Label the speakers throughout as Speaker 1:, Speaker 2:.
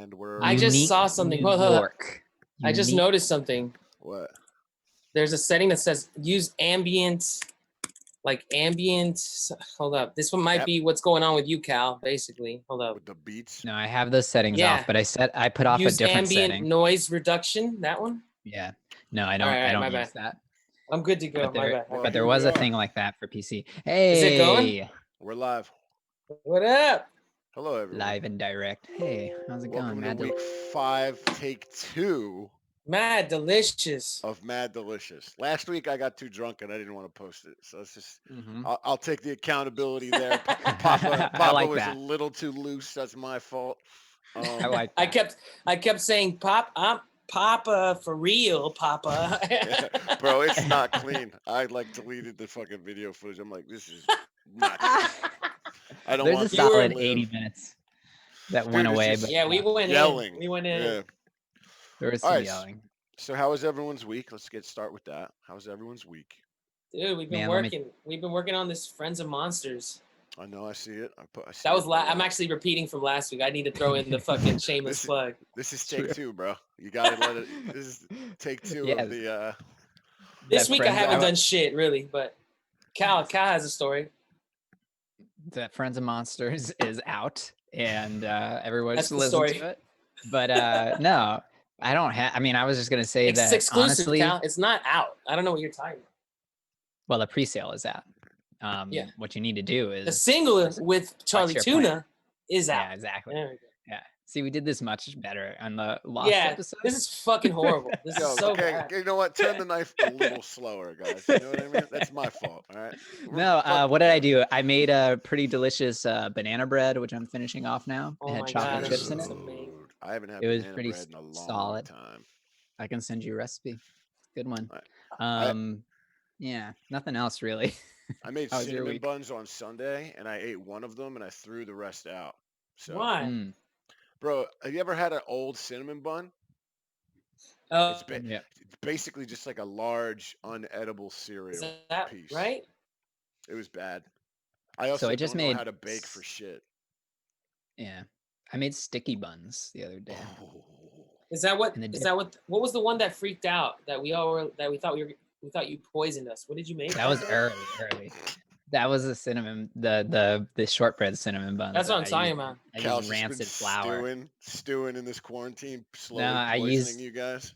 Speaker 1: and we're.
Speaker 2: I just saw something.
Speaker 3: New York.
Speaker 2: I just noticed something.
Speaker 1: What?
Speaker 2: There's a setting that says use ambient. Hold up. This one might be what's going on with you, Cal. Basically, hold up.
Speaker 1: With the beats.
Speaker 3: No, I have those settings off, but I put off a different
Speaker 2: ambient
Speaker 3: setting.
Speaker 2: Noise reduction. That one.
Speaker 3: Yeah. No, I don't. I don't use that.
Speaker 2: I'm good to go.
Speaker 3: But there was a thing like that for PC. Hey.
Speaker 2: Is it going?
Speaker 1: We're live.
Speaker 2: What up?
Speaker 1: Hello, everyone.
Speaker 3: Live and direct. Hey, how's it going?
Speaker 1: Welcome to week 5, take 2.
Speaker 2: Mad Delicious.
Speaker 1: Of Mad Delicious. Last week I got too drunk and I didn't want to post it, so it's just I'll take the accountability there. Papa like was a little too loose. That's my fault.
Speaker 2: I kept saying Papa for real, Papa.
Speaker 1: Yeah, bro, it's not clean. I deleted the fucking video footage. I'm like, this is not clean. I don't want
Speaker 3: There's a solid 80 minutes that went away. But
Speaker 2: yeah, we went
Speaker 1: yelling.
Speaker 2: In. We went in.
Speaker 1: Yeah.
Speaker 3: There was some yelling.
Speaker 1: So how was everyone's week? Let's start with that. How was everyone's week?
Speaker 2: Dude, we've been working. We've been working on this Friends of Monsters.
Speaker 1: I know. I see it.
Speaker 2: I'm actually repeating from last week. I need to throw in the fucking shameless plug.
Speaker 1: This is take 2, bro. You gotta let it. This is take 2 of the.
Speaker 2: This week I haven't done shit really, but Cal has a story.
Speaker 3: That Friends of Monsters is out, and everyone just
Speaker 2: listens
Speaker 3: to it. But no, I don't have. I mean, I was just gonna say
Speaker 2: it's
Speaker 3: that
Speaker 2: exclusive,
Speaker 3: honestly,
Speaker 2: Cal. It's not out. I don't know what you're talking about.
Speaker 3: Well, the pre-sale is out. What you need to do is
Speaker 2: the single with Charlie Tuna is out.
Speaker 3: Yeah, exactly. Yeah. See, we did this much better on the last episode.
Speaker 2: This is fucking horrible. This is so bad.
Speaker 1: You know what? Turn the knife a little slower, guys. You know what I mean? That's my fault. All right.
Speaker 3: What did I do? I made a pretty delicious banana bread, which I'm finishing off now. It had chocolate chips in it.
Speaker 1: I haven't had.
Speaker 3: It was pretty
Speaker 1: bread in a long
Speaker 3: solid.
Speaker 1: Time.
Speaker 3: I can send you a recipe. Good one. Yeah, nothing else really.
Speaker 1: I made cinnamon buns on Sunday, and I ate one of them, and I threw the rest out. So,
Speaker 2: why?
Speaker 1: Bro, have you ever had an old cinnamon bun? It's basically just like a large, unedible cereal piece.
Speaker 2: Right?
Speaker 1: It was bad. I also don't know how to bake for shit.
Speaker 3: Yeah. I made sticky buns the other day.
Speaker 2: Is that what what was the one that freaked out that we thought you poisoned us? What did you make?
Speaker 3: That was early. That was the cinnamon, the shortbread cinnamon bun.
Speaker 2: That's what I'm talking about.
Speaker 3: I used rancid flour.
Speaker 1: Stewing in this quarantine, slowly poisoning you guys.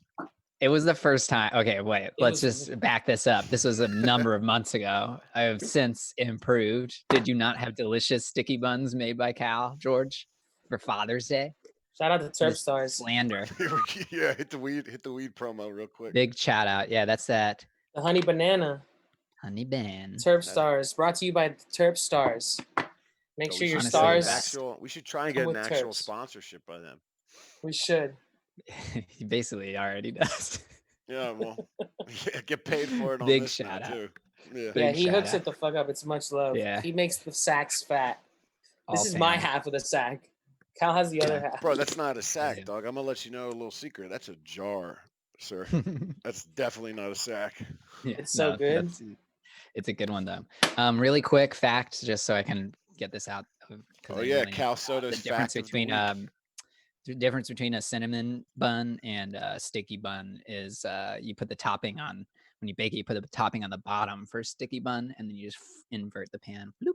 Speaker 3: It was the first time. Okay, wait. Let's just back this up. This was a number of months ago. I have since improved. Did you not have delicious sticky buns made by Cal, George, for Father's Day?
Speaker 2: Shout out to Terp Stars.
Speaker 3: Slander.
Speaker 1: Yeah, hit the weed promo real quick.
Speaker 3: Big shout out. Yeah, that's that.
Speaker 2: The honey banana.
Speaker 3: Honey ban.
Speaker 2: Terp Stars, brought to you by Terp Stars. Make sure your stars.
Speaker 1: We should try and get an actual sponsorship by them.
Speaker 2: We should.
Speaker 3: He basically already does.
Speaker 1: Yeah, well, get paid for it.
Speaker 3: Big shout out.
Speaker 1: Too.
Speaker 2: Yeah, he hooks it the fuck up. It's much love.
Speaker 3: Yeah,
Speaker 2: he makes the sacks fat. This is my half of the sack. Cal has the other half.
Speaker 1: Bro, that's not a sack, dog. I'm gonna let you know a little secret. That's a jar, sir. That's definitely not a sack.
Speaker 3: Yeah,
Speaker 2: it's so good.
Speaker 3: It's a good one though. Really quick fact, just so I can get this out.
Speaker 1: Cal Soda's
Speaker 3: the difference between a cinnamon bun and a sticky bun is you put the topping on when you bake it. You put the topping on the bottom for a sticky bun, and then you just invert the pan, bloop,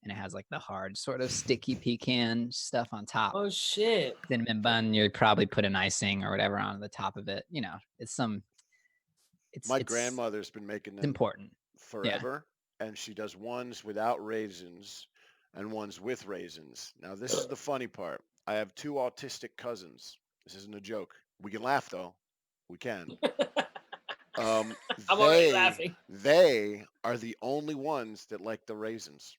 Speaker 3: and it has like the hard sort of sticky pecan stuff on top.
Speaker 2: Oh shit!
Speaker 3: Cinnamon bun, you probably put an icing or whatever on the top of it. You know,
Speaker 1: my grandmother's been making them
Speaker 3: important
Speaker 1: forever, and she does ones without raisins and ones with raisins. Now this is the funny part. I have 2 autistic cousins. This isn't a joke. We can laugh though. We can.
Speaker 2: I'm already laughing.
Speaker 1: They are the only ones that like the raisins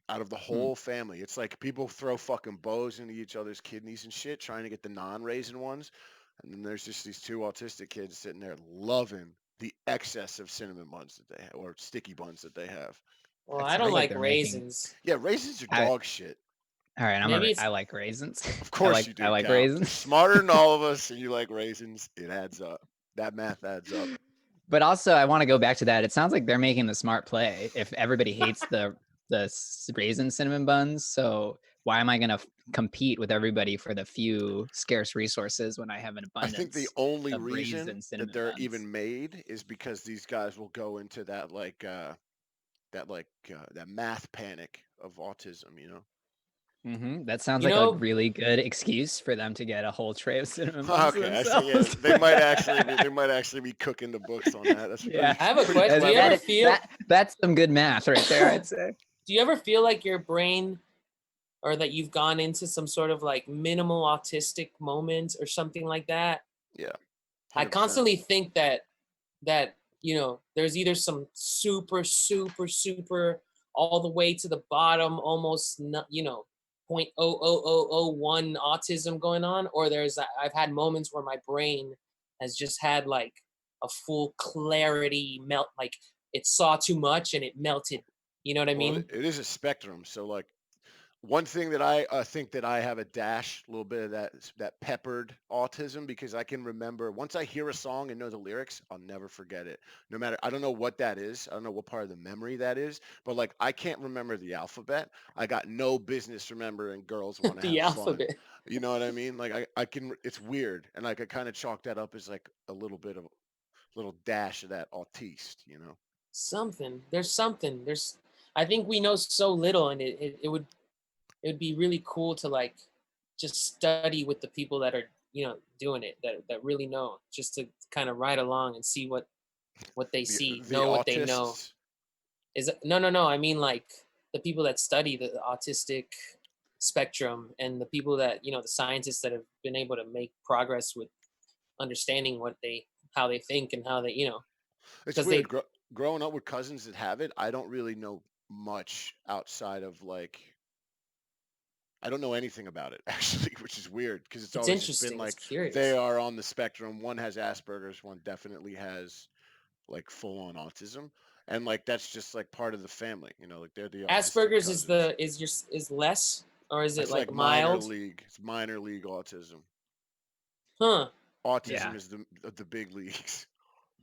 Speaker 1: out of the whole family. It's like people throw fucking bows into each other's kidneys and shit trying to get the non-raisin ones. And then there's just these 2 autistic kids sitting there loving the excess of cinnamon buns that they have, or sticky buns that they have.
Speaker 2: Well, I don't like raisins.
Speaker 1: Yeah, raisins are dog shit.
Speaker 3: All right, I like raisins.
Speaker 1: Of course you do.
Speaker 3: I like raisins.
Speaker 1: Smarter than all of us, and you like raisins. It adds up. That math adds up.
Speaker 3: But also, I want to go back to that. It sounds like they're making the smart play. If everybody hates the raisin cinnamon buns, so why am I going to compete with everybody for the few scarce resources when I have an
Speaker 1: I think the
Speaker 3: abundance
Speaker 1: only
Speaker 3: of
Speaker 1: reason
Speaker 3: raisin
Speaker 1: that
Speaker 3: cinnamon
Speaker 1: they're
Speaker 3: buns?
Speaker 1: even made is because these guys will go into that that math panic of autism, you know.
Speaker 3: That sounds
Speaker 2: You
Speaker 3: like a
Speaker 2: know,
Speaker 3: really good excuse for them to get a whole tray of cinnamon buns to
Speaker 1: Okay, I see. Yeah,
Speaker 3: themselves.
Speaker 1: they might actually be cooking the books on that. That's
Speaker 3: Yeah,
Speaker 2: I have a
Speaker 1: pretty
Speaker 2: question. Do you
Speaker 1: clever.
Speaker 2: ever feel?
Speaker 3: that's some good math right there, I'd say.
Speaker 2: Do you ever feel like your brain, or that you've gone into some sort of like minimal autistic moment or something like that?
Speaker 1: Yeah,
Speaker 2: I
Speaker 1: 100%.
Speaker 2: constantly think that there's either some super all the way to the bottom, almost not, 0.00001 autism going on, or I've had moments where my brain has just had like a full clarity melt, like it saw too much and it melted. You know what I
Speaker 1: Well,
Speaker 2: mean?
Speaker 1: it is a spectrum. So like one thing that I think that I have a little bit of that peppered autism, because I can remember once I hear a song and know the lyrics, I'll never forget it. No matter, I don't know what that is. I don't know what part of the memory that is, but like I can't remember the alphabet. I got no business remembering girls want to
Speaker 2: The
Speaker 1: have fun.
Speaker 2: alphabet.
Speaker 1: You know what I mean? Like I can, it's weird. And like I kind of chalk that up as like a little bit of little dash of that autiste, you know?
Speaker 2: There's I think we know so little, and it would be really cool to like just study with the people that are doing it, that really know, just to kind of ride along and see what they
Speaker 1: The
Speaker 2: see,
Speaker 1: the
Speaker 2: know what they know.
Speaker 1: autists.
Speaker 2: No, I mean like the people that study the autistic spectrum, and the people that the scientists that have been able to make progress with understanding how they think, and how they
Speaker 1: It's
Speaker 2: because
Speaker 1: weird.
Speaker 2: they
Speaker 1: Growing up with cousins that have it, I don't really know much outside of like, I don't know anything about it actually, which is weird because it's
Speaker 2: it's
Speaker 1: always just been
Speaker 2: interesting, it's
Speaker 1: like they
Speaker 2: curious.
Speaker 1: are on the spectrum. One has Asperger's, one definitely has like full on autism. And like that's just like part of the family, you know, like they're the autistic
Speaker 2: Asperger's
Speaker 1: cousins.
Speaker 2: is less, or is it
Speaker 1: That's like
Speaker 2: like mild?
Speaker 1: It's minor league autism.
Speaker 2: Huh.
Speaker 3: Yeah,
Speaker 1: Autism is the big leagues.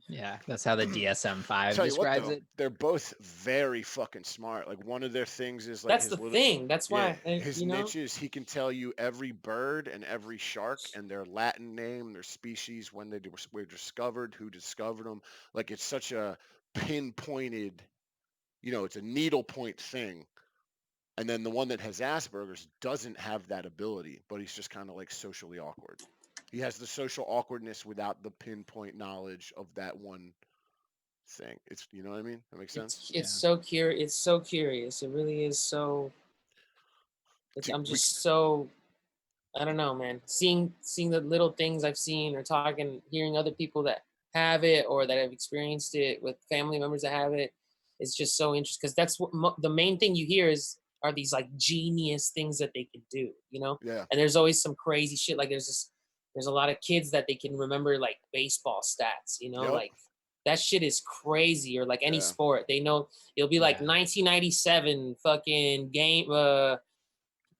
Speaker 3: yeah, that's how the DSM-5
Speaker 1: Tell you what
Speaker 3: describes
Speaker 1: though,
Speaker 3: it.
Speaker 1: they're both very fucking smart. Like one of their things is like
Speaker 2: That's
Speaker 1: his
Speaker 2: the
Speaker 1: little,
Speaker 2: thing. That's
Speaker 1: yeah,
Speaker 2: why
Speaker 1: his niche is he can tell you every bird and every shark and their Latin name, their species, when were discovered, who discovered them. Like it's such a pinpointed, you know, it's a needlepoint thing. And then the one that has Asperger's doesn't have that ability, but he's just kind of like socially awkward. He has the social awkwardness without the pinpoint knowledge of that one thing. It's, you know what I mean? That makes sense.
Speaker 2: it's
Speaker 3: Yeah.
Speaker 2: so curious. It's so curious. It really is so. I'm
Speaker 1: We,
Speaker 2: just so. I don't know, man. Seeing the little things I've seen, or talking, hearing other people that have it, or that have experienced it with family members that have it, it's just so interesting, because that's what the main thing you hear are these like genius things that they can do.
Speaker 1: yeah.
Speaker 2: And there's always some crazy shit. Like there's a lot of kids that they can remember like baseball stats.
Speaker 1: Yep.
Speaker 2: Like that shit is crazy. Or like any
Speaker 1: Yeah.
Speaker 2: sport, they know it'll be like
Speaker 3: Yeah.
Speaker 2: 1997 fucking game.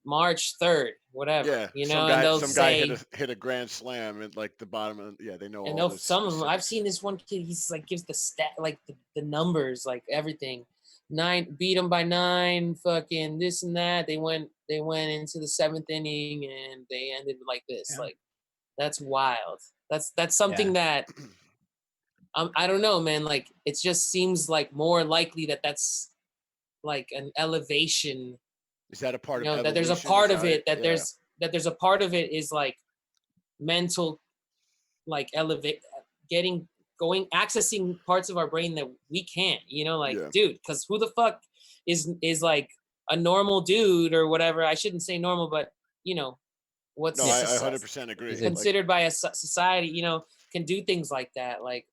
Speaker 2: March 3rd, whatever,
Speaker 1: Yeah.
Speaker 2: and they'll
Speaker 1: Some guy
Speaker 2: say,
Speaker 1: hit a grand slam at like the bottom of, yeah, they know
Speaker 2: and
Speaker 1: all
Speaker 2: they'll
Speaker 1: those
Speaker 2: some of them. I've
Speaker 1: specifics.
Speaker 2: seen this one kid. He's like gives the stat, like the numbers, like everything. Nine, beat them by 9. Fucking this and that. They went into the 7th inning and they ended like this.
Speaker 3: Yeah.
Speaker 2: Like that's wild. That's
Speaker 3: Yeah.
Speaker 2: something that I don't know, man. Like it just seems like more likely that that's like an elevation.
Speaker 1: Is that a part of
Speaker 2: That there's a
Speaker 1: evolution? Is
Speaker 2: part of
Speaker 1: that it?
Speaker 2: it that
Speaker 1: Yeah.
Speaker 2: there's a part of it is like mental, like elevate, getting going, accessing parts of our brain that we can't, like,
Speaker 1: Yeah.
Speaker 2: dude, because who the fuck is like a normal dude or whatever. I shouldn't say normal, but
Speaker 1: No,
Speaker 2: what's
Speaker 3: Yeah.
Speaker 1: I 100% agree.
Speaker 3: Is it
Speaker 1: Like,
Speaker 2: considered by a society, can do things like that. Like,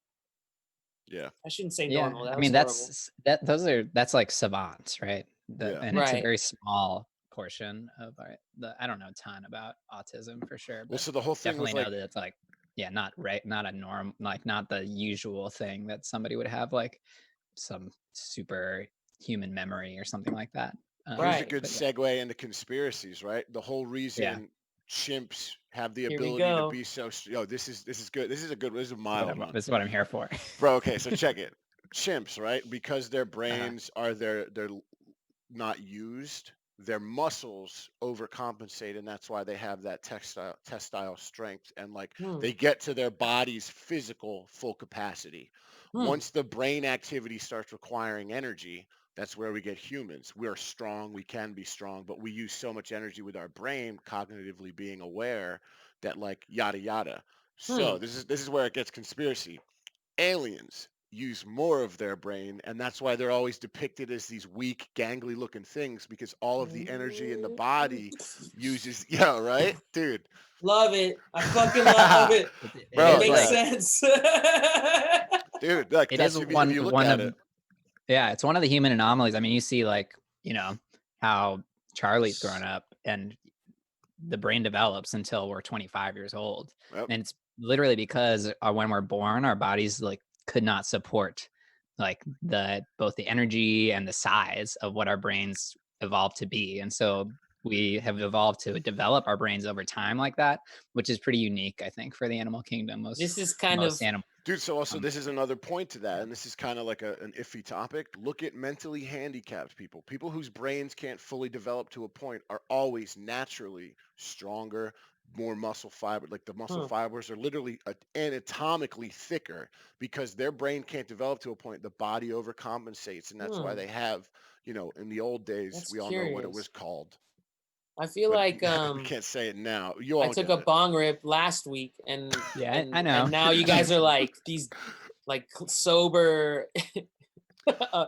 Speaker 1: yeah.
Speaker 2: I shouldn't say
Speaker 3: Yeah,
Speaker 2: normal, that
Speaker 3: I
Speaker 2: was
Speaker 3: mean
Speaker 2: horrible.
Speaker 3: that's like savants, right?
Speaker 1: Yeah.
Speaker 3: And it's a
Speaker 2: Right.
Speaker 3: very small portion of I don't know a ton about autism for sure,
Speaker 1: Well,
Speaker 3: but
Speaker 1: so the whole thing
Speaker 3: definitely
Speaker 1: was
Speaker 3: know
Speaker 1: like,
Speaker 3: that it's like, yeah, not right, not a norm, like not the usual thing that somebody would have like some super human memory or something like that.
Speaker 1: here's a
Speaker 2: Right.
Speaker 1: good
Speaker 3: But yeah,
Speaker 1: segue into conspiracies, right? The whole
Speaker 3: yeah,
Speaker 1: reason chimps have the
Speaker 2: Here we
Speaker 1: ability to
Speaker 2: go.
Speaker 1: be so, this is good. This is a mild one.
Speaker 3: this is what I'm here for.
Speaker 1: Bro, okay, so check it. Chimps, right? Because their
Speaker 3: Uh-huh.
Speaker 1: brains are they're not used. their muscles overcompensate, and that's why they have that testile strength, and like
Speaker 2: Hmm.
Speaker 1: they get to their body's physical full capacity.
Speaker 2: Hmm.
Speaker 1: Once the brain activity starts requiring energy, that's where we get humans. We're strong, we can be strong, but we use so much energy with our brain, cognitively being aware, that like yada yada.
Speaker 2: Hmm.
Speaker 1: So this is where it gets conspiracy. Aliens use more of their brain, and that's why they're always depicted as these weak, gangly looking things, because all of the energy in the body uses, yeah, right, dude.
Speaker 2: Love it. I fucking love it.
Speaker 3: It
Speaker 1: Bro,
Speaker 2: It
Speaker 3: is
Speaker 2: makes
Speaker 3: like
Speaker 2: sense.
Speaker 1: dude, like
Speaker 3: it
Speaker 1: that's
Speaker 3: is
Speaker 1: if you look
Speaker 3: one
Speaker 1: at
Speaker 3: of
Speaker 1: it.
Speaker 3: yeah, it's one of the human anomalies. I mean, you see like, you know, how Charlie's grown up and the brain develops until we're 25 years old.
Speaker 1: Yep.
Speaker 3: And it's literally because when we're born, our bodies like could not support like both the energy and the size of what our brains evolved to be. And so we have evolved to develop our brains over time like that, which is pretty unique, I think, for the animal kingdom.
Speaker 2: This is kind
Speaker 3: Most
Speaker 2: of
Speaker 3: animals.
Speaker 1: Dude, so also this is another point to that, and this is kind of like an iffy topic. Look at mentally handicapped people. People whose brains can't fully develop to a point are always naturally stronger, more muscle fiber. Like the muscle fibers are literally anatomically thicker because their brain can't develop to a point. The body overcompensates, and that's why they have, in the old days,
Speaker 2: That's
Speaker 1: we all know what it was
Speaker 2: curious.
Speaker 1: called,
Speaker 2: I feel
Speaker 1: but
Speaker 2: like
Speaker 1: we can't say it now. You
Speaker 2: I
Speaker 1: all
Speaker 2: took
Speaker 1: get
Speaker 2: a
Speaker 1: it.
Speaker 2: bong rip last week, and
Speaker 3: Yeah, I know.
Speaker 2: and now you guys are like these like sober,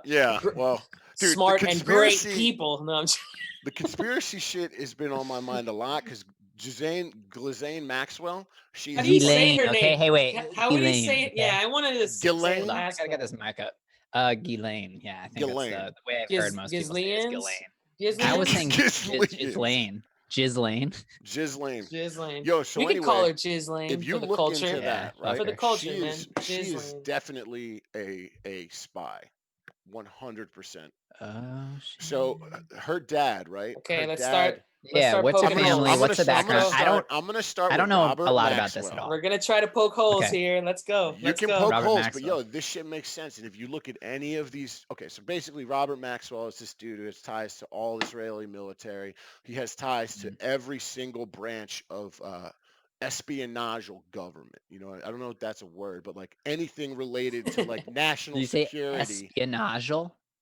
Speaker 1: Yeah, well, dude, the
Speaker 2: smart and great
Speaker 1: conspiracy.
Speaker 2: people. No, I'm just,
Speaker 1: The conspiracy shit has been on my mind a lot because Ghislaine Maxwell, she's
Speaker 2: how do you say
Speaker 3: Ghislaine.
Speaker 2: her
Speaker 3: Okay,
Speaker 2: name?
Speaker 3: hey, wait.
Speaker 2: How would you say
Speaker 3: Ghislaine.
Speaker 2: it? Yeah,
Speaker 3: Okay.
Speaker 2: I wanted to say
Speaker 1: Ghislaine?
Speaker 2: it
Speaker 3: Hold on, I
Speaker 2: last
Speaker 3: gotta get
Speaker 2: time.
Speaker 3: this mic up. Ghislaine. Yeah, I think that's
Speaker 1: Ghislaine.
Speaker 3: the way I've heard most people say it is
Speaker 2: Ghislaine?
Speaker 3: Ghislaine. I was saying
Speaker 1: Ghislaine.
Speaker 3: Ghislaine.
Speaker 1: Ghislaine.
Speaker 2: Ghislaine.
Speaker 1: Yo, so
Speaker 2: We could call
Speaker 1: anyway,
Speaker 2: her Ghislaine
Speaker 1: if you
Speaker 2: for the
Speaker 1: look into
Speaker 2: culture.
Speaker 3: Yeah,
Speaker 1: that,
Speaker 3: fuck
Speaker 1: right,
Speaker 2: For the
Speaker 3: her.
Speaker 2: culture, man.
Speaker 1: she is
Speaker 2: Ghislaine.
Speaker 1: definitely a spy, 100%.
Speaker 3: Oh
Speaker 1: So
Speaker 3: shit.
Speaker 1: her dad, right?
Speaker 2: Okay,
Speaker 1: Her
Speaker 2: let's
Speaker 1: dad.
Speaker 2: start. Let's
Speaker 3: Yeah,
Speaker 2: start
Speaker 3: what's her
Speaker 2: poking
Speaker 3: family?
Speaker 2: holes.
Speaker 3: What's the
Speaker 2: Let's
Speaker 3: background?
Speaker 2: go.
Speaker 1: I'm gonna start
Speaker 3: I
Speaker 1: with
Speaker 3: don't know a
Speaker 1: Robert
Speaker 3: lot about this at
Speaker 1: Maxwell.
Speaker 3: all.
Speaker 2: We're gonna try to poke holes
Speaker 3: Okay.
Speaker 2: here. Let's go.
Speaker 1: You
Speaker 2: Let's
Speaker 1: can
Speaker 2: go.
Speaker 1: poke
Speaker 3: Robert
Speaker 1: holes,
Speaker 3: Maxwell.
Speaker 1: but yo, this shit makes sense. And if you look at any of these, okay, so basically Robert Maxwell is this dude who has ties to all Israeli military. He has ties to every single branch of espionage government. I don't know if that's a word, but like anything related to like
Speaker 3: Did
Speaker 1: national
Speaker 3: you say
Speaker 1: security.
Speaker 3: espionage?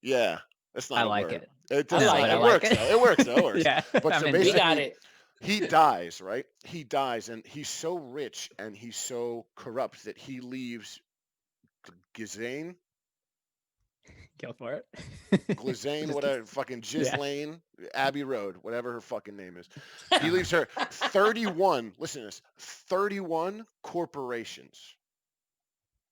Speaker 1: Yeah, that's
Speaker 3: I
Speaker 1: not a
Speaker 3: like
Speaker 1: word.
Speaker 3: it.
Speaker 1: It's
Speaker 2: I
Speaker 3: No,
Speaker 2: like
Speaker 3: but
Speaker 1: not.
Speaker 3: I
Speaker 1: It
Speaker 2: it.
Speaker 3: like
Speaker 1: works
Speaker 3: it.
Speaker 1: though. It works though. It works.
Speaker 3: Yeah,
Speaker 1: But
Speaker 3: I'm
Speaker 1: so
Speaker 3: into
Speaker 2: We
Speaker 3: it.
Speaker 2: got
Speaker 1: basically,
Speaker 2: it.
Speaker 1: he dies, right? He dies, and he's so rich and he's so corrupt that he leaves Ghislaine,
Speaker 3: Go for it.
Speaker 1: Glazane,
Speaker 3: Just-
Speaker 1: whatever, fucking
Speaker 3: yeah.
Speaker 1: Ghislaine, Abbey Road, whatever her fucking name is. He leaves her 31, listen to this, 31 corporations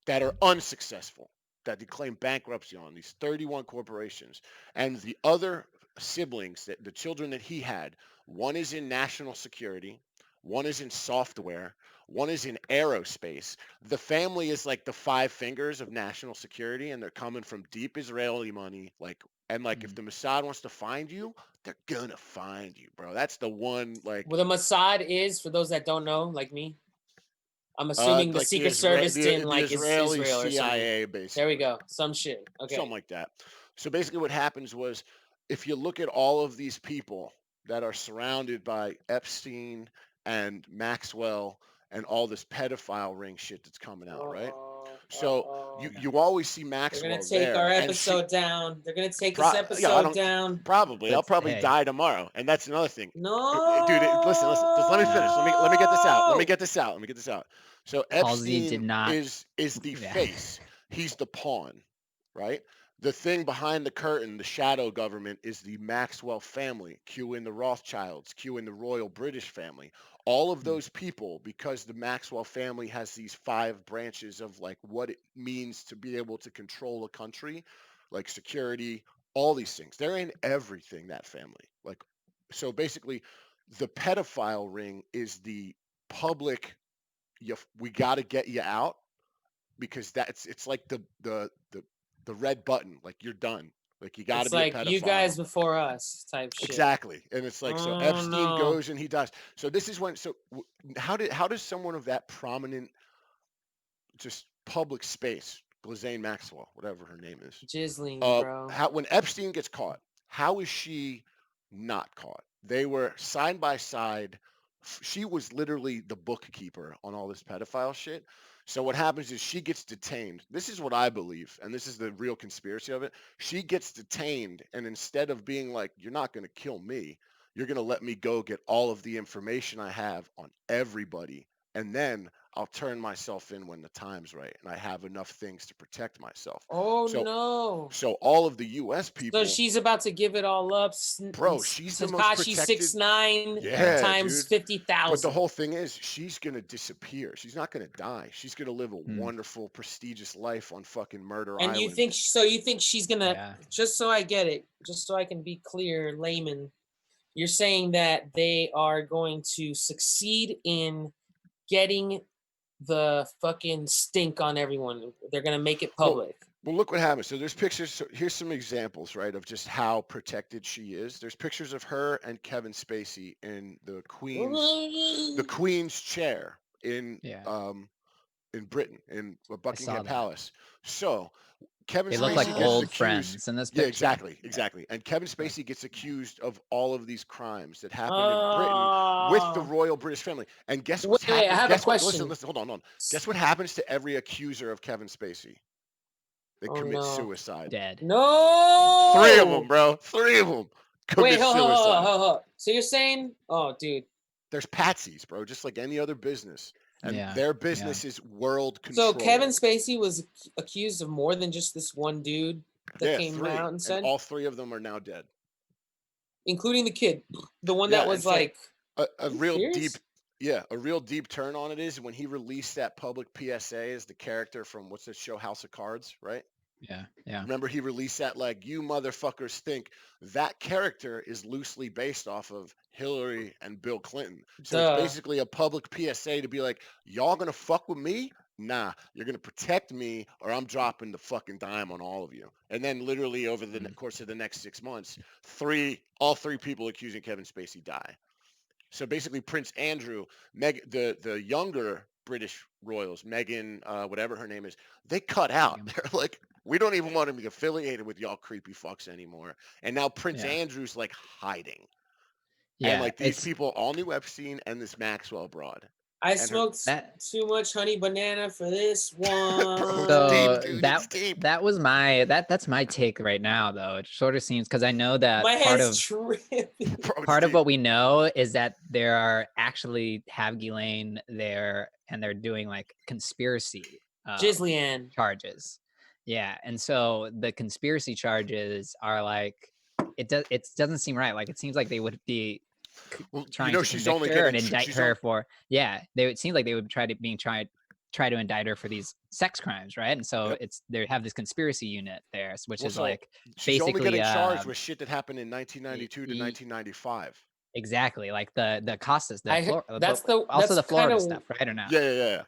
Speaker 1: that are unsuccessful, that declaim bankruptcy on these 31 corporations. And the other siblings, that the children that he had, one is in national security, one is in software, one is in aerospace. The family is like the five fingers of national security, and they're coming from deep Israeli money. And if the Mossad wants to find you, they're gonna find you, bro. That's the one, like,
Speaker 2: Well, the Mossad is, for those that don't know, like me, I'm assuming the
Speaker 1: like
Speaker 2: Secret Service in
Speaker 1: the
Speaker 2: like is
Speaker 1: Israeli
Speaker 2: Israel or something.
Speaker 1: CIA, basically.
Speaker 2: There we go. Some shit. Okay.
Speaker 1: Something like that. So basically, what happens was, if you look at all of these people that are surrounded by Epstein and Maxwell and all this pedophile ring shit that's coming out, right? So you always see
Speaker 2: They're
Speaker 1: Maxwell
Speaker 2: gonna take
Speaker 1: there,
Speaker 2: our
Speaker 1: and she,
Speaker 2: episode down. They're gonna take this
Speaker 1: I
Speaker 2: episode
Speaker 1: don't
Speaker 2: down.
Speaker 1: probably. I'll
Speaker 3: That's-
Speaker 1: probably
Speaker 3: hey.
Speaker 1: die tomorrow, and that's another thing.
Speaker 2: No,
Speaker 1: Dude, listen. Just let me finish. Let me get this out. Let me get this out. So
Speaker 3: Halsey
Speaker 1: Epstein
Speaker 3: did not.
Speaker 1: is the
Speaker 3: Yeah.
Speaker 1: face. He's the pawn, right? The thing behind the curtain, the shadow government, is the Maxwell family. Cue in the Rothschilds. Cue in the royal British family. All of those people, because the Maxwell family has these five branches of like what it means to be able to control a country, like security, all these things. They're in everything, that family. Like, so basically, the pedophile ring is the public. We got to get you out, because it's like the red button. Like, you're done. Like, you got to
Speaker 2: it's
Speaker 1: be a
Speaker 2: like
Speaker 1: pedophile.
Speaker 2: you guys before us type shit.
Speaker 1: Exactly. And it's like, so
Speaker 2: Oh,
Speaker 1: Epstein
Speaker 2: no.
Speaker 1: goes and he dies. So this is when. So how does someone of that prominent, just public space, Ghislaine Maxwell, whatever her name is,
Speaker 2: Ghislaine, bro.
Speaker 1: when Epstein gets caught, how is she not caught. They were side by side. She was literally the bookkeeper on all this pedophile shit. So what happens is she gets detained. This is what I believe, and this is the real conspiracy of it. She gets detained, and instead of being like, "You're not going to kill me. You're going to let me go get all of the information I have on everybody, and then I'll turn myself in when the time's right, and I have enough things to protect myself."
Speaker 2: Oh
Speaker 1: So
Speaker 2: no.
Speaker 1: so all of the U.S.
Speaker 2: So
Speaker 1: people,
Speaker 2: she's about to give it all up.
Speaker 1: bro, she's the most
Speaker 2: Takashi
Speaker 1: protected.
Speaker 2: 6'9"
Speaker 3: Yeah.
Speaker 1: Yeah,
Speaker 2: times
Speaker 1: dude. But the
Speaker 2: 50,000.
Speaker 1: whole thing is, she's gonna disappear. She's not gonna die. She's gonna live a
Speaker 3: Hmm.
Speaker 1: wonderful, prestigious life on fucking Murder
Speaker 2: And you
Speaker 1: Island.
Speaker 2: think so? You think she's gonna?
Speaker 3: Yeah.
Speaker 2: Just so I get it, just so I can be clear, layman. You're saying that they are going to succeed in getting the fucking stink on everyone. They're gonna make it
Speaker 1: Well,
Speaker 2: public.
Speaker 1: well, look what happens. So there's pictures. So here's some examples, right, of just how protected she is. There's pictures of her and Kevin Spacey in the Queen's chair
Speaker 3: Yeah.
Speaker 1: in Britain in
Speaker 3: I saw
Speaker 1: Buckingham
Speaker 3: that.
Speaker 1: Palace. So Kevin
Speaker 3: They look like
Speaker 1: Spacey gets
Speaker 3: old
Speaker 1: accused.
Speaker 3: friends in this
Speaker 1: Yeah,
Speaker 3: picture.
Speaker 1: exactly, exactly. And Kevin Spacey gets accused of all of these crimes that happened in Britain with the royal British family. And guess what's
Speaker 2: Wait, I
Speaker 1: happened?
Speaker 2: have a
Speaker 1: Guess what?
Speaker 2: question.
Speaker 1: Listen, hold on. Guess what happens to every accuser of Kevin Spacey? They
Speaker 2: Oh
Speaker 1: commit
Speaker 2: no.
Speaker 1: suicide.
Speaker 3: Dead.
Speaker 2: No.
Speaker 1: 3 of them, bro. 3 of them
Speaker 2: Wait,
Speaker 1: commit suicide.
Speaker 2: hold. So you're saying, oh, dude.
Speaker 1: There's patsies, bro, just like any other business. And
Speaker 3: Yeah.
Speaker 1: their
Speaker 3: Yeah.
Speaker 1: business is world control.
Speaker 2: So Kevin Spacey was accused of more than just this one dude that came
Speaker 1: 3.
Speaker 2: out and said,
Speaker 1: all 3 of them are now dead.
Speaker 2: including the kid, the one
Speaker 1: Yeah,
Speaker 2: that
Speaker 1: and
Speaker 2: was
Speaker 1: so
Speaker 2: like,
Speaker 1: a real
Speaker 2: serious?
Speaker 1: a real deep turn on it is when he released that public PSA as the character from what's that show, House of Cards, right?
Speaker 3: Yeah. Yeah.
Speaker 1: Remember he released that like, "You motherfuckers think." That character is loosely based off of Hillary and Bill Clinton. So it's
Speaker 2: Duh.
Speaker 1: basically a public PSA to be like, "Y'all gonna fuck with me? Nah, you're gonna protect me or I'm dropping the fucking dime on all of you." And then literally over the course of the next 6 months, all 3 people accusing Kevin Spacey die. So basically, Prince Andrew, the younger British royals, Meghan, whatever her name is, they cut out.
Speaker 3: Meghan.
Speaker 1: They're like, "We don't even want to be affiliated with y'all creepy fucks anymore." And now Prince
Speaker 3: Yeah.
Speaker 1: Andrew's like hiding.
Speaker 3: Yeah.
Speaker 1: And like these
Speaker 3: It's
Speaker 1: people all knew Epstein and this Maxwell broad.
Speaker 2: I
Speaker 1: And her,
Speaker 2: smoked
Speaker 3: that.
Speaker 2: too much honey banana for this
Speaker 1: bro,
Speaker 2: one.
Speaker 1: it's
Speaker 3: So
Speaker 1: deep, dude. It's deep.
Speaker 3: that was my that's my take right now, though. It sort of seems, because I know that
Speaker 2: My
Speaker 3: part
Speaker 2: head's
Speaker 3: of
Speaker 2: tripping.
Speaker 1: Bro, it's
Speaker 3: part of
Speaker 1: deep.
Speaker 3: what we know is that there are actually have Ghislaine there, and they're doing like conspiracy
Speaker 2: Gislian.
Speaker 3: charges. Yeah, and so the conspiracy charges are like, it doesn't seem right. Like, it seems like they would be
Speaker 1: Well,
Speaker 3: trying
Speaker 1: you know,
Speaker 3: to
Speaker 1: she's
Speaker 3: convict
Speaker 1: only
Speaker 3: her and
Speaker 1: getting
Speaker 3: indict her for, yeah, they would seem like they would try to indict her for these sex crimes, right? And so
Speaker 1: Yep.
Speaker 3: they have this conspiracy unit there, which
Speaker 1: Well,
Speaker 3: is
Speaker 1: so
Speaker 3: like
Speaker 1: she's only
Speaker 3: basically
Speaker 1: getting charged with shit that happened in 1992 to
Speaker 3: y-
Speaker 1: 1995.
Speaker 3: exactly, like the Costas,
Speaker 2: That's
Speaker 3: also the
Speaker 2: kind
Speaker 3: Florida
Speaker 2: of
Speaker 3: stuff, right? Or not?
Speaker 1: Yeah.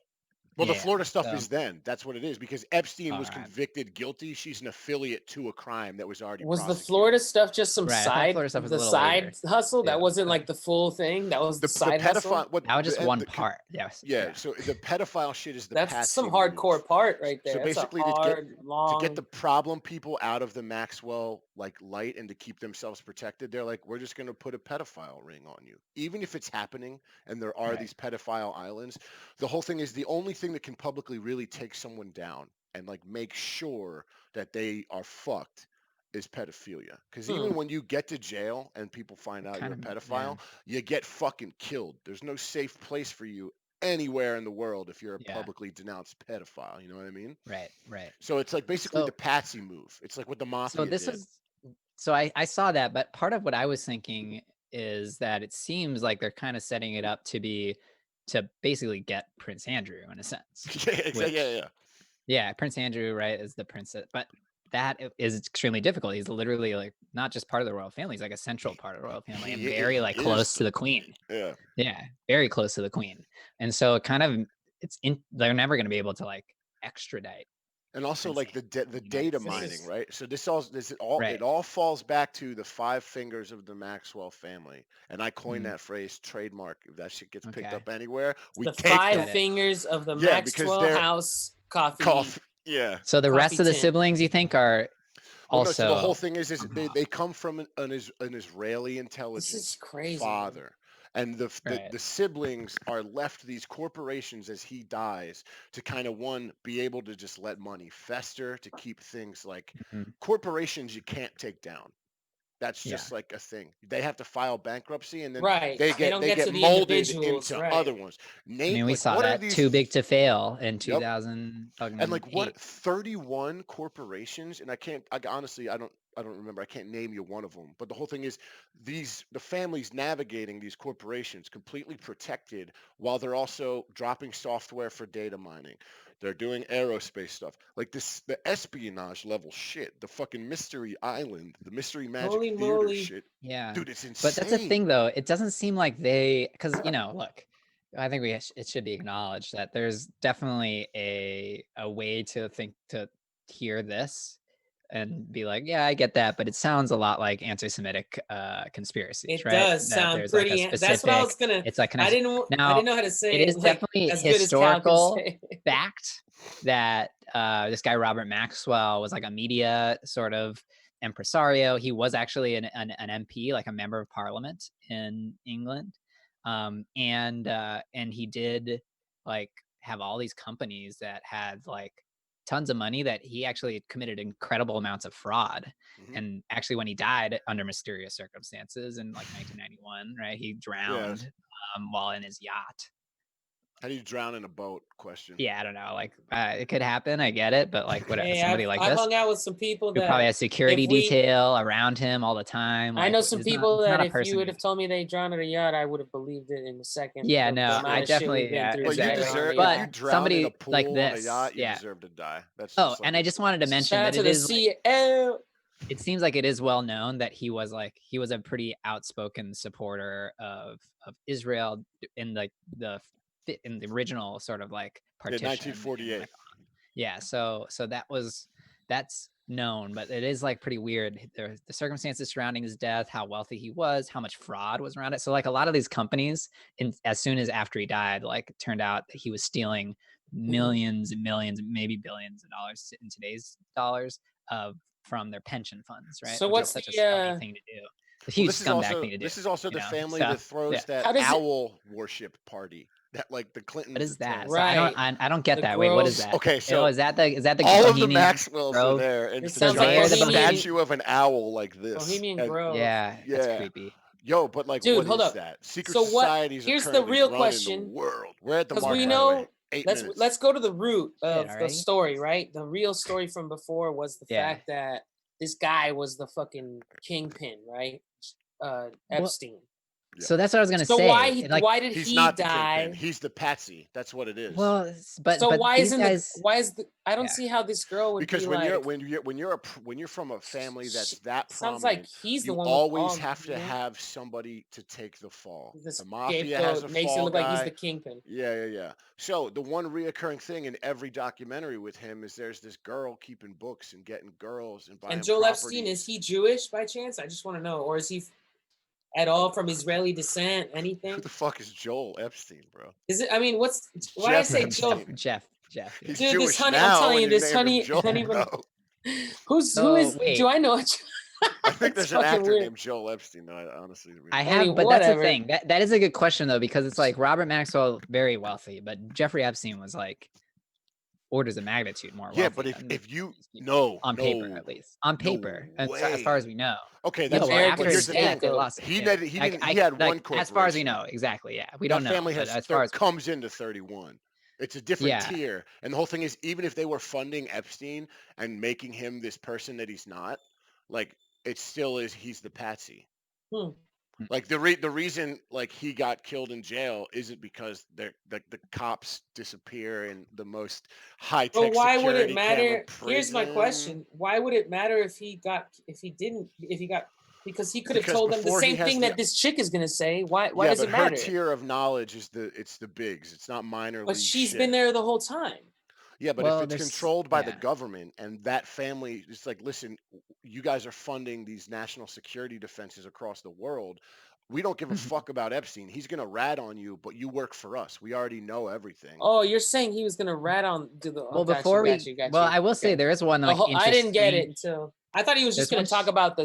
Speaker 1: Well, the
Speaker 3: Yeah.
Speaker 1: Florida stuff
Speaker 3: So,
Speaker 1: is then. That's what it is, because Epstein
Speaker 3: all
Speaker 1: was
Speaker 3: right.
Speaker 1: convicted guilty. She's an affiliate to a crime that was already
Speaker 2: was the
Speaker 1: prosecuted.
Speaker 2: Florida stuff just some
Speaker 3: Right, I thought Florida stuff was a little later,
Speaker 2: hustle. That
Speaker 3: too,
Speaker 2: wasn't
Speaker 3: but
Speaker 2: like the full thing. That was the
Speaker 1: The
Speaker 2: side hustle.
Speaker 1: pedophile.
Speaker 3: that was just one part. Yes.
Speaker 1: Yeah. So the pedophile shit is the
Speaker 2: That's
Speaker 1: patsy
Speaker 2: some
Speaker 1: move.
Speaker 2: hardcore part right there.
Speaker 1: So
Speaker 2: That's a
Speaker 1: basically,
Speaker 2: hard,
Speaker 1: to
Speaker 2: long.
Speaker 1: get the problem people out of the Maxwell like light and to keep themselves protected, they're like, "We're just going to put a pedophile ring on you, even if it's happening." And there are
Speaker 3: Right.
Speaker 1: these pedophile islands. The whole thing is the only thing that can publicly really take someone down and like make sure that they are fucked is pedophilia. Because even when you get to jail and people find out you're a pedophile, you get fucking killed. There's no safe place for you anywhere in the world if you're a publicly denounced pedophile. You know what I mean?
Speaker 3: Right.
Speaker 1: So it's like basically the patsy move. It's like what the mafia did.
Speaker 3: So I saw that, but part of what I was thinking is that it seems like they're kind of setting it up to basically get Prince Andrew in a sense. Yeah, Prince Andrew, right, is the princess, but that is extremely difficult. He's literally like not just part of the royal family; he's like a central part of the royal family, and very like close to the queen. Yeah, very close to the queen. And so it kind of they're never going to be able to like extradite.
Speaker 1: And also like the data mining, right? So it all falls back to the 5 fingers of the Maxwell family. And I coined that phrase, trademark. If that shit gets picked up anywhere, we
Speaker 2: the
Speaker 1: take
Speaker 2: 5 fingers of the Maxwell house coffee.
Speaker 1: Yeah.
Speaker 3: So the rest of the siblings, you think, are
Speaker 1: Well, no. So the whole
Speaker 3: also,
Speaker 1: thing is they come from an Israeli
Speaker 2: This is
Speaker 1: intelligence
Speaker 2: crazy. Man.
Speaker 1: father, and
Speaker 3: Right.
Speaker 1: the siblings are left these corporations as he dies to kind of be able to just let money fester to keep things like
Speaker 3: Mhm.
Speaker 1: corporations you can't take down. That's
Speaker 3: Yeah.
Speaker 1: just like a thing. They have to file bankruptcy, and then
Speaker 2: Right.
Speaker 1: they
Speaker 2: They don't
Speaker 1: get
Speaker 2: get to the
Speaker 1: molded
Speaker 2: individuals.
Speaker 1: into
Speaker 2: Right.
Speaker 1: other ones.
Speaker 3: I
Speaker 1: Name
Speaker 3: mean, we
Speaker 1: like
Speaker 3: saw
Speaker 1: what are
Speaker 3: that
Speaker 1: these?
Speaker 3: too big to fail in
Speaker 1: Yep.
Speaker 3: 2008.
Speaker 1: And like what 31 corporations, and honestly I don't remember. I can't name you one of them. But the whole thing is the families navigating these corporations completely protected while they're also dropping software for data mining. They're doing aerospace stuff. Like the espionage level shit, the fucking Mystery Island, the Mystery Magic
Speaker 2: Holy
Speaker 1: Theater
Speaker 2: moly.
Speaker 1: shit.
Speaker 3: Yeah.
Speaker 1: Dude, it's
Speaker 3: But that's the
Speaker 1: insane.
Speaker 3: thing, though. It doesn't seem like because look, I think it should be acknowledged that there's definitely a way to hear this and be like, yeah, I get that, but it sounds a lot like anti-Semitic conspiracies,
Speaker 2: It
Speaker 3: right?
Speaker 2: does
Speaker 3: That
Speaker 2: sound
Speaker 3: there's like a
Speaker 2: pretty. That's what I was
Speaker 3: specific.
Speaker 2: gonna.
Speaker 3: It's like
Speaker 2: I
Speaker 3: now
Speaker 2: didn't know how to
Speaker 3: it
Speaker 2: say it
Speaker 3: is
Speaker 2: like
Speaker 3: definitely
Speaker 2: as good as Cal can
Speaker 3: historical
Speaker 2: say.
Speaker 3: fact that this guy Robert Maxwell was like a media sort of impresario. He was actually an MP, like a member of parliament in England, and he did like have all these companies that had like tons of money that he actually committed incredible amounts of fraud.
Speaker 1: Mhm.
Speaker 3: And actually, when he died under mysterious circumstances in like 1991, right, he drowned while in his yacht.
Speaker 1: How do you drown in a boat? Question.
Speaker 3: Yeah, I don't know. Like, it could happen. I get it, but like, what
Speaker 2: Hey,
Speaker 3: somebody like
Speaker 2: I've
Speaker 3: this
Speaker 2: hung out with some people
Speaker 3: who probably
Speaker 2: that
Speaker 3: has security
Speaker 2: if we,
Speaker 3: detail around him all the time.
Speaker 2: I
Speaker 3: Like,
Speaker 2: know some people
Speaker 3: it's
Speaker 2: that
Speaker 3: not a
Speaker 2: if you
Speaker 3: person
Speaker 2: would
Speaker 3: who.
Speaker 2: have told me they drowned at a yacht, I would have believed it in a second.
Speaker 3: Yeah,
Speaker 2: The
Speaker 3: no,
Speaker 2: amount
Speaker 3: I
Speaker 2: of shit we've
Speaker 3: definitely,
Speaker 2: been
Speaker 3: yeah,
Speaker 2: through
Speaker 1: But you
Speaker 3: exactly.
Speaker 2: together on a
Speaker 1: deserve if
Speaker 3: But
Speaker 1: you
Speaker 2: yacht.
Speaker 1: drown in a
Speaker 3: somebody like
Speaker 1: pool on a
Speaker 3: this,
Speaker 1: yacht, you
Speaker 3: yeah.
Speaker 1: deserve to die. That's
Speaker 3: Oh,
Speaker 1: just like
Speaker 3: and I just wanted to mention
Speaker 2: Shout out
Speaker 3: that
Speaker 2: to
Speaker 3: it
Speaker 2: the
Speaker 3: is like,
Speaker 2: CL.
Speaker 3: it seems like it is well known that he was a pretty outspoken supporter of Israel in like in the original sort of like
Speaker 1: yeah,
Speaker 3: partition and
Speaker 1: 1948.
Speaker 3: like yeah, so that's known, but it is like pretty weird the circumstances surrounding his death, how wealthy he was, how much fraud was around it. So like a lot of these companies, as soon as after he died, like it turned out that he was stealing millions and millions, maybe billions of dollars in today's dollars from their pension funds, right?
Speaker 2: So
Speaker 3: Which is
Speaker 2: what's
Speaker 3: such a
Speaker 2: the
Speaker 3: scummy thing to do. A
Speaker 1: Well,
Speaker 3: huge scumbag thing to do,
Speaker 1: this is also
Speaker 3: you
Speaker 1: the
Speaker 3: know.
Speaker 1: family
Speaker 3: So
Speaker 1: that throws
Speaker 3: yeah,
Speaker 1: that
Speaker 2: how does it
Speaker 1: owl worship party that like the
Speaker 3: what
Speaker 1: Clintons
Speaker 3: is that?
Speaker 1: attend.
Speaker 3: So
Speaker 2: right?
Speaker 3: I don't get
Speaker 2: The
Speaker 3: that. Wait, what is
Speaker 2: groves.
Speaker 3: that?
Speaker 1: Okay,
Speaker 3: Oh,
Speaker 1: so
Speaker 3: is that the
Speaker 1: all of the
Speaker 3: Bohemian
Speaker 1: Maxwells are
Speaker 3: Grove?
Speaker 1: there, and
Speaker 2: It
Speaker 1: it's a
Speaker 2: sounds like
Speaker 3: They're
Speaker 1: giant
Speaker 3: the
Speaker 2: Bohemian.
Speaker 1: statue of an owl like this.
Speaker 2: Bohemian
Speaker 1: And
Speaker 2: Grove.
Speaker 3: Yeah, that's
Speaker 1: yeah,
Speaker 3: creepy.
Speaker 1: yo, but like,
Speaker 2: Dude,
Speaker 1: what
Speaker 2: hold
Speaker 1: is
Speaker 2: up.
Speaker 1: that? Secret
Speaker 2: So what?
Speaker 1: societies are
Speaker 2: Here's the
Speaker 1: currently
Speaker 2: real
Speaker 1: running the
Speaker 2: question,
Speaker 1: world. We're at the
Speaker 2: because
Speaker 1: mark,
Speaker 2: we
Speaker 1: by the way.
Speaker 2: know.
Speaker 1: 8 minutes.
Speaker 2: Let's go to the root
Speaker 3: Shit,
Speaker 2: of the
Speaker 3: already?
Speaker 2: story, right? The real story from before was the
Speaker 3: Yeah.
Speaker 2: fact that this guy was the fucking kingpin, right?
Speaker 3: Well,
Speaker 2: Epstein.
Speaker 1: Yeah.
Speaker 3: so that's what I was gonna
Speaker 2: So
Speaker 3: say.
Speaker 2: why
Speaker 3: Like,
Speaker 2: did
Speaker 1: He's
Speaker 2: he
Speaker 1: not the kingpin.
Speaker 2: die?
Speaker 1: He's the patsy. That's what it is.
Speaker 3: well, but
Speaker 2: So why
Speaker 3: these
Speaker 2: isn't
Speaker 3: guys,
Speaker 2: I don't
Speaker 3: yeah.
Speaker 2: see how this girl would
Speaker 1: Because
Speaker 2: be
Speaker 1: when
Speaker 2: like.
Speaker 1: you're from a family that's
Speaker 2: She,
Speaker 1: that
Speaker 2: sounds like
Speaker 1: prominent,
Speaker 2: he's the
Speaker 1: you
Speaker 2: one with
Speaker 1: always
Speaker 2: all.
Speaker 1: have to
Speaker 2: You know,
Speaker 1: have somebody to take the fall.
Speaker 2: he's the
Speaker 1: The mafia has a
Speaker 2: scapegoat, makes it
Speaker 1: fall
Speaker 2: look like he's the
Speaker 1: guy.
Speaker 2: kingpin.
Speaker 1: Yeah. So the one reoccurring thing in every documentary with him is there's this girl keeping books and getting girls and buying
Speaker 2: And Joel Epstein, is
Speaker 1: properties.
Speaker 2: he Jewish by chance? I just want to know, or is he at all from Israeli descent?
Speaker 1: Who
Speaker 2: Anything?
Speaker 1: the fuck is Joel Epstein, bro?
Speaker 2: Is it? I mean, why did I
Speaker 1: Jeff
Speaker 2: say
Speaker 1: Epstein.
Speaker 2: Joel?
Speaker 3: Jeff. Yeah.
Speaker 1: He's
Speaker 2: Dude, this
Speaker 1: Jewish
Speaker 2: honey, I'm
Speaker 1: now,
Speaker 2: telling
Speaker 1: and
Speaker 2: you,
Speaker 1: you
Speaker 2: this
Speaker 1: name him
Speaker 2: honey,
Speaker 1: Joel,
Speaker 2: bun.
Speaker 1: bro.
Speaker 2: Who
Speaker 3: So
Speaker 2: is? Do
Speaker 3: wait,
Speaker 2: I know?
Speaker 1: I think
Speaker 2: That's
Speaker 1: there's an
Speaker 2: fucking
Speaker 1: actor
Speaker 2: weird.
Speaker 1: named Joel Epstein. Though I honestly really
Speaker 3: I
Speaker 1: don't.
Speaker 3: have, but that's the
Speaker 2: Whatever.
Speaker 3: thing. That is a good question though, because it's like Robert Maxwell, very wealthy, but Jeffrey Epstein was like orders of magnitude more
Speaker 1: Yeah, but
Speaker 3: wealthy than
Speaker 1: if you
Speaker 3: these people, on paper
Speaker 1: no
Speaker 3: at least, on
Speaker 1: no
Speaker 3: paper, as far
Speaker 1: way.
Speaker 3: as we know.
Speaker 1: Okay,
Speaker 3: Yeah,
Speaker 1: that's
Speaker 3: well,
Speaker 1: fine. But
Speaker 3: after
Speaker 2: American
Speaker 3: his
Speaker 1: here's the thing.
Speaker 3: death, they
Speaker 2: scapegoat.
Speaker 3: lost it.
Speaker 1: He
Speaker 3: Yeah,
Speaker 1: had he didn't he had one
Speaker 3: like as far as we
Speaker 1: corporation.
Speaker 3: know, exactly. Yeah, we
Speaker 1: That
Speaker 3: don't know,
Speaker 1: family
Speaker 3: but
Speaker 1: has
Speaker 3: as far as
Speaker 1: comes into 31. It's a different
Speaker 3: yeah,
Speaker 1: tier. And the whole thing is, even if they were funding Epstein and making him this person that he's not, like it still is he's the patsy.
Speaker 2: Hmm.
Speaker 1: Like the reason like he got killed in jail isn't because the cops disappear in the most high
Speaker 2: But
Speaker 1: tech
Speaker 2: why would it
Speaker 1: security camera
Speaker 2: matter? Here's my
Speaker 1: prison.
Speaker 2: question: why would it matter if he got because he could have
Speaker 1: Because
Speaker 2: told them the
Speaker 1: before he
Speaker 2: same
Speaker 1: has
Speaker 2: thing
Speaker 1: the
Speaker 2: that this chick is gonna say. Why
Speaker 1: yeah,
Speaker 2: does
Speaker 1: but
Speaker 2: it
Speaker 1: her
Speaker 2: matter?
Speaker 1: tier of knowledge is the bigs. It's not minor
Speaker 2: But
Speaker 1: league
Speaker 2: she's
Speaker 1: shit.
Speaker 2: been there the whole time.
Speaker 1: Yeah, but if
Speaker 3: well,
Speaker 1: it's
Speaker 3: there's
Speaker 1: controlled by the
Speaker 3: yeah.
Speaker 1: government and that family, it's like, listen, you guys are funding these national security defenses across the world. We don't give a
Speaker 3: Mhm.
Speaker 1: fuck about Epstein. He's gonna rat on you, but you work for us. We already know everything.
Speaker 2: Oh, you're saying he was gonna rat on to the? Oh,
Speaker 3: Well, before
Speaker 2: got you.
Speaker 3: I will say
Speaker 2: Okay.
Speaker 3: there is one like
Speaker 2: I didn't get it
Speaker 3: interesting.
Speaker 2: until I thought he was just
Speaker 3: There's
Speaker 2: going to
Speaker 3: one
Speaker 2: talk about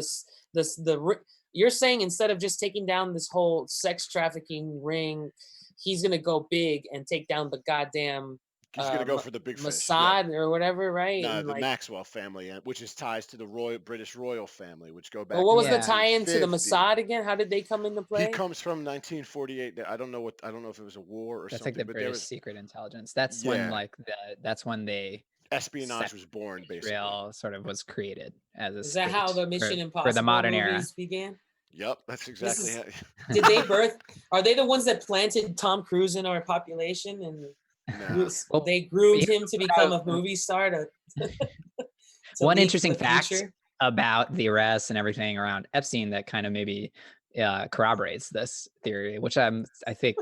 Speaker 2: you're saying instead of just taking down this whole sex trafficking ring, he's going to go big and take down the goddamn
Speaker 1: He's gonna go for the big fish. Yeah.
Speaker 2: Mossad or whatever, right?
Speaker 1: No,
Speaker 2: And
Speaker 1: the
Speaker 2: like,
Speaker 1: Maxwell family, which is ties to the British royal family, which go
Speaker 2: but
Speaker 1: back
Speaker 2: what
Speaker 1: to
Speaker 2: was the
Speaker 3: Yeah.
Speaker 2: tie-in to the
Speaker 1: 1950.
Speaker 2: Mossad again? How did they come into
Speaker 1: He
Speaker 2: play?
Speaker 1: comes from 1948. I don't know if it was a war or
Speaker 3: That's
Speaker 1: something,
Speaker 3: like the
Speaker 1: but there
Speaker 3: British
Speaker 1: was
Speaker 3: secret intelligence. That's when
Speaker 1: yeah,
Speaker 3: like that's when they
Speaker 1: espionage
Speaker 3: set
Speaker 1: was born basically.
Speaker 3: Israel sort of was created as a
Speaker 2: Is that how
Speaker 3: state
Speaker 2: the Mission
Speaker 3: for the
Speaker 2: Impossible
Speaker 3: modern era.
Speaker 2: movies began?
Speaker 1: Yep, that's exactly
Speaker 2: is-
Speaker 1: how.
Speaker 2: Did they birth? Are they the ones that planted Tom Cruise in our population and
Speaker 1: No.
Speaker 3: Well,
Speaker 2: they groomed
Speaker 3: yeah,
Speaker 2: him to become a movie star to
Speaker 3: one
Speaker 2: leak
Speaker 3: interesting
Speaker 2: the
Speaker 3: fact
Speaker 2: future?
Speaker 3: about the arrests and everything around Epstein that kind of maybe corroborates this theory, which I think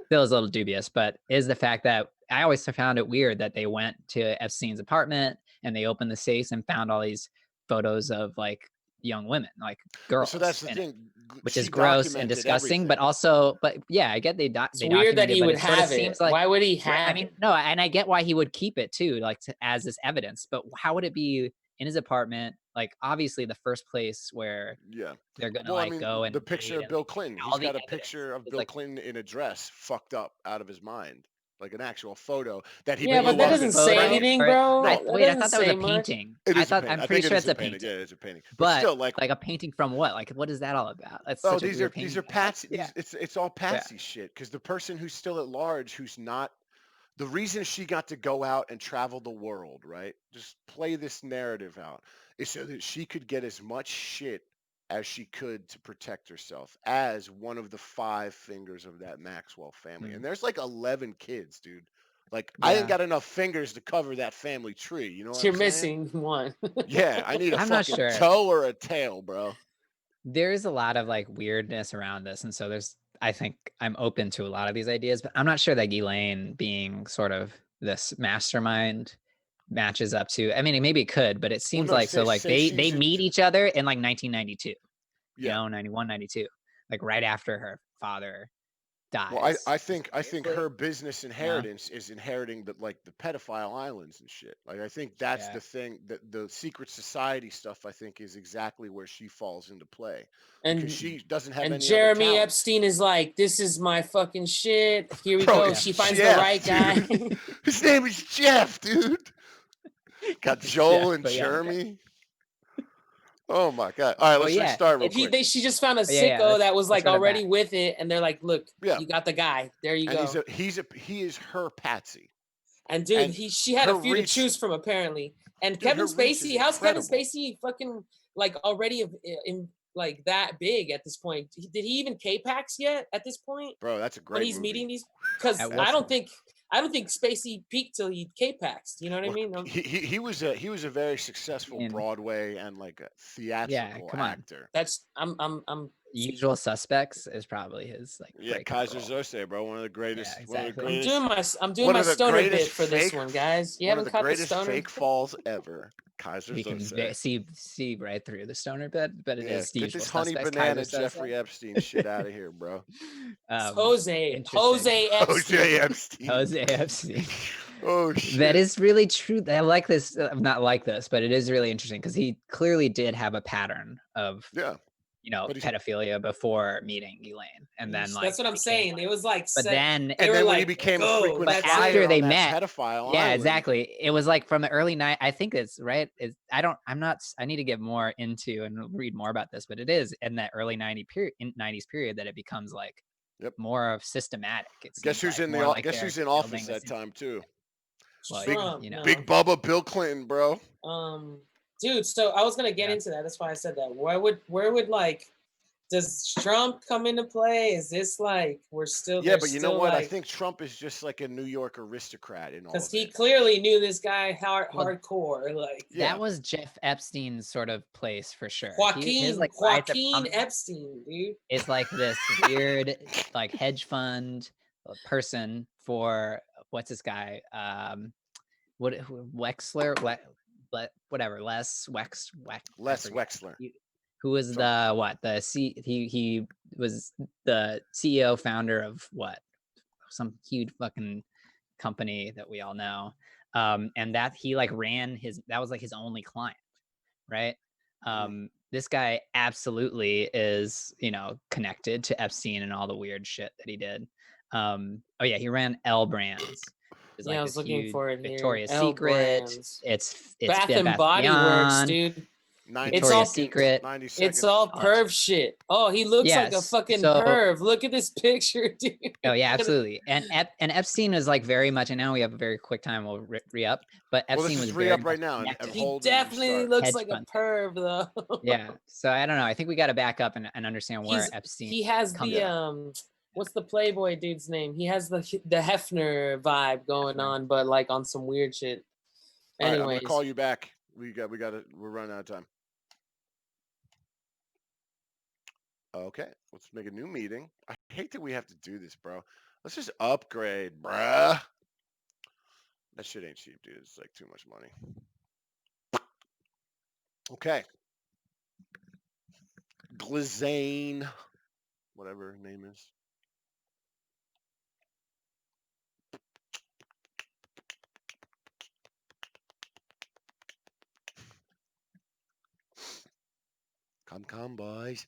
Speaker 3: still is a little dubious, but is the fact that I always found it weird that they went to Epstein's apartment and they opened the safes and found all these photos of like young women, like
Speaker 1: Well,
Speaker 3: girls,
Speaker 1: so that's the
Speaker 3: in it,
Speaker 1: thing.
Speaker 3: which
Speaker 1: She
Speaker 3: is gross and
Speaker 1: documented
Speaker 3: disgusting. But
Speaker 1: everything.
Speaker 3: also, but yeah, I get they
Speaker 2: It's weird that
Speaker 3: documented,
Speaker 2: he
Speaker 3: but
Speaker 2: would
Speaker 3: it sort of
Speaker 2: have it.
Speaker 3: seems like
Speaker 2: Why would he
Speaker 3: right, I
Speaker 2: have
Speaker 3: mean,
Speaker 2: it?
Speaker 3: no, and I get why he would keep it too, like as this evidence. But how would it be in his apartment? Like obviously, the first place where
Speaker 1: Yeah.
Speaker 3: they're gonna
Speaker 1: Well, I
Speaker 3: like
Speaker 1: mean,
Speaker 3: go and
Speaker 1: the picture
Speaker 3: meet
Speaker 1: of
Speaker 3: and
Speaker 1: Bill Clinton.
Speaker 3: all
Speaker 1: He's
Speaker 3: the
Speaker 1: got a
Speaker 3: evidence
Speaker 1: picture of
Speaker 3: is
Speaker 1: Bill
Speaker 3: like,
Speaker 1: Clinton in a dress, fucked up out of his mind, like an actual photo that he
Speaker 2: Yeah,
Speaker 3: but
Speaker 2: but that
Speaker 1: blew up
Speaker 2: doesn't
Speaker 1: in
Speaker 2: say
Speaker 3: photo,
Speaker 1: frame.
Speaker 2: anything,
Speaker 3: or
Speaker 2: bro.
Speaker 1: No,
Speaker 2: That
Speaker 3: wait, I
Speaker 2: doesn't
Speaker 3: thought that was
Speaker 2: say
Speaker 3: a
Speaker 2: much.
Speaker 3: painting.
Speaker 1: it is a painting.
Speaker 3: I'm
Speaker 1: I
Speaker 3: pretty
Speaker 1: think it
Speaker 3: sure
Speaker 1: is
Speaker 3: it's
Speaker 1: a
Speaker 3: a
Speaker 1: painting.
Speaker 3: painting.
Speaker 1: Yeah, it's a painting. But
Speaker 3: But
Speaker 1: still, like,
Speaker 3: like a painting from what? Like what is that all about? That's
Speaker 1: oh,
Speaker 3: such a weird
Speaker 1: these
Speaker 3: painting.
Speaker 1: are patsy.
Speaker 3: Yeah.
Speaker 1: It's all
Speaker 3: Yeah.
Speaker 1: patsy shit. Because the person who's still at large, who's not the reason she got to go out and travel the world, right? Just play this narrative out, is so that she could get as much shit as she could to protect herself as one of the five fingers of that Maxwell family.
Speaker 3: Mm.
Speaker 1: And there's like 11 kids, dude. Like, I ain't
Speaker 3: Yeah.
Speaker 1: got enough fingers to cover that family tree. You know what
Speaker 2: You're
Speaker 1: I'm saying?
Speaker 2: missing one.
Speaker 1: Yeah, I need a
Speaker 3: I'm not
Speaker 1: fucking
Speaker 3: sure.
Speaker 1: toe or a tail, bro.
Speaker 3: There is a lot of like weirdness around this. And so I think I'm open to a lot of these ideas, but I'm not sure that Ghislaine being sort of this mastermind matches up to, I mean, maybe it could, but it
Speaker 1: Well,
Speaker 3: seems
Speaker 1: no,
Speaker 3: like, so like
Speaker 1: say
Speaker 3: they
Speaker 1: she's
Speaker 3: meet each other in like 1992, you
Speaker 1: yeah.
Speaker 3: know, 91, 92, like right after her father
Speaker 1: Well,
Speaker 3: dies.
Speaker 1: I think
Speaker 2: Seriously?
Speaker 1: her business
Speaker 3: Yeah.
Speaker 1: inheritance is inheriting the pedophile islands and shit. Like, I think that's
Speaker 3: Yeah.
Speaker 1: the thing, that the secret society stuff, I think, is exactly where she falls into play, because
Speaker 2: And
Speaker 1: she doesn't have
Speaker 2: and
Speaker 1: any other
Speaker 2: Jeremy
Speaker 1: talents.
Speaker 2: Epstein is like, this is my fucking shit. Here we
Speaker 1: Bro,
Speaker 2: go.
Speaker 1: it's
Speaker 2: She finds
Speaker 1: Jeff,
Speaker 2: the right guy.
Speaker 1: dude. His name is Jeff, dude. Got Joel
Speaker 3: Jeff,
Speaker 1: and
Speaker 3: but yeah, okay.
Speaker 1: Jeremy. Oh my god! All right,
Speaker 3: Well,
Speaker 1: let's
Speaker 3: yeah.
Speaker 1: restart real
Speaker 2: And
Speaker 1: quick.
Speaker 2: she just found a
Speaker 3: Yeah, yeah,
Speaker 2: sicko that was
Speaker 3: let's
Speaker 2: like
Speaker 3: run it
Speaker 2: already
Speaker 3: back.
Speaker 2: with it, and they're like, look,
Speaker 1: Yeah,
Speaker 2: you got the guy. There you
Speaker 1: and
Speaker 2: go.
Speaker 1: he is her patsy.
Speaker 2: And dude,
Speaker 1: And
Speaker 2: she had a
Speaker 1: her
Speaker 2: few to
Speaker 1: reach,
Speaker 2: choose from apparently. And
Speaker 1: dude,
Speaker 2: Kevin
Speaker 1: her reach is
Speaker 2: Spacey, how's Kevin
Speaker 1: incredible.
Speaker 2: Spacey fucking like already in like that big at this point? Did he even K-Pax yet at this point
Speaker 1: Bro, that's a
Speaker 2: when
Speaker 1: great
Speaker 2: he's
Speaker 1: movie.
Speaker 2: meeting these? Because
Speaker 3: At
Speaker 2: I
Speaker 3: what
Speaker 2: don't think Spacey peaked till he K-Paxed. You know what I
Speaker 1: Well,
Speaker 2: mean?
Speaker 1: he was a very successful
Speaker 3: in?
Speaker 1: Broadway and like a
Speaker 3: Yeah,
Speaker 1: theatrical
Speaker 3: come on.
Speaker 1: actor.
Speaker 2: That's I'm
Speaker 3: Usual Suspects is probably his like
Speaker 1: Yeah,
Speaker 3: breakout
Speaker 1: Kaiser
Speaker 3: role.
Speaker 1: Soze, bro, one of the greatest,
Speaker 3: Yeah,
Speaker 1: one of the
Speaker 3: exactly.
Speaker 1: greatest,
Speaker 2: I'm doing
Speaker 1: one
Speaker 2: my
Speaker 1: of the
Speaker 2: stoner
Speaker 1: greatest
Speaker 2: bit for this
Speaker 1: fake,
Speaker 2: one, guys. You
Speaker 1: one of
Speaker 2: haven't
Speaker 1: the
Speaker 2: caught the
Speaker 1: greatest
Speaker 2: stoner?
Speaker 1: fake falls ever. Kaiser
Speaker 3: You can
Speaker 1: Soze.
Speaker 3: see right through the stoner bit, but it
Speaker 1: Yeah,
Speaker 3: is the
Speaker 1: get
Speaker 3: Usual
Speaker 1: this honey
Speaker 3: Suspects.
Speaker 1: banana
Speaker 3: Kaiser
Speaker 1: Jeffrey
Speaker 3: Soze.
Speaker 1: Epstein shit out of here, bro.
Speaker 2: It's
Speaker 3: Interesting.
Speaker 2: Jose Epstein.
Speaker 1: Jose Epstein.
Speaker 3: Jose Epstein.
Speaker 1: Oh shit.
Speaker 3: That is really true. I like this. Not like this, but it is really interesting because he clearly did have a pattern of,
Speaker 1: Yeah,
Speaker 3: you know,
Speaker 1: but he's
Speaker 3: pedophilia before meeting Elaine, and then like
Speaker 2: That's what I'm saying. It was like
Speaker 3: but then
Speaker 2: they
Speaker 1: and
Speaker 2: were
Speaker 1: then when he
Speaker 2: like,
Speaker 1: became a
Speaker 2: go,
Speaker 1: frequent
Speaker 3: but
Speaker 2: that's
Speaker 3: after
Speaker 1: flyer
Speaker 2: it.
Speaker 3: they
Speaker 1: on that
Speaker 3: met,
Speaker 1: pedophile
Speaker 3: yeah,
Speaker 1: island,
Speaker 3: exactly. It was like from the early night. I think it's right. It's I need to get more into and read more about this, but it is in that early 90s period that it becomes like
Speaker 1: Yep.
Speaker 3: more of systematic. It
Speaker 1: Guess
Speaker 3: seems
Speaker 1: who's
Speaker 3: like
Speaker 1: in
Speaker 3: more
Speaker 1: the
Speaker 3: like
Speaker 1: guess
Speaker 3: they're
Speaker 1: who's in
Speaker 3: building
Speaker 1: office
Speaker 3: this
Speaker 1: that time too?
Speaker 3: well,
Speaker 2: Trump,
Speaker 3: you know.
Speaker 1: Big Bubba Bill Clinton, bro.
Speaker 2: Dude, so I was gonna get
Speaker 3: Yeah.
Speaker 2: into that. That's why I said that. Where would like does Trump come into play? Is this like we're still
Speaker 1: Yeah,
Speaker 2: there's
Speaker 1: but you know
Speaker 2: still
Speaker 1: what? I
Speaker 2: like
Speaker 1: think Trump is just like a New York aristocrat in all
Speaker 2: because
Speaker 1: of
Speaker 2: he
Speaker 1: it.
Speaker 2: clearly knew this guy
Speaker 3: Well,
Speaker 2: hardcore. Like
Speaker 1: Yeah.
Speaker 3: That was Jeff Epstein's sort of place for sure. His
Speaker 2: Joaquin
Speaker 3: like rise to
Speaker 2: Joaquin
Speaker 3: prominence
Speaker 2: Epstein, dude.
Speaker 3: is like this weird like hedge fund person for what's this guy? Wexler, whatever, Les
Speaker 1: Wexler.
Speaker 3: Who was he was the CEO founder of some huge fucking company that we all know, and that he like ran that was like his only client, right? This guy absolutely is, connected to Epstein and all the weird shit that he did. Oh yeah, he ran L Brands. It's
Speaker 2: Yeah, I
Speaker 3: like
Speaker 2: was
Speaker 3: this
Speaker 2: looking
Speaker 3: huge
Speaker 2: for it here.
Speaker 3: Victoria's
Speaker 2: L
Speaker 3: Secret.
Speaker 2: Brands.
Speaker 3: It's
Speaker 2: Bath and
Speaker 3: Bath
Speaker 2: Body Works,
Speaker 3: Beyond,
Speaker 2: dude.
Speaker 1: 90
Speaker 2: It's all
Speaker 3: Victoria's
Speaker 1: seconds.
Speaker 3: Secret.
Speaker 1: 90
Speaker 2: It's
Speaker 1: seconds.
Speaker 2: all
Speaker 3: Oh,
Speaker 2: perv shit. Oh, he looks like a
Speaker 3: yes.
Speaker 2: fucking
Speaker 3: So
Speaker 2: perv. Look at this picture, dude.
Speaker 3: oh yeah,
Speaker 2: Look at it.
Speaker 3: absolutely. And Epstein was like very much, and now we have a very quick time. We'll re-up, but
Speaker 1: Well, let's
Speaker 3: Epstein was
Speaker 1: just
Speaker 3: very
Speaker 1: re-up
Speaker 3: much
Speaker 1: right now and
Speaker 3: connected.
Speaker 2: He
Speaker 1: hold and
Speaker 2: definitely
Speaker 1: restart.
Speaker 2: looks
Speaker 3: Hedge
Speaker 2: like a
Speaker 3: fund.
Speaker 2: perv, though.
Speaker 3: Yeah. So I don't know. I think we got to back up and understand where Epstein
Speaker 2: He has
Speaker 3: comes
Speaker 2: the
Speaker 3: from.
Speaker 2: what's the Playboy dude's name? He has the Hefner vibe going
Speaker 3: Hefner.
Speaker 2: on, but like on some weird shit.
Speaker 1: All right, I'm gonna
Speaker 2: Anyways,
Speaker 1: call you back. We got it. We're running out of time. Okay, let's make a new meeting. I hate that we have to do this, bro. Let's just upgrade, bruh. That shit ain't cheap, dude. It's like too much money. Okay. Glazane, whatever her name is. Come, boys.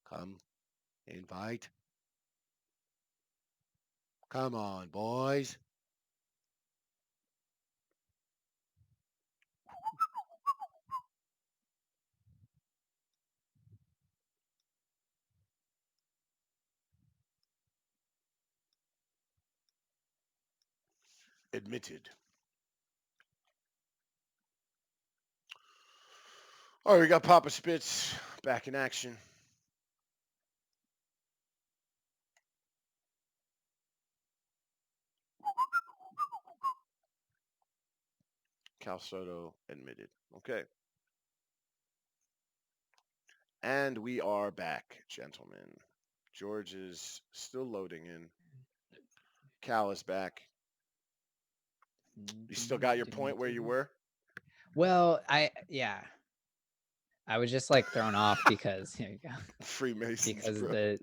Speaker 1: Come, invite. Come on, boys. Admitted. All right, we got Papa Spitz back in action. Cal Soto admitted. Okay. And we are back, gentlemen. George is still loading in. Cal is back. You still got your point where you were?
Speaker 3: Well, I was just like thrown off because here you go.
Speaker 1: Freemasons,
Speaker 3: Because
Speaker 1: bro.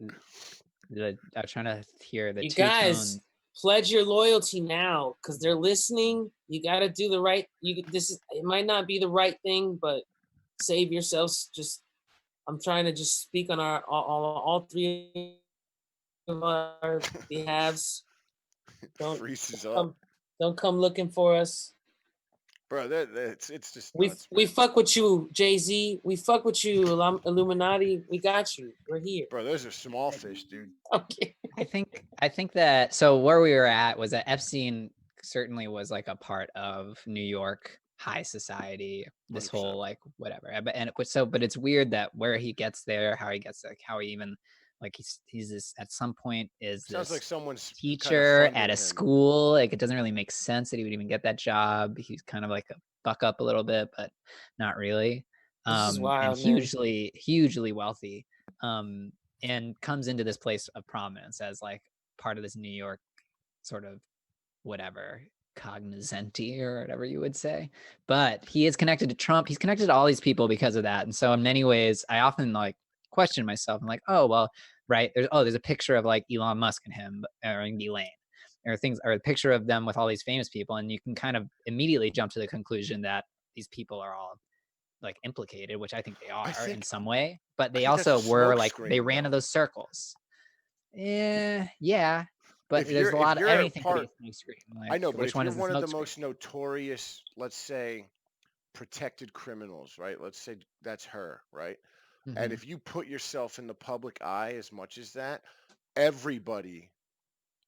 Speaker 3: the I was trying to hear the
Speaker 2: you
Speaker 3: two
Speaker 2: guys
Speaker 3: tones.
Speaker 2: pledge your loyalty now because they're listening. You got to do the right. It might not be the right thing, but save yourselves. I'm trying to just speak on all three of our behalves.
Speaker 1: Freezes up.
Speaker 2: Don't come looking for us.
Speaker 1: Bro, it's just
Speaker 2: We
Speaker 1: nuts,
Speaker 2: we
Speaker 1: man.
Speaker 2: fuck with you, Jay-Z. We fuck with you, Illuminati. We got you. We're here.
Speaker 1: Bro, those are small fish, dude.
Speaker 2: Okay.
Speaker 3: I think that so where we were at was that Epstein certainly was like a part of New York high society, this
Speaker 1: 100%.
Speaker 3: whole like whatever. But it's weird that where he gets there, how he gets like how he even like he's this at some point is
Speaker 1: Sounds
Speaker 3: this
Speaker 1: like someone's kind of
Speaker 3: teacher
Speaker 1: funding
Speaker 3: at a
Speaker 1: him.
Speaker 3: school. Like it doesn't really make sense that he would even get that job. He's kind of like a fuck up a little bit, but not really.
Speaker 2: This is wild,
Speaker 3: And
Speaker 2: man.
Speaker 3: hugely wealthy. And comes into this place of prominence as like part of this New York sort of whatever cognizancy or whatever you would say. But he is connected to Trump. He's connected to all these people because of that. And so in many ways, I often like question myself. I'm like, oh well, right. There's a picture of like Elon Musk and him or Elaine or things or a picture of them with all these famous people, and you can kind of immediately jump to the conclusion that these people are all like implicated, which I think they are in some way, but they also were like they ran in those circles. Yeah, but there's a lot of anything could be a smoke screen. Like,
Speaker 1: I know, but
Speaker 3: which
Speaker 1: if
Speaker 3: one
Speaker 1: you're
Speaker 3: is the
Speaker 1: one of
Speaker 3: smoke
Speaker 1: the
Speaker 3: screen?
Speaker 1: most notorious, let's say, protected criminals, right? Let's say that's her, right? And if you put yourself in the public eye as much as that, everybody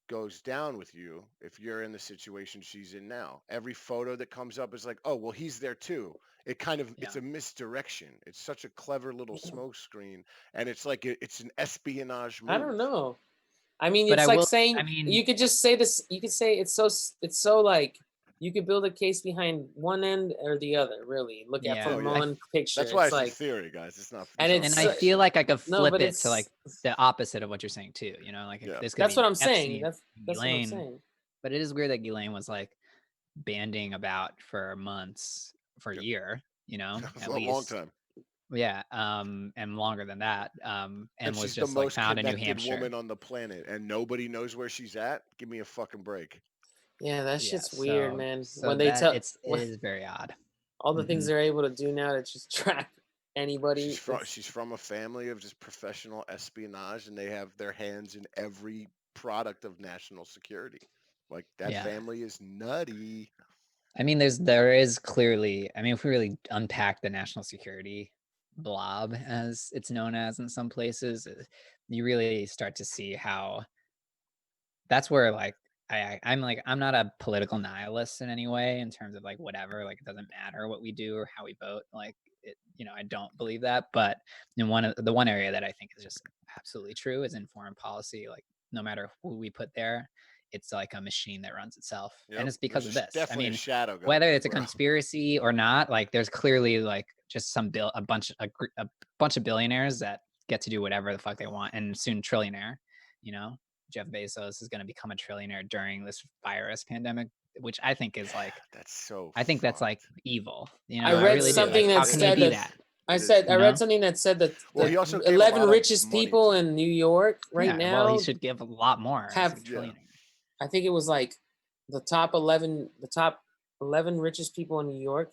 Speaker 1: goes down with you if you're in the situation she's in now. Every photo that comes up is like, oh, well, he's there too. It kind of it's a misdirection. It's such a clever little smoke screen, and it's like it's an espionage move.
Speaker 2: I don't know. I mean,
Speaker 3: But
Speaker 2: it's
Speaker 3: I
Speaker 2: like
Speaker 3: will-
Speaker 2: saying
Speaker 3: I mean-
Speaker 2: you could just say this. You could say it's so like you could build a case behind one end or the other. Really, look at
Speaker 3: Yeah.
Speaker 2: from one picture.
Speaker 1: That's why it's
Speaker 2: like
Speaker 1: a theory, guys. It's not.
Speaker 2: And
Speaker 3: And
Speaker 2: it's
Speaker 3: I feel like I could
Speaker 2: no,
Speaker 3: flip
Speaker 2: but
Speaker 3: it
Speaker 2: it's
Speaker 3: to like the opposite of what you're saying too. You know, like this could
Speaker 2: that's
Speaker 3: be
Speaker 2: what I'm saying.
Speaker 3: Epstein,
Speaker 2: That's what I'm
Speaker 3: Elaine.
Speaker 2: saying.
Speaker 3: But it is weird that Ghislaine was like banding about for months, for a year, you know,
Speaker 1: It's
Speaker 3: at
Speaker 1: a
Speaker 3: least
Speaker 1: long time.
Speaker 3: Yeah, and longer than that. And was
Speaker 1: she's
Speaker 3: just
Speaker 1: the
Speaker 3: like
Speaker 1: most
Speaker 3: found in New
Speaker 1: connected
Speaker 3: Hampshire.
Speaker 1: woman on the planet, and nobody knows where she's at. Give me a fucking break.
Speaker 2: Yeah, that shit's weird, man.
Speaker 3: So
Speaker 2: When they tell
Speaker 3: it is very odd.
Speaker 2: all the things they're able to do now to just track anybody.
Speaker 1: She's from a family of just professional espionage, and they have their hands in every product of national security. Like that
Speaker 3: Yeah.
Speaker 1: family is nutty.
Speaker 3: I mean, there is clearly, I mean, if we really unpack the national security blob, as it's known as in some places, you really start to see how that's where like I'm like I'm not a political nihilist in any way in terms of like whatever, like it doesn't matter what we do or how we vote, like it, I don't believe that. But in the one area that I think is just absolutely true is in foreign policy. Like no matter who we put there, it's like a machine that runs itself, and
Speaker 1: Yep.
Speaker 3: it's because
Speaker 1: There's
Speaker 3: of this. I
Speaker 1: definitely a
Speaker 3: mean,
Speaker 1: shadow going
Speaker 3: whether
Speaker 1: there,
Speaker 3: it's a
Speaker 1: bro.
Speaker 3: conspiracy or not, like there's clearly like just a bunch of billionaires that get to do whatever the fuck they want, and soon trillionaire, you know. Jeff Bezos is going to become a trillionaire during this virus pandemic, which I think is like,
Speaker 1: That's so
Speaker 3: I think that's like
Speaker 1: fucked.
Speaker 3: evil.
Speaker 2: I
Speaker 3: I
Speaker 2: read
Speaker 3: really do. Like,
Speaker 2: something
Speaker 3: how
Speaker 2: that
Speaker 3: can you
Speaker 2: said
Speaker 3: be
Speaker 2: that.
Speaker 3: that?
Speaker 2: I
Speaker 3: You
Speaker 2: read
Speaker 3: know?
Speaker 2: something that said that
Speaker 1: Well,
Speaker 2: the
Speaker 1: he also gave a
Speaker 2: 11
Speaker 1: lot of
Speaker 2: richest
Speaker 1: money
Speaker 2: people
Speaker 1: to
Speaker 2: in New York right
Speaker 3: Yeah. Well, he
Speaker 2: now
Speaker 3: should give a lot more as a
Speaker 2: have.
Speaker 1: Yeah.
Speaker 3: trillionaire.
Speaker 2: I think it was like the top 11 richest people in New York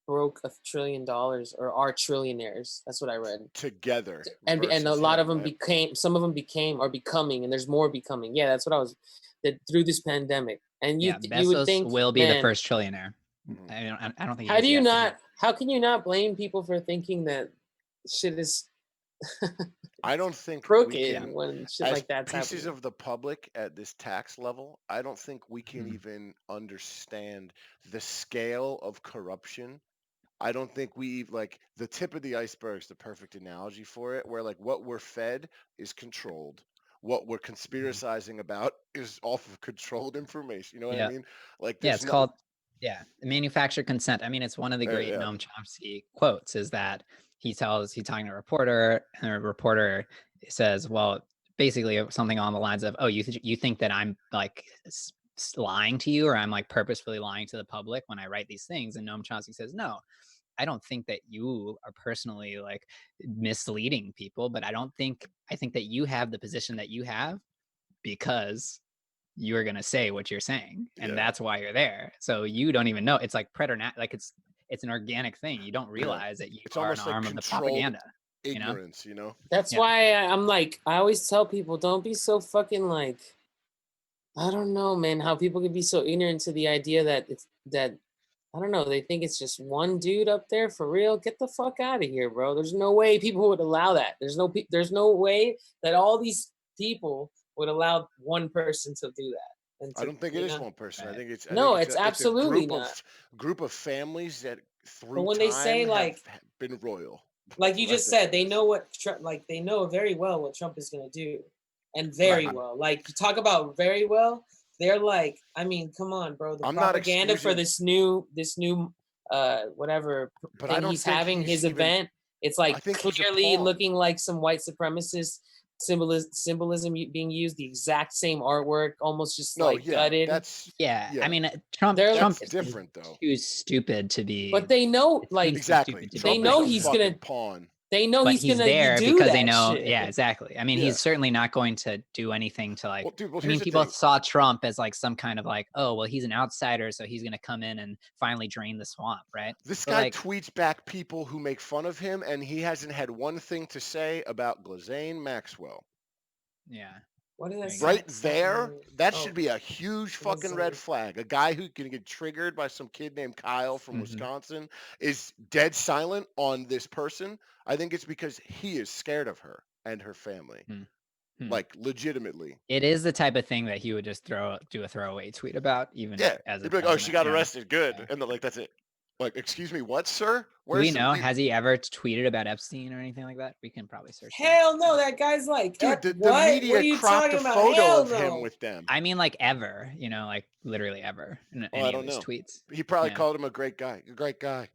Speaker 2: broke $1 trillion or are trillionaires. That's what I read.
Speaker 1: together.
Speaker 2: And a
Speaker 1: versus
Speaker 2: lot of
Speaker 1: him,
Speaker 2: them
Speaker 1: right?
Speaker 2: became. Some of them became or becoming, and there's more becoming. Yeah, that's what I was. That through this pandemic, and
Speaker 3: Yeah.
Speaker 2: you would
Speaker 3: Bezos
Speaker 2: think,
Speaker 3: will be the
Speaker 2: man,
Speaker 3: first trillionaire.
Speaker 1: Mhm.
Speaker 3: I don't think he
Speaker 2: how
Speaker 3: is
Speaker 2: do you
Speaker 3: yet.
Speaker 2: not? How can you not blame people for thinking that shit is
Speaker 1: I don't think we
Speaker 2: crooked
Speaker 1: can,
Speaker 2: when shit
Speaker 1: as
Speaker 2: like that's
Speaker 1: pieces
Speaker 2: happening?
Speaker 1: of the public at this tax level, I don't think we can
Speaker 3: Mhm.
Speaker 1: even understand the scale of corruption. I don't think we like the tip of the iceberg is the perfect analogy for it, where like what we're fed is controlled. What we're conspiracizing about is off of controlled information. You know what I
Speaker 3: Yeah.
Speaker 1: mean? Like
Speaker 3: Yeah.
Speaker 1: there's
Speaker 3: It's
Speaker 1: no,
Speaker 3: called, manufactured consent. I mean, it's one of the great
Speaker 1: yeah.
Speaker 3: Noam Chomsky quotes is that he's talking to a reporter, and a reporter says, well, basically something on the lines of, oh, you think that I'm like lying to you, or I'm like purposefully lying to the public when I write these things? And Noam Chomsky says, no, I don't think that you are personally like misleading people, but I think that you have the position that you have because you're going to say what you're saying, and
Speaker 1: Yeah.
Speaker 3: that's why you're there. So you don't even know. It's like like it's an organic thing. You don't
Speaker 1: Yeah.
Speaker 3: realize that you
Speaker 1: It's
Speaker 3: are an
Speaker 1: almost like
Speaker 3: arm of the
Speaker 1: controlled
Speaker 3: propaganda, you know?
Speaker 1: ignorance, you know?
Speaker 2: That's
Speaker 3: Yeah.
Speaker 2: why I'm like, I always tell people, don't be so fucking like, I don't know, man, how people can be so ignorant to the idea that it's that I don't know, they think it's just one dude up there for real. Get the fuck out of here, bro. There's no way people would allow that. There's no way that all these people would allow one person to do that. And
Speaker 1: I
Speaker 2: to,
Speaker 1: don't think it
Speaker 2: you
Speaker 1: is
Speaker 2: know,
Speaker 1: one person.
Speaker 3: Right.
Speaker 1: I think
Speaker 2: no, it's
Speaker 1: it's a
Speaker 2: absolutely not.
Speaker 1: group of families that
Speaker 2: But
Speaker 1: through
Speaker 2: when they
Speaker 1: time
Speaker 2: say
Speaker 1: have
Speaker 2: like
Speaker 1: been royal.
Speaker 2: like
Speaker 1: That's
Speaker 2: you
Speaker 1: what I
Speaker 2: just
Speaker 1: think
Speaker 2: said,
Speaker 1: it
Speaker 2: they
Speaker 1: is.
Speaker 2: know what like they know very well what Trump is going to do, and
Speaker 1: Right.
Speaker 2: very well. Like you talk about very well, they're like, I mean, come on, bro. The
Speaker 1: I'm not
Speaker 2: propaganda for
Speaker 1: excusing,
Speaker 2: this new whatever
Speaker 1: but I
Speaker 2: thing
Speaker 1: don't
Speaker 2: he's
Speaker 1: think
Speaker 2: having,
Speaker 1: he's
Speaker 2: his
Speaker 1: even.
Speaker 2: event, it's
Speaker 1: I
Speaker 2: like
Speaker 1: think he's a
Speaker 2: clearly
Speaker 1: pawn.
Speaker 2: looking like some white supremacist symbolism being used, the exact same artwork, almost just
Speaker 1: No,
Speaker 2: like
Speaker 1: yeah,
Speaker 2: gutted.
Speaker 1: that's
Speaker 3: Yeah. I
Speaker 1: yeah,
Speaker 3: mean, Trump
Speaker 2: They're
Speaker 3: Trump
Speaker 1: that's
Speaker 3: is
Speaker 1: different though.
Speaker 3: too stupid to
Speaker 2: but
Speaker 3: be
Speaker 2: they know
Speaker 3: it
Speaker 2: like
Speaker 3: seems too
Speaker 1: Exactly.
Speaker 3: stupid to be
Speaker 2: they
Speaker 1: Trump is
Speaker 2: know
Speaker 1: a
Speaker 3: president.
Speaker 2: he's gonna
Speaker 1: fucking pawn.
Speaker 2: they know
Speaker 3: But
Speaker 2: he's
Speaker 3: he's
Speaker 2: gonna
Speaker 3: there
Speaker 2: do
Speaker 3: because they
Speaker 2: that
Speaker 3: know,
Speaker 2: shit.
Speaker 3: yeah, exactly. I mean,
Speaker 1: Yeah.
Speaker 3: he's certainly not going to do anything to like,
Speaker 1: Well, dude. Well,
Speaker 3: I
Speaker 1: here's
Speaker 3: mean,
Speaker 1: the
Speaker 3: people
Speaker 1: thing.
Speaker 3: saw Trump as like some kind of like, oh, well, he's an outsider, so he's going to come in and finally drain the swamp, right?
Speaker 1: This
Speaker 3: But
Speaker 1: guy
Speaker 3: like,
Speaker 1: tweets back people who make fun of him, and he hasn't had one thing to say about Ghislaine Maxwell.
Speaker 3: yeah,
Speaker 2: What did
Speaker 3: there
Speaker 2: that
Speaker 3: you go.
Speaker 1: Right
Speaker 2: say?
Speaker 1: there, that
Speaker 2: Oh,
Speaker 1: should be a huge
Speaker 2: what does
Speaker 1: fucking red
Speaker 2: it
Speaker 1: flag. A guy who can get triggered by some kid named Kyle from
Speaker 3: Mhm.
Speaker 1: Wisconsin is dead silent on this person. I think it's because he is scared of her and her family.
Speaker 3: Hmm. Hmm.
Speaker 1: Like legitimately.
Speaker 3: It is the type of thing that he would just do a throwaway tweet about, even
Speaker 1: Yeah.
Speaker 3: as a
Speaker 1: He'd be like, "Oh, she
Speaker 3: president.
Speaker 1: got
Speaker 3: You know?
Speaker 1: arrested. Good."
Speaker 3: Yeah.
Speaker 1: And then like that's it. Like, excuse me, what, sir?
Speaker 3: Do we
Speaker 1: Where's some
Speaker 3: know? Has he ever tweeted about Epstein or anything like that? We can probably search that.
Speaker 2: Hell no, that guy's like,
Speaker 1: dude, the
Speaker 2: what? What
Speaker 1: media
Speaker 2: are you
Speaker 1: cropped
Speaker 2: talking
Speaker 1: a
Speaker 2: about?
Speaker 1: photo
Speaker 2: Hell
Speaker 1: of him
Speaker 2: no.
Speaker 1: with them.
Speaker 3: I mean, like ever, like literally ever in
Speaker 1: Oh, I
Speaker 3: any of
Speaker 1: don't
Speaker 3: his
Speaker 1: know.
Speaker 3: tweets.
Speaker 1: He probably
Speaker 3: Yeah.
Speaker 1: called him a great guy. A great guy.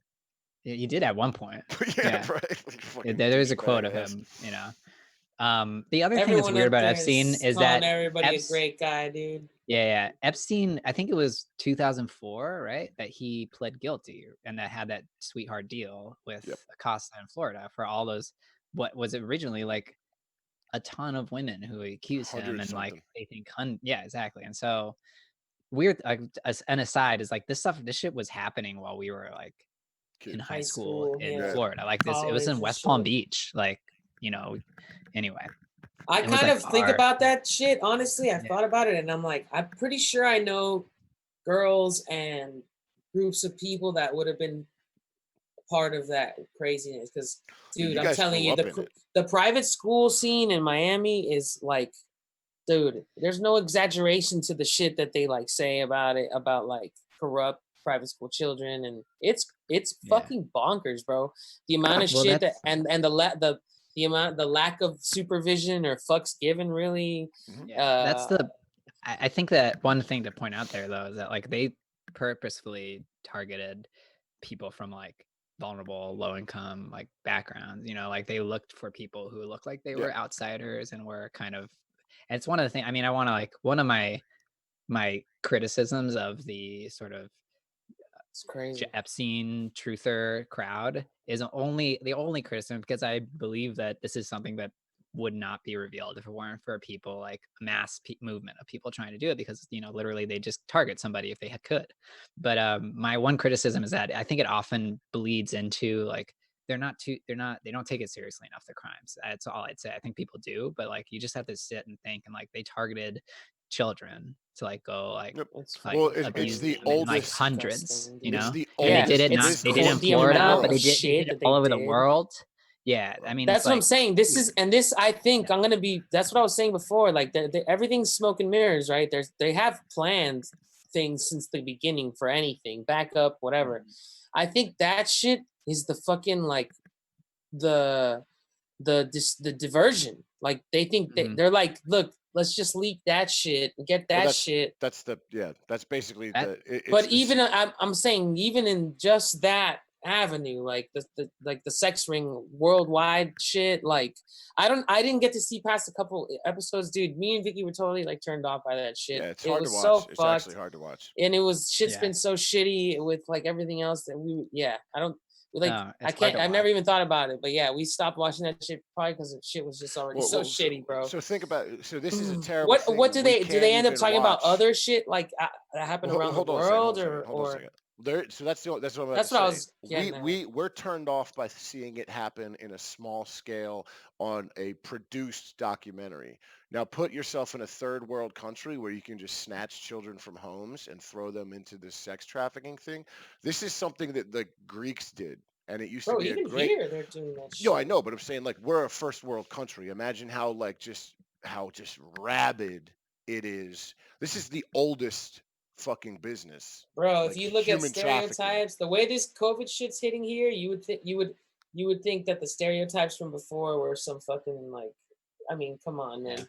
Speaker 3: He did at one point.
Speaker 1: Yeah,
Speaker 3: Yeah.
Speaker 1: right. Like fucking
Speaker 3: There's a quote
Speaker 1: douchebag
Speaker 3: of
Speaker 1: ass.
Speaker 3: him, The other thing that's
Speaker 2: Everyone
Speaker 3: weird
Speaker 2: up
Speaker 3: about
Speaker 2: there
Speaker 3: Epstein
Speaker 2: is
Speaker 3: is
Speaker 2: calling
Speaker 3: that
Speaker 2: everybody a great guy, dude.
Speaker 3: yeah, Epstein, I think it was 2004, right? That he pled guilty and that had that sweetheart deal with
Speaker 1: Yep.
Speaker 3: Acosta in Florida for all those, what was originally like a ton of women who accused him
Speaker 1: 100
Speaker 3: and like
Speaker 1: something.
Speaker 3: they think, yeah, exactly. And so weird, like as an aside is like this shit was happening while we were like in
Speaker 1: Kids.
Speaker 3: high
Speaker 2: High
Speaker 3: school
Speaker 2: school,
Speaker 3: in
Speaker 2: yeah.
Speaker 3: Florida. Like this, it was
Speaker 2: College
Speaker 3: in
Speaker 2: and
Speaker 3: West Palm
Speaker 2: shit.
Speaker 3: Beach. Like, anyway.
Speaker 2: I
Speaker 3: It was,
Speaker 2: kind
Speaker 3: like,
Speaker 2: of think
Speaker 3: far.
Speaker 2: about that shit. Honestly, I
Speaker 3: Yeah.
Speaker 2: thought about it, and I'm like, I'm pretty sure I know girls and groups of people that would have been part of that craziness. Because, dude,
Speaker 1: You
Speaker 2: I'm
Speaker 1: guys
Speaker 2: telling
Speaker 1: grew
Speaker 2: you,
Speaker 1: up in it.
Speaker 2: the private school scene in Miami is like, dude, there's no exaggeration to the shit that they like say about it, about like corrupt private school children, and it's
Speaker 3: Yeah.
Speaker 2: fucking bonkers, bro. The amount of
Speaker 3: Well,
Speaker 2: shit that
Speaker 3: that's
Speaker 2: the lack of supervision or fucks given, really.
Speaker 3: yeah. That's I think that one thing to point out there though is that like they purposefully targeted people from like vulnerable, low income like backgrounds. Like they looked for people who looked like they
Speaker 1: Yeah.
Speaker 3: were outsiders and were kind of. And it's one of the things. I mean, I want to like one of my criticisms of the sort of
Speaker 2: It's crazy.
Speaker 3: Epstein truther crowd is the only criticism, because I believe that this is something that would not be revealed if it weren't for people like a mass movement of people trying to do it, because literally they just target somebody if they could. But my one criticism is that I think it often bleeds into like they don't take it seriously enough, the crimes. That's all I'd say. I think people do, but like you just have to sit and think, and like they targeted children to like go like
Speaker 1: Yep.
Speaker 2: It's
Speaker 3: like
Speaker 1: Well, it's
Speaker 3: abuse
Speaker 1: the
Speaker 3: them in like
Speaker 1: oldest.
Speaker 3: hundreds,
Speaker 2: disgusting,
Speaker 3: you
Speaker 2: dude.
Speaker 1: It's
Speaker 3: know.
Speaker 1: the
Speaker 3: And they
Speaker 2: Yeah,
Speaker 3: did it
Speaker 1: oldest
Speaker 3: they did it in
Speaker 1: business
Speaker 2: the
Speaker 3: Florida,
Speaker 2: amount
Speaker 3: but
Speaker 2: of
Speaker 3: they did
Speaker 2: shit
Speaker 3: it
Speaker 2: that they
Speaker 3: all over the
Speaker 2: did.
Speaker 3: world. Yeah, I mean,
Speaker 2: That's
Speaker 3: it's
Speaker 2: what I'm
Speaker 3: like
Speaker 2: saying. This is, and this, I think I'm gonna be. That's what I was saying before. Like, everything's smoke and mirrors, right? They have planned things since the beginning for anything, backup, whatever. I think that shit is the fucking like the the diversion. Like they think
Speaker 3: Mhm.
Speaker 2: they're like, look, let's just leak that shit and get
Speaker 1: Well,
Speaker 2: that shit.
Speaker 1: that's basically
Speaker 3: That
Speaker 1: it's
Speaker 2: But
Speaker 1: the
Speaker 2: even I'm saying even in just that avenue, like the sex ring worldwide shit, like I didn't get to see past a couple episodes, dude. Me and Vicky were totally like turned off by that shit.
Speaker 1: yeah, it's
Speaker 2: It
Speaker 1: hard to
Speaker 2: was so
Speaker 1: watch. It's actually
Speaker 2: fucked,
Speaker 1: hard to watch.
Speaker 2: and it was shit's
Speaker 3: yeah.
Speaker 2: been so shitty with like everything else that I don't like.
Speaker 3: No,
Speaker 2: I
Speaker 3: it's hard
Speaker 2: can't.
Speaker 3: to
Speaker 2: I've never
Speaker 3: watch.
Speaker 2: even thought about it, but yeah, we stopped watching that shit probably because the shit was just already so shitty, bro.
Speaker 1: So think about it. So this is a terrible thing.
Speaker 2: What do
Speaker 1: We
Speaker 2: they
Speaker 1: can't
Speaker 2: end up
Speaker 1: even
Speaker 2: talking about?
Speaker 1: watch.
Speaker 2: Other shit like that happened
Speaker 1: Well,
Speaker 2: around the
Speaker 1: hold on a second.
Speaker 2: world,
Speaker 1: Hold on a second. So that's what I'm about
Speaker 2: that's
Speaker 1: to
Speaker 2: what I
Speaker 1: say.
Speaker 2: was getting at.
Speaker 1: We're turned off by seeing it happen in a small scale on a produced documentary. Now put yourself in a third world country where you can just snatch children from homes and throw them into this sex trafficking thing. This is something that the Greeks did, and it used to
Speaker 2: Bro,
Speaker 1: be a
Speaker 2: even
Speaker 1: great.
Speaker 2: here they're doing that shit.
Speaker 1: No, I know, but I'm saying like we're a first world country. Imagine how like how just rabid it is. This is the oldest fucking business.
Speaker 2: Bro, if
Speaker 1: Like
Speaker 2: you look at
Speaker 1: human trafficking.
Speaker 2: stereotypes, the way this COVID shit's hitting here, you would think you would think that the stereotypes from before were some fucking like, I mean, come on, man.
Speaker 3: Yeah.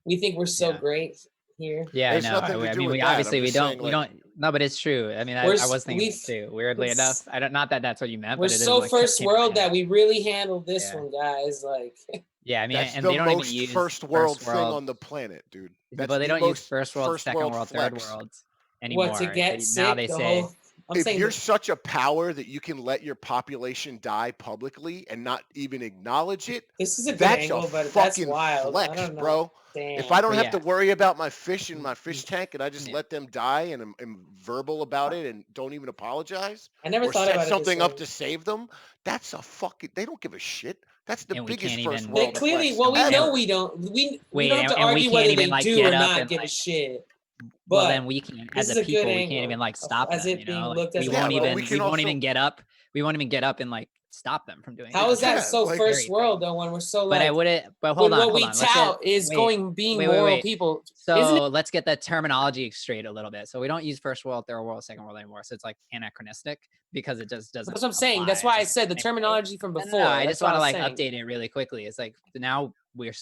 Speaker 2: We think we're so
Speaker 3: Yeah.
Speaker 2: great here.
Speaker 3: Yeah,
Speaker 1: It has
Speaker 3: I know.
Speaker 1: nothing to
Speaker 3: I
Speaker 1: do
Speaker 3: mean,
Speaker 1: with
Speaker 3: we
Speaker 1: that. I'm
Speaker 3: obviously we
Speaker 1: just saying,
Speaker 3: don't
Speaker 1: like,
Speaker 3: no, but it's true. I mean, I
Speaker 2: We're
Speaker 3: was thinking it too. Weirdly enough, I don't, not that that's what you meant,
Speaker 2: we're
Speaker 3: but it is
Speaker 2: so
Speaker 3: like
Speaker 2: first
Speaker 3: came to my
Speaker 2: world that
Speaker 3: head.
Speaker 2: we really handled this
Speaker 3: Yeah.
Speaker 2: one, guys. Like,
Speaker 3: Yeah, I mean,
Speaker 1: that's
Speaker 3: and
Speaker 1: the
Speaker 3: they don't even
Speaker 1: most
Speaker 3: use
Speaker 1: first world thing
Speaker 3: world,
Speaker 1: on the planet, dude.
Speaker 3: but
Speaker 1: That's
Speaker 3: they
Speaker 1: the
Speaker 3: don't use
Speaker 1: most
Speaker 3: first world, second
Speaker 1: world
Speaker 3: world, third
Speaker 1: flex.
Speaker 3: world
Speaker 2: what, to
Speaker 3: anymore.
Speaker 2: get
Speaker 3: Now
Speaker 2: sick?
Speaker 3: they
Speaker 2: The
Speaker 3: say,
Speaker 2: whole. I'm
Speaker 1: If
Speaker 2: saying
Speaker 1: you're
Speaker 2: that
Speaker 1: such a power that you can let your population die publicly and not even acknowledge it,
Speaker 2: this is a good
Speaker 1: that's a
Speaker 2: angle, but that's
Speaker 1: fucking
Speaker 2: wild. I
Speaker 1: flex,
Speaker 2: don't know.
Speaker 1: bro.
Speaker 2: Damn.
Speaker 1: If I don't
Speaker 3: but
Speaker 1: have to
Speaker 3: yeah,
Speaker 1: worry about my fish in my fish tank and I just
Speaker 3: yeah.
Speaker 1: let them die and am verbal about it and don't even apologize
Speaker 2: I never
Speaker 1: or
Speaker 2: thought
Speaker 1: set
Speaker 2: about it this
Speaker 1: something
Speaker 2: way.
Speaker 1: up to save them, that's a fucking. They don't give a shit. That's the
Speaker 3: And we
Speaker 1: biggest
Speaker 3: can't
Speaker 1: first
Speaker 3: even.
Speaker 2: They
Speaker 1: world
Speaker 2: clearly,
Speaker 1: flex
Speaker 2: well, we know
Speaker 1: ever.
Speaker 2: we don't. We
Speaker 3: Wait,
Speaker 2: don't have to
Speaker 3: and we
Speaker 2: argue
Speaker 3: can't
Speaker 2: whether
Speaker 3: even
Speaker 2: they
Speaker 3: like
Speaker 2: do
Speaker 3: get
Speaker 2: or
Speaker 3: up
Speaker 2: not
Speaker 3: and
Speaker 2: give a
Speaker 3: like.
Speaker 2: shit.
Speaker 3: Well,
Speaker 2: But
Speaker 3: then we can,
Speaker 2: this
Speaker 3: as
Speaker 2: is
Speaker 3: a
Speaker 2: a good
Speaker 3: people, we can't even
Speaker 2: angle
Speaker 3: like
Speaker 2: of,
Speaker 3: stop
Speaker 2: as
Speaker 3: them.
Speaker 2: it
Speaker 3: You
Speaker 2: being
Speaker 3: know, like
Speaker 2: looked as
Speaker 3: we
Speaker 2: a
Speaker 3: won't
Speaker 1: Yeah, but
Speaker 2: flex.
Speaker 1: we
Speaker 3: even
Speaker 1: can also.
Speaker 3: get up. We won't even get up and like stop them from doing
Speaker 2: How is
Speaker 3: anything.
Speaker 2: that
Speaker 1: Yeah,
Speaker 2: so
Speaker 1: like
Speaker 2: first
Speaker 3: Scary
Speaker 2: world
Speaker 3: thing.
Speaker 2: though? When we're so
Speaker 3: But I
Speaker 2: like,
Speaker 3: wouldn't. But
Speaker 2: when
Speaker 3: hold on,
Speaker 2: what
Speaker 3: hold
Speaker 2: we
Speaker 3: on. Let's get
Speaker 2: tout is
Speaker 3: wait,
Speaker 2: being
Speaker 3: wait,
Speaker 2: moral
Speaker 3: wait.
Speaker 2: people, isn't it?
Speaker 3: So let's get the terminology straight a little bit. So we don't use first world, third world, second world anymore. So it's like anachronistic because it just doesn't
Speaker 2: That's what I'm saying.
Speaker 3: apply
Speaker 2: That's why I
Speaker 3: as
Speaker 2: said the
Speaker 3: same way.
Speaker 2: terminology from
Speaker 3: No.
Speaker 2: before.
Speaker 3: I
Speaker 2: That's
Speaker 3: just
Speaker 2: what
Speaker 3: want
Speaker 2: I
Speaker 3: to
Speaker 2: was
Speaker 3: like
Speaker 2: saying.
Speaker 3: update it really quickly. It's like now we're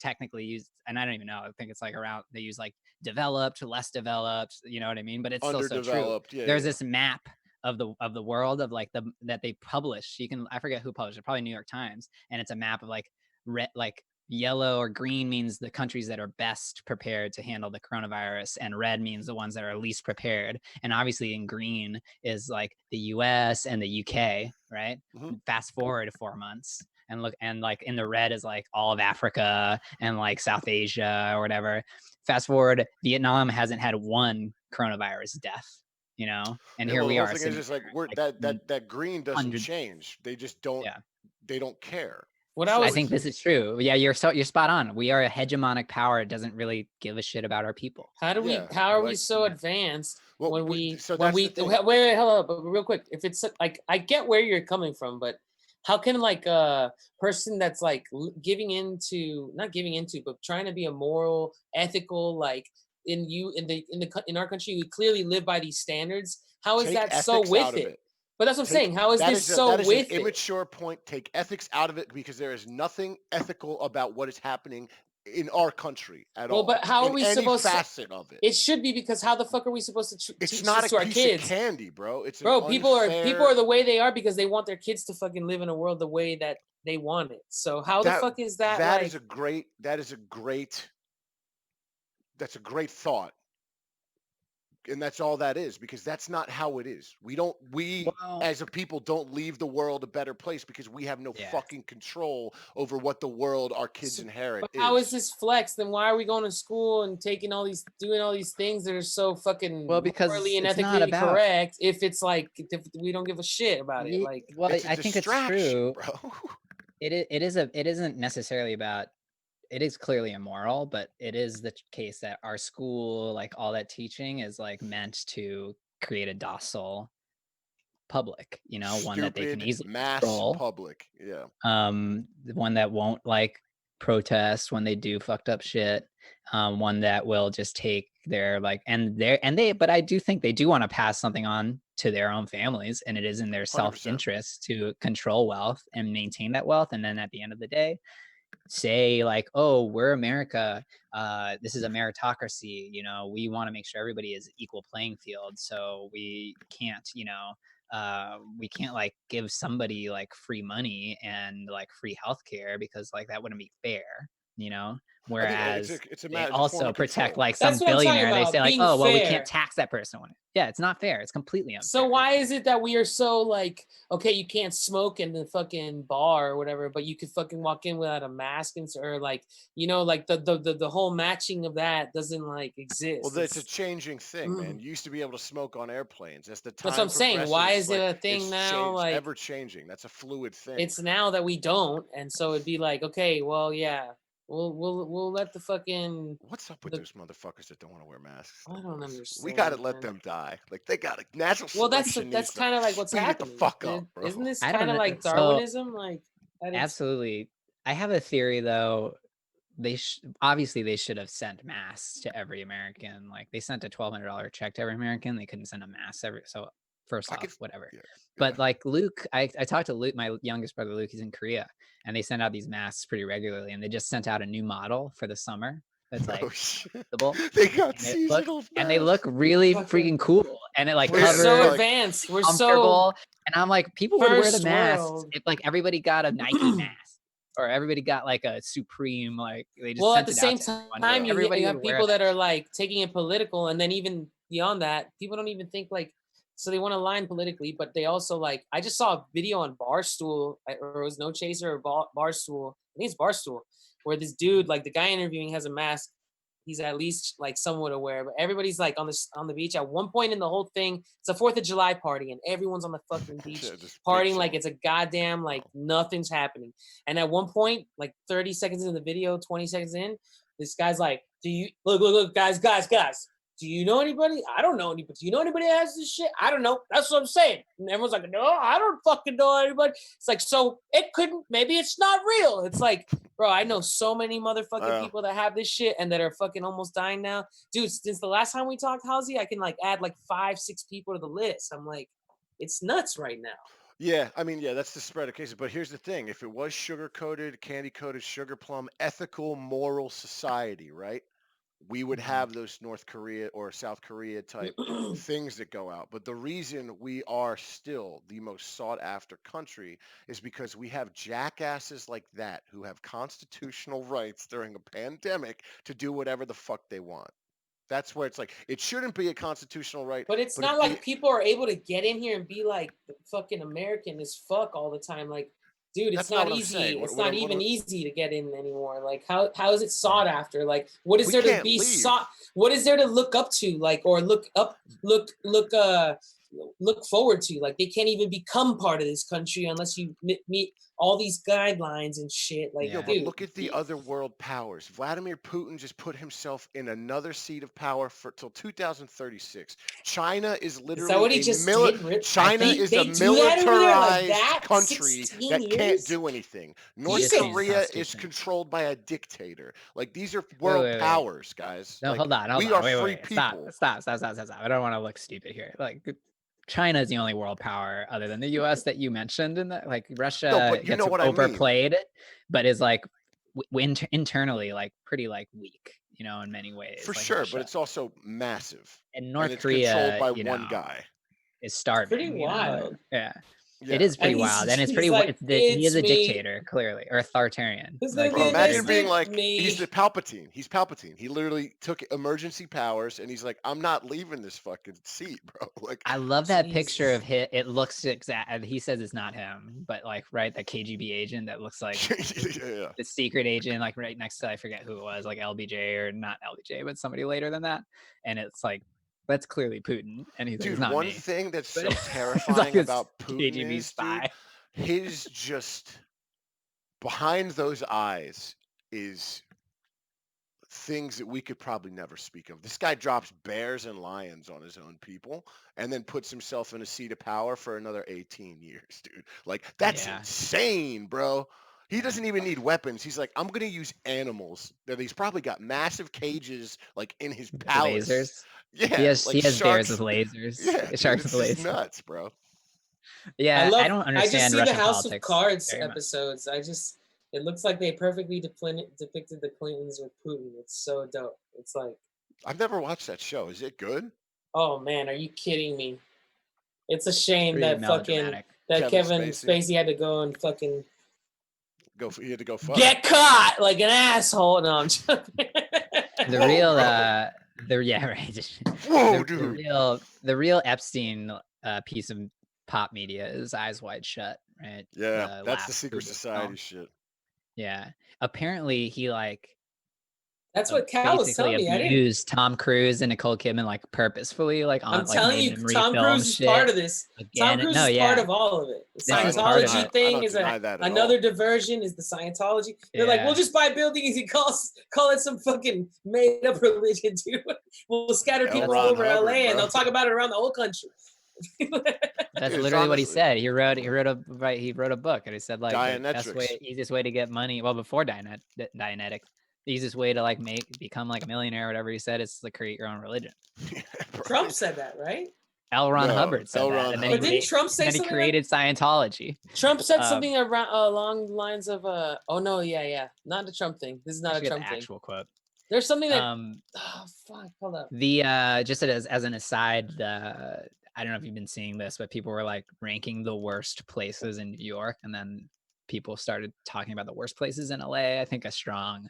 Speaker 3: technically used, and I don't even know. I think it's like around they use like developed, less developed. You know what I mean? But it's still so true.
Speaker 1: Underdeveloped. Yeah,
Speaker 3: There's
Speaker 1: yeah.
Speaker 3: this map of the world of like that they publish. You can I forget who published it, probably New York Times, and it's a map of like red like. Yellow or green means the countries that are best prepared to handle the coronavirus, and red means the ones that are least prepared. And obviously in green is like the US and the UK, right?
Speaker 1: Mhm.
Speaker 3: Fast forward 4 months and look, and like in the red is like all of Africa and like South Asia or whatever. Fast forward, Vietnam hasn't had one coronavirus death. you know. And
Speaker 1: Yeah,
Speaker 3: here
Speaker 1: well, the
Speaker 3: we
Speaker 1: whole
Speaker 3: are
Speaker 1: thing is
Speaker 3: sitting
Speaker 1: just like
Speaker 3: there,
Speaker 1: we're
Speaker 3: like in
Speaker 1: that green doesn't
Speaker 3: hundreds.
Speaker 1: change. They just
Speaker 3: Yeah,
Speaker 1: they don't care.
Speaker 2: What I
Speaker 1: So
Speaker 3: I
Speaker 2: was
Speaker 3: think this is true. Yeah, you're spot on. We are a hegemonic power. It doesn't really give a shit about our people.
Speaker 1: yeah,
Speaker 2: how are we
Speaker 1: like
Speaker 2: so advanced
Speaker 1: well, so
Speaker 2: when
Speaker 1: that's
Speaker 2: we
Speaker 1: the thing.
Speaker 2: wait, hold up, but real quick, if it's like I get where you're coming from, but how can like a person that's like giving into not giving into but trying to be a moral, ethical, like in our country we clearly live by these standards. How is
Speaker 1: Take
Speaker 2: that so
Speaker 1: ethics out
Speaker 2: with
Speaker 1: of
Speaker 2: it?
Speaker 1: it.
Speaker 2: But that's what I'm saying. How is this so
Speaker 1: That is an
Speaker 2: with it?
Speaker 1: immature point. Take ethics out of it because there is nothing ethical about what is happening in our country at
Speaker 2: Well,
Speaker 1: all
Speaker 2: but how are
Speaker 1: in
Speaker 2: we
Speaker 1: any
Speaker 2: supposed to?
Speaker 1: facet of it.
Speaker 2: It should be because how the fuck are we supposed to
Speaker 1: It's
Speaker 2: teach
Speaker 1: not
Speaker 2: this
Speaker 1: a
Speaker 2: to our
Speaker 1: piece of
Speaker 2: kids?
Speaker 1: candy, bro. It's an
Speaker 2: Bro, people are
Speaker 1: unfair
Speaker 2: the way they are because they want their kids to fucking live in a world the way that they want it. So how the
Speaker 1: that
Speaker 2: fuck is that
Speaker 1: that
Speaker 2: like
Speaker 1: is a great that's a great thought, and that's all that is because that's not how it is. We
Speaker 3: Well,
Speaker 1: as a people don't leave the world a better place because we have no
Speaker 3: yeah.
Speaker 1: fucking control over what the world our kids
Speaker 2: so,
Speaker 1: inherit
Speaker 2: but how is
Speaker 1: is.
Speaker 2: this flex? Then why are we going to school and taking doing all these things that are so
Speaker 3: Well,
Speaker 2: fucking morally
Speaker 3: because
Speaker 2: and
Speaker 3: it's not
Speaker 2: ethically
Speaker 3: about.
Speaker 2: incorrect if it's like if we don't give a shit about it? Like
Speaker 3: Well,
Speaker 1: It's a
Speaker 3: I think it's
Speaker 1: distraction,
Speaker 3: true.
Speaker 1: bro.
Speaker 3: It isn't necessarily about. It is clearly immoral, but it is the case that our school, like all that teaching, is like meant to create a docile public. You know, one that they can
Speaker 1: Stupid
Speaker 3: easily
Speaker 1: mass
Speaker 3: control.
Speaker 1: public. Yeah.
Speaker 3: The one that won't like protest when they do fucked up shit. One that will just take their like and they but I do think they do want to pass something on to their own families, and it is in their
Speaker 1: 100%.
Speaker 3: self-interest to control wealth and maintain that wealth. And then at the end of the day, say like, oh, we're America, this is a meritocracy, you know, we want to make sure everybody is equal playing field, so we can't, you know, we can't like give somebody like free money and like free healthcare because like that wouldn't be fair, you know.
Speaker 1: I think
Speaker 3: Whereas
Speaker 1: it's a
Speaker 3: they
Speaker 1: it's a form
Speaker 3: also
Speaker 1: of
Speaker 3: protect
Speaker 1: control.
Speaker 3: like
Speaker 2: that's
Speaker 3: some
Speaker 2: what I'm talking
Speaker 3: billionaire, they say
Speaker 2: about,
Speaker 3: like,
Speaker 2: being
Speaker 3: oh well, we can't
Speaker 2: fair.
Speaker 3: tax that person. Yeah, it's not fair, it's completely
Speaker 2: So
Speaker 3: unfair.
Speaker 2: why is it that we are so like, okay, you can't smoke in the fucking bar or whatever, but you could fucking walk in without a mask or like, like the whole matching of that doesn't like
Speaker 1: Well,
Speaker 2: exist.
Speaker 1: it's a changing thing, man.
Speaker 2: Mm.
Speaker 1: You used to be able to smoke on airplanes. As the
Speaker 2: That's what
Speaker 1: time
Speaker 2: I'm saying. Why
Speaker 1: progresses,
Speaker 2: is it
Speaker 1: like
Speaker 2: a thing
Speaker 1: it's
Speaker 2: now?
Speaker 1: changed,
Speaker 2: Like
Speaker 1: ever changing. That's a fluid thing.
Speaker 2: it's now that we don't, and so it'd be like, okay, well, yeah, we'll let the fucking
Speaker 1: What's up with
Speaker 2: the
Speaker 1: those motherfuckers that don't want to wear masks,
Speaker 2: I
Speaker 1: though,
Speaker 2: don't
Speaker 1: boys? We gotta
Speaker 2: understand,
Speaker 1: let
Speaker 2: man.
Speaker 1: them die. Like they gotta. Natural
Speaker 2: Well,
Speaker 1: selection
Speaker 2: that's
Speaker 1: needs to
Speaker 2: kind of like what's
Speaker 1: speed it the
Speaker 2: happening.
Speaker 1: fuck up, bro.
Speaker 2: Isn't this
Speaker 3: I
Speaker 2: kind
Speaker 3: don't
Speaker 2: of
Speaker 3: know.
Speaker 2: like
Speaker 3: So
Speaker 2: Darwinism? Like that it's
Speaker 3: absolutely. I have a theory though. Obviously they should have sent masks to every American. Like they sent a $1,200 check to every American. They couldn't send a mask every. So first
Speaker 1: I could.
Speaker 3: off, whatever.
Speaker 1: Yeah. Yeah.
Speaker 3: But like Luke, I talked to Luke, my youngest brother Luke. He's in Korea, and they send out these masks pretty regularly. And they just sent out a new model for the summer that's
Speaker 1: Oh
Speaker 3: like
Speaker 1: shit.
Speaker 3: visible,
Speaker 1: They got
Speaker 3: and it look
Speaker 1: seasonal
Speaker 3: and they look
Speaker 1: masks.
Speaker 3: really
Speaker 2: fucking
Speaker 3: freaking cool. And it like
Speaker 2: we're
Speaker 1: It's
Speaker 2: so
Speaker 3: covers,
Speaker 1: like
Speaker 2: advanced. We're so
Speaker 3: comfortable. And I'm like, people would wear the
Speaker 2: first
Speaker 3: masks
Speaker 2: world.
Speaker 3: if like everybody got a Nike mask or everybody got like a Supreme, like they just
Speaker 2: Well, at
Speaker 3: sent
Speaker 2: the
Speaker 3: it out
Speaker 2: same
Speaker 3: to everyone.
Speaker 2: time,
Speaker 1: yeah.
Speaker 3: Everybody
Speaker 2: you
Speaker 3: would
Speaker 2: have
Speaker 3: wear
Speaker 2: people
Speaker 3: that
Speaker 2: that are
Speaker 3: shit.
Speaker 2: like taking it political, and then even beyond that, people don't even think like. So they want to align politically, but they also like. I just saw a video on Barstool, or it was No Chaser or Barstool. I think it's Barstool, where this dude, like the guy interviewing, has a mask. He's at least like somewhat aware, but everybody's like on the beach. At one point in the whole thing, it's a 4th of July party, and everyone's on the fucking beach
Speaker 1: Yeah, just big
Speaker 2: partying like
Speaker 1: chilling.
Speaker 2: it's a goddamn like
Speaker 1: Oh.
Speaker 2: nothing's happening. And at one point, like 30 seconds into the video, 20 seconds in, this guy's like, "Do you look, guys? Do you know anybody? I don't know anybody. Do you know anybody that has this shit? I don't know. That's what I'm saying." And everyone's like, "No, I don't fucking know anybody." It's like, so it couldn't. Maybe it's not real. It's like, bro, I know so many motherfucking people that have this shit and that are fucking almost dying now, dude. Since the last time we talked, Halsey, I can like add like 5, 6 people to the list. I'm like, it's nuts right now.
Speaker 1: Yeah, I mean, yeah, that's the spread of cases. But here's the thing: if it was sugar coated, candy coated, sugar plum, ethical, moral society, right? We would
Speaker 3: Mhm.
Speaker 1: have those North Korea or South Korea type things that go out. But the reason we are still the most sought after country is because we have jackasses like that who have constitutional rights during a pandemic to do whatever the fuck they want. That's where it's like it shouldn't be a constitutional right,
Speaker 2: But it's
Speaker 1: but it
Speaker 2: not
Speaker 1: be
Speaker 2: like people are able to get in here and be like fucking American as fuck all the time. Like dude,
Speaker 1: That's
Speaker 2: it's
Speaker 1: not
Speaker 2: not
Speaker 1: what I'm
Speaker 2: easy.
Speaker 1: saying.
Speaker 2: It's
Speaker 1: What
Speaker 2: not
Speaker 1: I'm- what
Speaker 2: even
Speaker 1: I'm-
Speaker 2: easy to get in anymore. Like how is it sought after? Like what is
Speaker 1: We
Speaker 2: there to
Speaker 1: can't
Speaker 2: be
Speaker 1: leave.
Speaker 2: sought? What is there to look up to? Like or look forward to? Like they can't even become part of this country unless you meet all these guidelines and shit. Like,
Speaker 3: Yeah.
Speaker 1: Yo, but
Speaker 2: dude,
Speaker 1: look at the other world powers. Vladimir Putin just put himself in another seat of power for till 2036. China is
Speaker 2: is that
Speaker 1: literally
Speaker 2: what he just did?
Speaker 1: China is
Speaker 2: They
Speaker 1: a
Speaker 2: do that over there like
Speaker 1: militarized
Speaker 2: that?
Speaker 1: country
Speaker 2: 16
Speaker 1: that can't
Speaker 2: years?
Speaker 1: do anything.
Speaker 3: He
Speaker 1: North
Speaker 3: just changed the
Speaker 1: Korea is
Speaker 3: constitution.
Speaker 1: controlled by a dictator. Like these are world
Speaker 3: wait.
Speaker 1: powers, guys.
Speaker 3: No,
Speaker 1: Like,
Speaker 3: hold on.
Speaker 1: we are
Speaker 3: Wait,
Speaker 1: free
Speaker 3: Stop.
Speaker 1: people.
Speaker 3: I don't want to look stupid here. Like China is the only world power other than the US that you mentioned, and that like Russia
Speaker 1: No, but you
Speaker 3: gets
Speaker 1: know what I mean.
Speaker 3: overplayed, but is like internally like pretty like weak, you know, in many ways.
Speaker 1: For
Speaker 3: like
Speaker 1: sure,
Speaker 3: Russia.
Speaker 1: but it's also massive.
Speaker 3: And
Speaker 1: And
Speaker 3: North
Speaker 1: it's controlled
Speaker 3: Korea,
Speaker 1: by
Speaker 3: you
Speaker 1: one
Speaker 3: know,
Speaker 1: guy.
Speaker 3: is starving.
Speaker 2: Pretty
Speaker 3: you know?
Speaker 2: wild.
Speaker 3: Yeah.
Speaker 1: Yeah.
Speaker 3: It is pretty
Speaker 2: And he's-
Speaker 3: wild, and it's
Speaker 2: he's
Speaker 3: pretty.
Speaker 2: like,
Speaker 3: He is
Speaker 2: "It's
Speaker 3: a
Speaker 2: me."
Speaker 3: dictator, clearly, or authoritarian.
Speaker 2: Who's
Speaker 3: Like,
Speaker 2: gonna
Speaker 1: Bro,
Speaker 2: be
Speaker 3: he's
Speaker 1: imagine
Speaker 3: very
Speaker 1: being
Speaker 3: much-
Speaker 1: like,
Speaker 2: me?
Speaker 1: he's the Palpatine. He's Palpatine. He literally took emergency powers, and he's like, I'm not leaving this fucking seat, bro. Like,
Speaker 3: I love that picture
Speaker 2: Jesus.
Speaker 3: of him. It looks exact. He says it's not him, but like, right, that KGB agent that looks like
Speaker 1: yeah.
Speaker 3: the secret agent, like right next to, I forget who it was, like LBJ or not LBJ, but somebody later than that. And it's like, that's clearly Putin. And he's like,
Speaker 1: Dude,
Speaker 3: it's not
Speaker 1: one
Speaker 3: me.
Speaker 1: thing that's
Speaker 3: But
Speaker 1: so
Speaker 3: it's
Speaker 1: terrifying
Speaker 3: like this
Speaker 1: about Putin
Speaker 3: KGB
Speaker 1: is,
Speaker 3: spy.
Speaker 1: dude, his just behind those eyes is things that we could probably never speak of. This guy drops bears and lions on his own people and then puts himself in a seat of power for another 18 years, dude. Like, that's
Speaker 3: Yeah.
Speaker 1: insane, bro. He doesn't even need weapons. He's like, I'm going to use animals that he's probably got massive cages like in his palace.
Speaker 3: Lasers.
Speaker 1: Yeah,
Speaker 3: He has
Speaker 1: like
Speaker 3: bears
Speaker 1: sharks.
Speaker 3: with lasers.
Speaker 1: Yeah, dude,
Speaker 3: Sharks
Speaker 1: it's
Speaker 3: with
Speaker 1: just
Speaker 3: lasers.
Speaker 1: nuts, bro.
Speaker 3: Yeah, I don't
Speaker 2: I just
Speaker 3: understand
Speaker 2: see
Speaker 3: Russian
Speaker 2: the House
Speaker 3: politics
Speaker 2: of Cards
Speaker 3: very much.
Speaker 2: episodes. It looks like they perfectly depicted the Clintons with Putin. It's so dope. It's like,
Speaker 1: I've never watched that show. Is it good?
Speaker 2: oh man, are you kidding me? It's a shame
Speaker 3: Pretty
Speaker 2: that fucking
Speaker 3: melodramatic.
Speaker 2: that
Speaker 1: Kevin
Speaker 2: Kevin
Speaker 1: Spacey.
Speaker 2: Spacey had to go and fucking
Speaker 1: He had to go fuck.
Speaker 2: get caught like an asshole. No, I'm joking.
Speaker 3: The
Speaker 1: Whoa,
Speaker 3: real
Speaker 1: bro.
Speaker 3: yeah, right.
Speaker 1: Whoa,
Speaker 3: the real Epstein piece of pop media is Eyes Wide Shut, right?
Speaker 1: Yeah, that's the
Speaker 3: last
Speaker 1: secret
Speaker 3: Kubrick
Speaker 1: society
Speaker 3: film.
Speaker 1: shit.
Speaker 3: Yeah. Apparently he like
Speaker 2: That's what Cal was
Speaker 3: basically
Speaker 2: telling me. I didn't.
Speaker 3: abused Tom Cruise and Nicole Kidman like purposefully, like on
Speaker 2: I'm
Speaker 3: like
Speaker 2: telling
Speaker 3: made
Speaker 2: you,
Speaker 3: them
Speaker 2: Tom
Speaker 3: refilm
Speaker 2: Cruise is
Speaker 3: shit
Speaker 2: part of this. Tom
Speaker 3: again.
Speaker 2: Cruise
Speaker 3: No,
Speaker 2: is
Speaker 3: yeah.
Speaker 2: part of all of it. The
Speaker 3: This is part of
Speaker 2: Scientology
Speaker 3: it.
Speaker 1: I
Speaker 2: thing
Speaker 1: don't
Speaker 2: is
Speaker 1: deny that at
Speaker 2: another
Speaker 1: all.
Speaker 2: diversion. Is the Scientology? They're like,
Speaker 3: Yeah.
Speaker 2: we'll just buy buildings and call it some fucking made up religion, dude. We'll scatter
Speaker 1: L.
Speaker 2: people
Speaker 1: Ron
Speaker 2: over
Speaker 1: Hubbard,
Speaker 2: LA and
Speaker 1: bro.
Speaker 2: they'll talk about it around the whole country.
Speaker 3: That's
Speaker 1: Dude,
Speaker 3: literally what he
Speaker 1: honestly-
Speaker 3: said. He wrote a book, and he said like the best way,
Speaker 1: Dianetrics.
Speaker 3: easiest way to get money. Well, before Dianetics, the easiest way to like become like a millionaire, or whatever he said, is to create your own religion.
Speaker 1: Yeah, bro.
Speaker 2: Trump said that, right?
Speaker 3: L. Ron
Speaker 1: No,
Speaker 3: Hubbard said
Speaker 1: L.
Speaker 3: that,
Speaker 1: Ron
Speaker 3: and then
Speaker 1: Hubbard.
Speaker 2: But didn't Trump say
Speaker 3: then he
Speaker 2: something
Speaker 3: created Scientology.
Speaker 2: Trump said
Speaker 3: Um,
Speaker 2: something around along the lines of oh no, yeah, not the Trump thing. This is
Speaker 3: I
Speaker 2: not a
Speaker 3: forget
Speaker 2: Trump
Speaker 3: the
Speaker 2: thing.
Speaker 3: actual quote.
Speaker 2: There's something that
Speaker 3: Oh
Speaker 2: fuck, hold up.
Speaker 3: The just as an aside, I don't know if you've been seeing this, but people were like ranking the worst places in New York, and then people started talking about the worst places in LA. I think a strong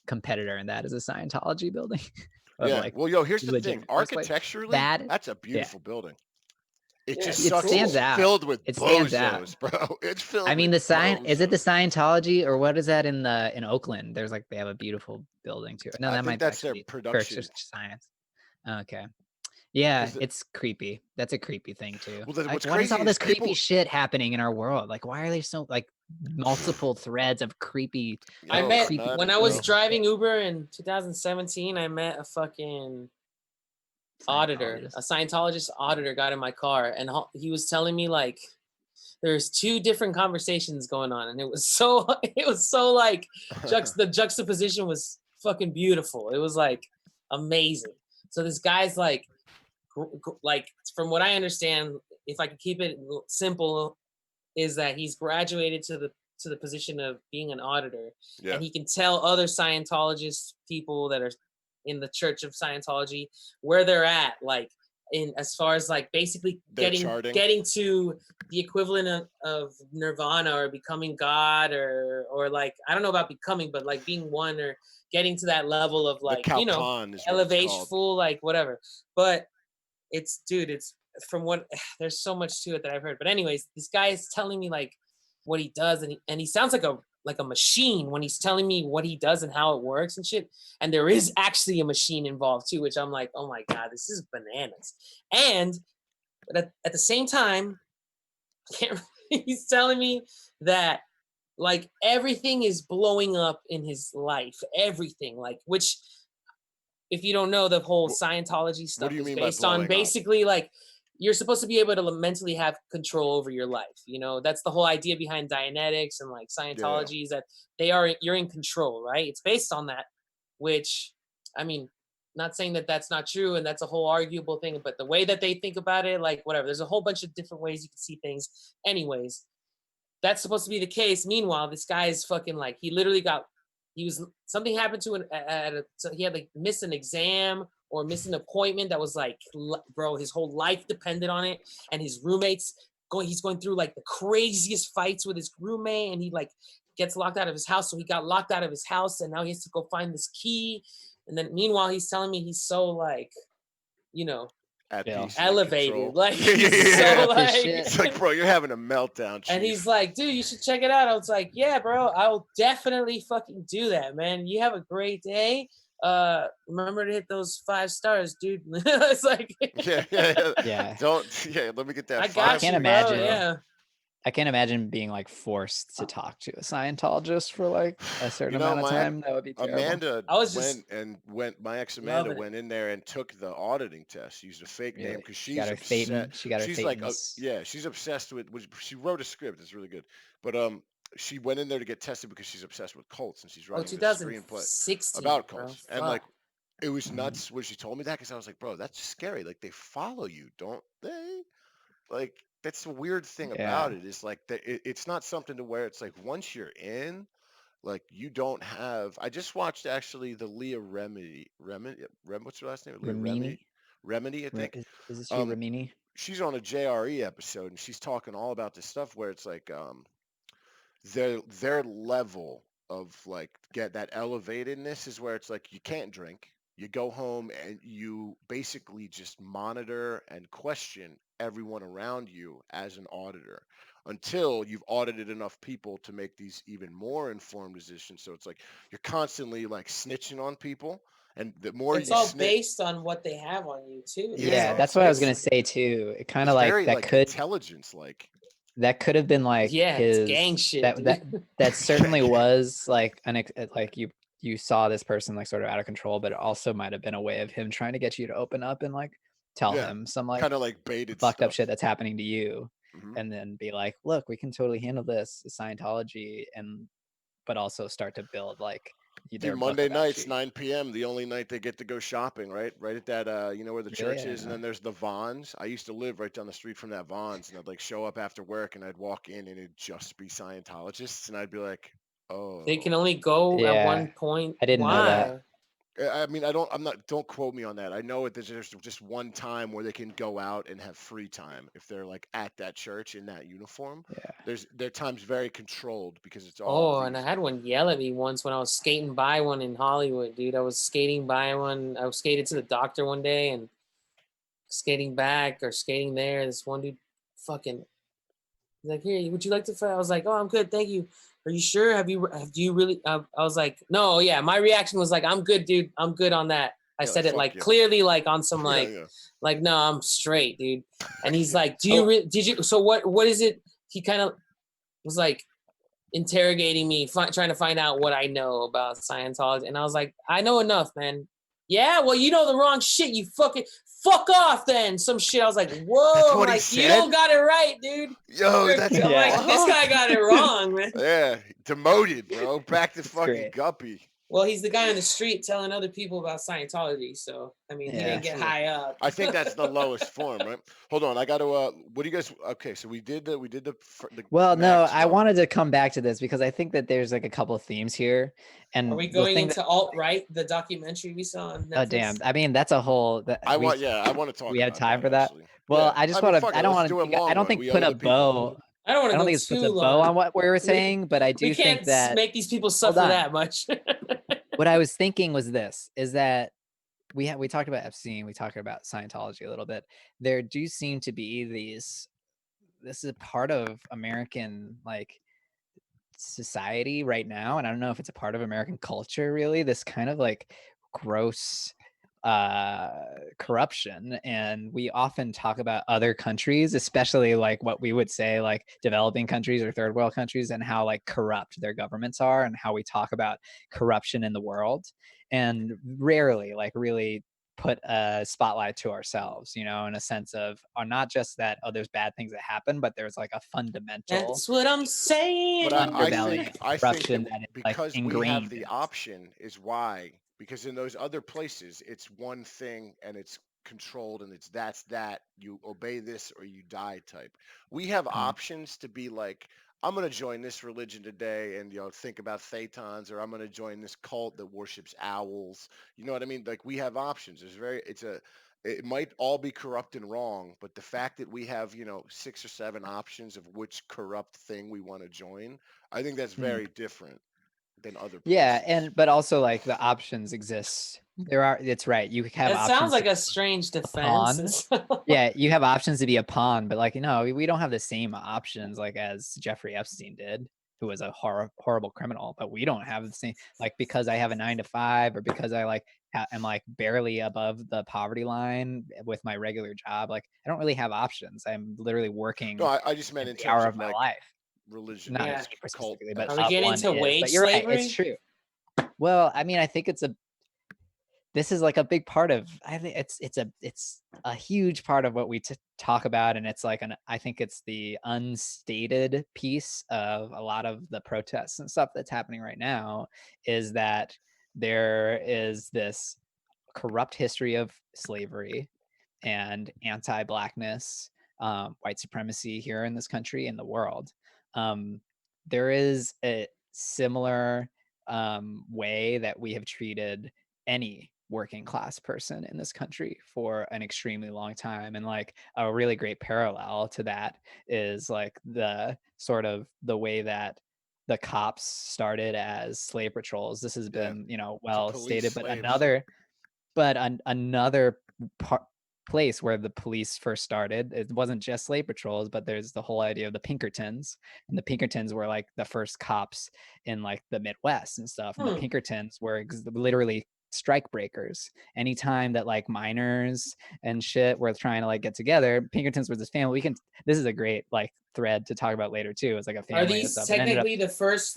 Speaker 3: competitor in that is a Scientology building. Of
Speaker 1: Yeah.
Speaker 3: like
Speaker 1: Well, yo, here's the thing.
Speaker 3: legitimate worst place.
Speaker 1: Architecturally,
Speaker 3: That-
Speaker 1: that's a beautiful building. It
Speaker 2: Yeah,
Speaker 1: just
Speaker 2: it's
Speaker 1: sucks.
Speaker 3: stands
Speaker 1: It's
Speaker 3: out.
Speaker 1: filled with
Speaker 3: It stands out.
Speaker 1: bozos, bro. It's filled.
Speaker 3: I mean,
Speaker 1: with
Speaker 3: is it the
Speaker 1: bozos.
Speaker 3: Scientology, or what is that in Oakland? There's like they have a beautiful building too. No,
Speaker 1: I
Speaker 3: that
Speaker 1: think
Speaker 3: might
Speaker 1: that's their
Speaker 3: actually be
Speaker 1: production.
Speaker 3: Church of Science. Okay. Yeah,
Speaker 1: Is it-
Speaker 3: it's creepy. That's a creepy thing too.
Speaker 1: Well, then
Speaker 3: Like,
Speaker 1: what's
Speaker 3: what is
Speaker 1: crazy
Speaker 3: all this
Speaker 1: is
Speaker 3: creepy
Speaker 1: people-
Speaker 3: shit happening in our world? Like, why are there so like multiple threads of creepy?
Speaker 2: I
Speaker 1: Yo,
Speaker 2: met
Speaker 3: creepy
Speaker 2: when I was
Speaker 1: bro.
Speaker 2: driving Uber in 2017. I met a fucking auditor,
Speaker 3: Scientologists?
Speaker 2: a Scientologist auditor, got in my car, and he was telling me like there's two different conversations going on, and it was so like the juxtaposition was fucking beautiful. It was like amazing. So this guy's like from what I understand, if I could keep it simple, is that he's graduated to the position of being an auditor,
Speaker 1: Yeah.
Speaker 2: and he can tell other Scientologist people that are in the Church of Scientology where they're at, like in as far as like basically
Speaker 1: They're charting.
Speaker 2: getting to the equivalent of nirvana or becoming God or like I don't know about becoming, but like being one or getting to that level of like
Speaker 1: the
Speaker 2: you know
Speaker 1: Kalpan is what it's
Speaker 2: elevation,
Speaker 1: called.
Speaker 2: full like whatever. But it's from what there's so much to it that I've heard. But anyways, this guy is telling me like what he does, and he sounds like a machine when he's telling me what he does and how it works and shit. And there is actually a machine involved too, which I'm like, oh my god, this is bananas. And but at the same time, he's telling me that like everything is blowing up in his life, everything, like, which if you don't know, the whole
Speaker 1: What,
Speaker 2: Scientology
Speaker 1: what
Speaker 2: stuff
Speaker 1: do you
Speaker 2: is
Speaker 1: mean by
Speaker 2: based on
Speaker 1: blowing up?
Speaker 2: basically like you're supposed to be able to mentally have control over your life. That's the whole idea behind Dianetics and like
Speaker 1: Yeah,
Speaker 2: Scientology is that you're in control, right? It's based on that, which I mean, not saying that that's not true and that's a whole arguable thing, but the way that they think about it, like whatever, there's a whole bunch of different ways you can see things. Anyways, that's supposed to be the case. Meanwhile, this guy is fucking like he literally got he was something happened to an at a, so he had like missed an exam or missed an appointment that was like bro, his whole life depended on it, and his roommates he's going through like the craziest fights with his roommate, and he like gets locked out of his house, so he got locked out of his house, and now he has to go find this key, and then meanwhile he's telling me he's so like you know
Speaker 1: at
Speaker 3: Yeah.
Speaker 1: peace and in
Speaker 2: elevated,
Speaker 1: control.
Speaker 2: like
Speaker 1: Yeah, yeah,
Speaker 2: he's
Speaker 1: yeah.
Speaker 2: so
Speaker 3: Off his
Speaker 2: like
Speaker 3: shit.
Speaker 1: It's like, bro, you're having a meltdown, chief.
Speaker 2: and he's like, dude, you should check it out. I was like, yeah, bro, I'll definitely fucking do that, man. You have a great day. Remember to hit those 5 stars, dude. It's like,
Speaker 1: yeah, yeah, yeah.
Speaker 3: Yeah.
Speaker 1: Don't, yeah. Let me get that
Speaker 2: I
Speaker 1: five.
Speaker 2: got
Speaker 3: can't
Speaker 2: you, bro.
Speaker 3: imagine.
Speaker 2: Yeah.
Speaker 3: I can't imagine being like forced to talk to a Scientologist for like a certain
Speaker 1: You know,
Speaker 3: amount of
Speaker 1: my
Speaker 3: time. That would be terrible.
Speaker 1: Amanda
Speaker 2: I was just
Speaker 1: my ex Amanda
Speaker 2: loving it.
Speaker 1: went in there and took the auditing test, used a fake name
Speaker 3: Really?
Speaker 1: because
Speaker 3: She got
Speaker 1: she's
Speaker 3: her
Speaker 1: obsessed.
Speaker 3: Phaeton. She got her
Speaker 1: She's like,
Speaker 3: Phaeton's.
Speaker 1: yeah, she's obsessed with. She wrote a script. It's really good, but she went in there to get tested because she's obsessed with cults and she's
Speaker 2: Oh,
Speaker 1: writing this screenplay
Speaker 2: 2016,
Speaker 1: about
Speaker 2: bro.
Speaker 1: cults. And
Speaker 2: Fuck.
Speaker 1: like, it was
Speaker 3: Mhm.
Speaker 1: nuts when she told me that because I was like, bro, that's scary. Like they follow you, don't they? Like that's the weird thing
Speaker 3: Yeah.
Speaker 1: about it is like that it's not something to where it's like once you're in, like you don't have. I just watched actually the Leah what's her last name? Leah
Speaker 3: Remini.
Speaker 1: Remedy, I think.
Speaker 3: Is this you,
Speaker 1: Um,
Speaker 3: Remini?
Speaker 1: she's on a JRE episode and she's talking all about this stuff where it's like their level of like get that elevatedness is where it's like you can't drink. You go home and you basically just monitor and question everyone around you as an auditor until you've audited enough people to make these even more informed decisions. So it's like you're constantly like snitching on people, and the more
Speaker 2: It's
Speaker 1: you
Speaker 2: all
Speaker 1: snitch,
Speaker 2: based on what they have on you too.
Speaker 1: yeah,
Speaker 3: Yeah, that's what I was gonna say too. It kind
Speaker 1: it's
Speaker 3: of like
Speaker 1: very
Speaker 3: that
Speaker 1: like
Speaker 3: could
Speaker 1: intelligence like.
Speaker 3: have been like
Speaker 2: Yeah, it's
Speaker 3: his
Speaker 2: gang shit,
Speaker 3: that
Speaker 2: dude.
Speaker 3: that certainly
Speaker 1: Yeah,
Speaker 3: was like like you saw this person like sort of out of control, but it also might have been a way of him trying to get you to open up and like tell
Speaker 1: yeah,
Speaker 3: him some like
Speaker 1: kind of like baited
Speaker 3: fucked up
Speaker 1: stuff.
Speaker 3: shit that's happening to you,
Speaker 1: Hmm.
Speaker 3: and then be like, look, we can totally handle this, it's Scientology, and but also start to build like
Speaker 1: Dude,
Speaker 3: their book
Speaker 1: Monday
Speaker 3: about
Speaker 1: nights,
Speaker 3: you.
Speaker 1: 9 p.m., the only night they get to go shopping, right? Right at that, you know where the
Speaker 3: Really?
Speaker 1: church is, and then there's the Vons. I used to live right down the street from that Vons, and I'd like show up after work, and I'd walk in, and it'd just be Scientologists, and I'd be like,
Speaker 2: They can
Speaker 1: oh.
Speaker 2: only go at
Speaker 3: Yeah,
Speaker 2: one point.
Speaker 3: I didn't know that.
Speaker 2: Why?
Speaker 1: I mean, I'm not, don't quote me on that. I know there's just one time where they can go out and have free time if they're like at that church in that uniform.
Speaker 3: Yeah.
Speaker 1: Their time's very controlled because it's all
Speaker 2: Oh, and I
Speaker 1: these.
Speaker 2: had one yell at me once when I was skating by one in Hollywood, dude. I was skating by one. I was skated to the doctor one day and skating back or skating there. This one dude fucking he's like, here, would you like to fight? I was like, oh, I'm good, thank you. Are you sure? Do you really? I was like, no, yeah. My reaction was like, I'm good, dude. I'm good on that. I
Speaker 1: Yeah, like
Speaker 2: said it
Speaker 1: fuck
Speaker 2: like
Speaker 1: you.
Speaker 2: clearly, like on some
Speaker 1: Yeah, yeah.
Speaker 2: like no, I'm straight, dude. And he's
Speaker 1: Yeah.
Speaker 2: like, do you did you? So what is it? He kind of was like interrogating me, trying to find out what I know about Scientology, and I was like, I know enough, man. Yeah, well, you know the wrong shit. You fucking fuck off, then some shit. I was like, whoa,
Speaker 1: That's
Speaker 2: I'm
Speaker 1: what he
Speaker 2: like, you
Speaker 1: said?
Speaker 2: don't got it right, dude.
Speaker 1: Yo, that's
Speaker 2: I'm like,
Speaker 3: Yeah.
Speaker 2: this guy got it wrong, man.
Speaker 1: Yeah, demoted, bro. Back to
Speaker 3: It's
Speaker 1: fucking
Speaker 3: great.
Speaker 1: Guppy.
Speaker 2: Well, he's the guy on the street telling other people about Scientology, so I mean, he
Speaker 3: Yeah.
Speaker 2: didn't get
Speaker 1: True.
Speaker 2: high up.
Speaker 1: I think that's the lowest form, right? Hold on, I got to. What do you guys? Okay, so we did the
Speaker 3: Well, no,
Speaker 1: max
Speaker 3: I
Speaker 1: level.
Speaker 3: wanted to come back to this because I think that there's like a couple of themes here, and
Speaker 2: Are we
Speaker 3: the
Speaker 2: going
Speaker 3: thing that
Speaker 2: into alt-right, the documentary we saw on Netflix?
Speaker 3: oh damn, I mean that's a whole that
Speaker 1: I
Speaker 3: we
Speaker 1: want, yeah, I want to talk.
Speaker 3: we have
Speaker 1: about
Speaker 3: time
Speaker 1: that,
Speaker 3: for that.
Speaker 1: actually.
Speaker 3: Well,
Speaker 1: Yeah,
Speaker 3: I just
Speaker 1: I mean,
Speaker 3: want
Speaker 1: fuck
Speaker 3: to.
Speaker 1: it.
Speaker 3: I don't
Speaker 1: Let's
Speaker 3: want
Speaker 1: do a
Speaker 3: to. I
Speaker 1: long
Speaker 3: don't
Speaker 1: one.
Speaker 3: think
Speaker 1: We
Speaker 3: put
Speaker 1: owe
Speaker 3: a
Speaker 1: the people.
Speaker 3: bow.
Speaker 2: I don't want
Speaker 3: I
Speaker 2: to
Speaker 3: don't
Speaker 2: go
Speaker 3: think it's put
Speaker 2: too
Speaker 3: a bow
Speaker 2: long.
Speaker 3: on what we were saying, but I do
Speaker 2: We
Speaker 3: think
Speaker 2: can't
Speaker 3: that
Speaker 2: make these people suffer
Speaker 3: on.
Speaker 2: that much.
Speaker 3: what I was thinking was this: is that we talked about Epstein, we talked about Scientology a little bit. There do seem to be these. This is part of American like society right now, and I don't know if it's a part of American culture really, this kind of like gross corruption. And we often talk about other countries, especially like what we would say like developing countries or third world countries, and how like corrupt their governments are, and how we talk about corruption in the world, and rarely like really put a spotlight to ourselves, you know, in a sense of not just that, oh, there's bad things that happen, but there's like a fundamental
Speaker 2: That's what I'm saying.
Speaker 1: But
Speaker 3: underbelly of
Speaker 1: I think that
Speaker 3: corruption that is like
Speaker 1: because we have
Speaker 3: ingrained
Speaker 1: the
Speaker 3: in us.
Speaker 1: option is why, because in those other places it's one thing and it's controlled and it's that you obey this or you die type. We have
Speaker 3: Mm.
Speaker 1: options to be like, I'm gonna join this religion today and think about thetans, or I'm gonna join this cult that worships owls. You know what I mean? Like we have options. It might all be corrupt and wrong, but the fact that we have, 6 or 7 options of which corrupt thing we want to join, I think that's
Speaker 3: Mm.
Speaker 1: very different than other
Speaker 3: Yeah,
Speaker 1: places.
Speaker 3: and but also like the options exist. There are, it's right. You have
Speaker 2: That sounds
Speaker 3: options to
Speaker 2: like a
Speaker 3: be
Speaker 2: strange
Speaker 3: a
Speaker 2: defense.
Speaker 3: pawn. Yeah, you have options to be a pawn, but like, no, we don't have the same options like as Jeffrey Epstein did, who was a horrible criminal, but we don't have the same, like, because I have a 9 to 5, or because I like am like barely above the poverty line with my regular job. Like, I don't really have options. I'm literally
Speaker 1: No,
Speaker 3: working
Speaker 1: I just meant in
Speaker 3: every
Speaker 1: terms
Speaker 3: hour
Speaker 1: of
Speaker 3: of my
Speaker 1: like
Speaker 3: life.
Speaker 1: religion
Speaker 3: Not
Speaker 2: Yeah.
Speaker 1: as
Speaker 3: super
Speaker 1: cult
Speaker 3: specifically, but
Speaker 2: Are we
Speaker 1: as
Speaker 2: getting
Speaker 3: one
Speaker 2: into
Speaker 3: is. But
Speaker 2: wage
Speaker 3: you're right, it's
Speaker 2: slavery?
Speaker 3: true. Well, I mean, I think this is like a big part of, I think it's a huge part of what we talk about, and it's like I think it's the unstated piece of a lot of the protests and stuff that's happening right now, is that there is this corrupt history of slavery and anti-blackness, white supremacy here in this country and the world. Um, there is a similar way that we have treated any working class person in this country for an extremely long time, and like a really great parallel to that is like the sort of the way that the cops started as slave patrols. This has
Speaker 1: yeah,
Speaker 3: been, you know,
Speaker 1: to
Speaker 3: well
Speaker 1: police
Speaker 3: stated, but
Speaker 1: slaves.
Speaker 3: another place where the police first started, it wasn't just slave patrols, but there's the whole idea of the Pinkertons, and the Pinkertons were like the first cops in like the Midwest and stuff, and the
Speaker 2: Hmm.
Speaker 3: Pinkertons were literally strike breakers. Anytime that like miners and shit were trying to like get together, Pinkertons was this family. This is a great like thread to talk about later too. It's like a
Speaker 2: Are
Speaker 3: family and
Speaker 2: these
Speaker 3: stuff. It ended up
Speaker 2: technically the first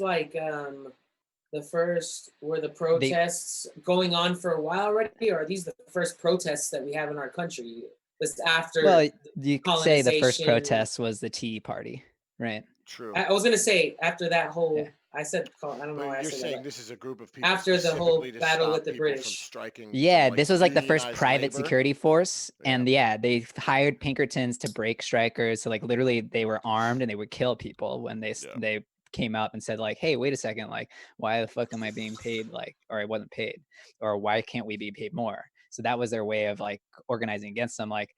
Speaker 2: the first were the
Speaker 3: they
Speaker 2: protests going on for a while already, or are these the first protests that we have in our country? This after
Speaker 3: well, you could say the first
Speaker 2: colonization.
Speaker 3: protest was the Tea Party, right?
Speaker 1: True.
Speaker 2: I was gonna say after that
Speaker 3: Yeah.
Speaker 2: whole. I said I don't know
Speaker 1: But
Speaker 2: why I
Speaker 1: you're
Speaker 2: said that,
Speaker 1: saying
Speaker 2: but
Speaker 1: this is a group of people
Speaker 2: after the
Speaker 1: specifically
Speaker 2: whole
Speaker 1: to
Speaker 2: battle with
Speaker 1: stop
Speaker 2: the
Speaker 1: people from
Speaker 2: British.
Speaker 1: striking,
Speaker 3: Yeah,
Speaker 1: from like
Speaker 3: this was like the first
Speaker 1: unionize
Speaker 3: private
Speaker 1: labor.
Speaker 3: security force.
Speaker 1: Yeah.
Speaker 3: And yeah, they hired Pinkertons to break strikers. So like literally they were armed and they would kill people when
Speaker 1: Yeah.
Speaker 3: they came up and said like, hey, wait a second, like why the fuck am I being paid, like, or I wasn't paid, or why can't we be paid more? So that was their way of like organizing against them. Like,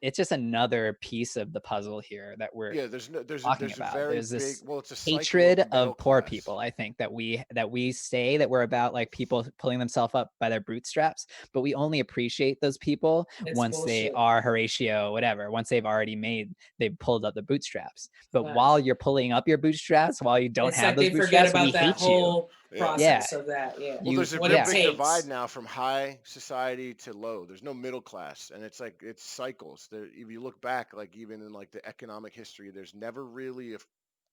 Speaker 3: it's just another piece of the puzzle here that we're
Speaker 1: Yeah, there's
Speaker 3: talking
Speaker 1: a
Speaker 3: about.
Speaker 1: very
Speaker 3: There's
Speaker 1: big,
Speaker 3: this
Speaker 1: well, it's a cycle of
Speaker 3: hatred
Speaker 1: the middle
Speaker 3: of poor
Speaker 1: class.
Speaker 3: people, I think, that we say that we're about like people pulling themselves up by their bootstraps, but we only appreciate those people
Speaker 2: It's
Speaker 3: once they
Speaker 2: bullshit.
Speaker 3: are Horatio, whatever, once they've pulled up the bootstraps. But while
Speaker 2: Facts.
Speaker 3: you're pulling up your bootstraps, while you don't
Speaker 2: It's
Speaker 3: have
Speaker 2: like
Speaker 3: those
Speaker 2: they forget
Speaker 3: bootstraps, we
Speaker 2: about that
Speaker 3: hate you.
Speaker 2: whole
Speaker 1: Yeah.
Speaker 3: Yeah,
Speaker 2: process of that. Yeah.
Speaker 1: Well,
Speaker 3: you
Speaker 1: there's a
Speaker 2: What
Speaker 1: real
Speaker 2: it
Speaker 3: yeah
Speaker 1: big divide
Speaker 2: takes.
Speaker 1: now from high society to low. There's no middle class, and it's like it's cycles. There, if you look back, like even in like the economic history, there's never really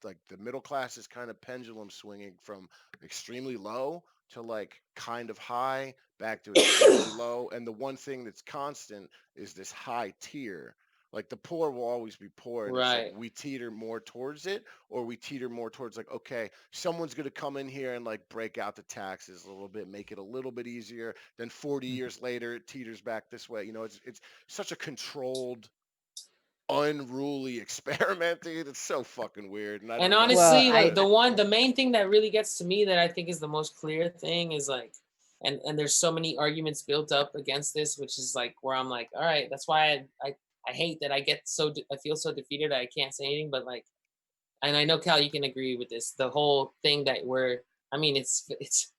Speaker 1: like the middle class is kind of pendulum swinging from extremely low to like kind of high back to extremely low. And the one thing that's constant is this high tier. Like the poor will always be poor, and it's like
Speaker 2: Right.
Speaker 1: we teeter more towards it, or we teeter more towards like, okay, someone's gonna come in here and like break out the taxes a little bit, make it a little bit easier. Then 40
Speaker 3: Mhm.
Speaker 1: years later, it teeters back this way. It's such a controlled, unruly experiment, dude. It's so fucking weird, and I
Speaker 2: And
Speaker 1: don't know
Speaker 3: well,
Speaker 2: honestly,
Speaker 1: how
Speaker 3: I
Speaker 2: the main thing that really gets to me that I think is the most clear thing is like, and there's so many arguments built up against this, which is like where I'm like, all right, that's why I hate that I feel so defeated that I can't say anything, but like, and I know Cal, you can agree with this. The whole thing that I mean, it's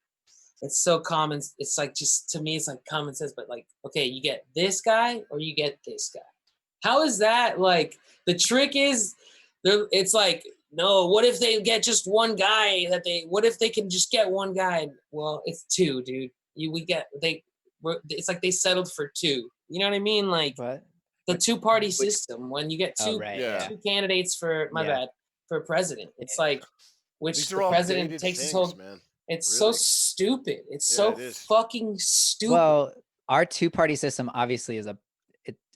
Speaker 2: so common. It's like just to me, it's like common sense. But like, okay, you get this guy or you get this guy. How is that like? The trick is, it's like no, what if they get just one guy what if they can just get one guy? Well, it's two, dude. It's like they settled for two. You know what I mean? Like
Speaker 3: What?
Speaker 2: the two-party
Speaker 1: Which-
Speaker 2: system, when you get
Speaker 3: Oh, right.
Speaker 1: Yeah.
Speaker 3: Yeah.
Speaker 2: two candidates for
Speaker 3: Yeah.
Speaker 2: president. It's
Speaker 3: Yeah.
Speaker 2: like which
Speaker 1: These
Speaker 2: the
Speaker 1: are all
Speaker 2: president
Speaker 1: dated
Speaker 2: takes his
Speaker 1: things,
Speaker 2: whole
Speaker 1: man.
Speaker 2: it's so
Speaker 1: Really.
Speaker 2: stupid. It's
Speaker 1: Yeah,
Speaker 2: so
Speaker 1: it is.
Speaker 2: fucking stupid.
Speaker 3: Well, our two-party system obviously is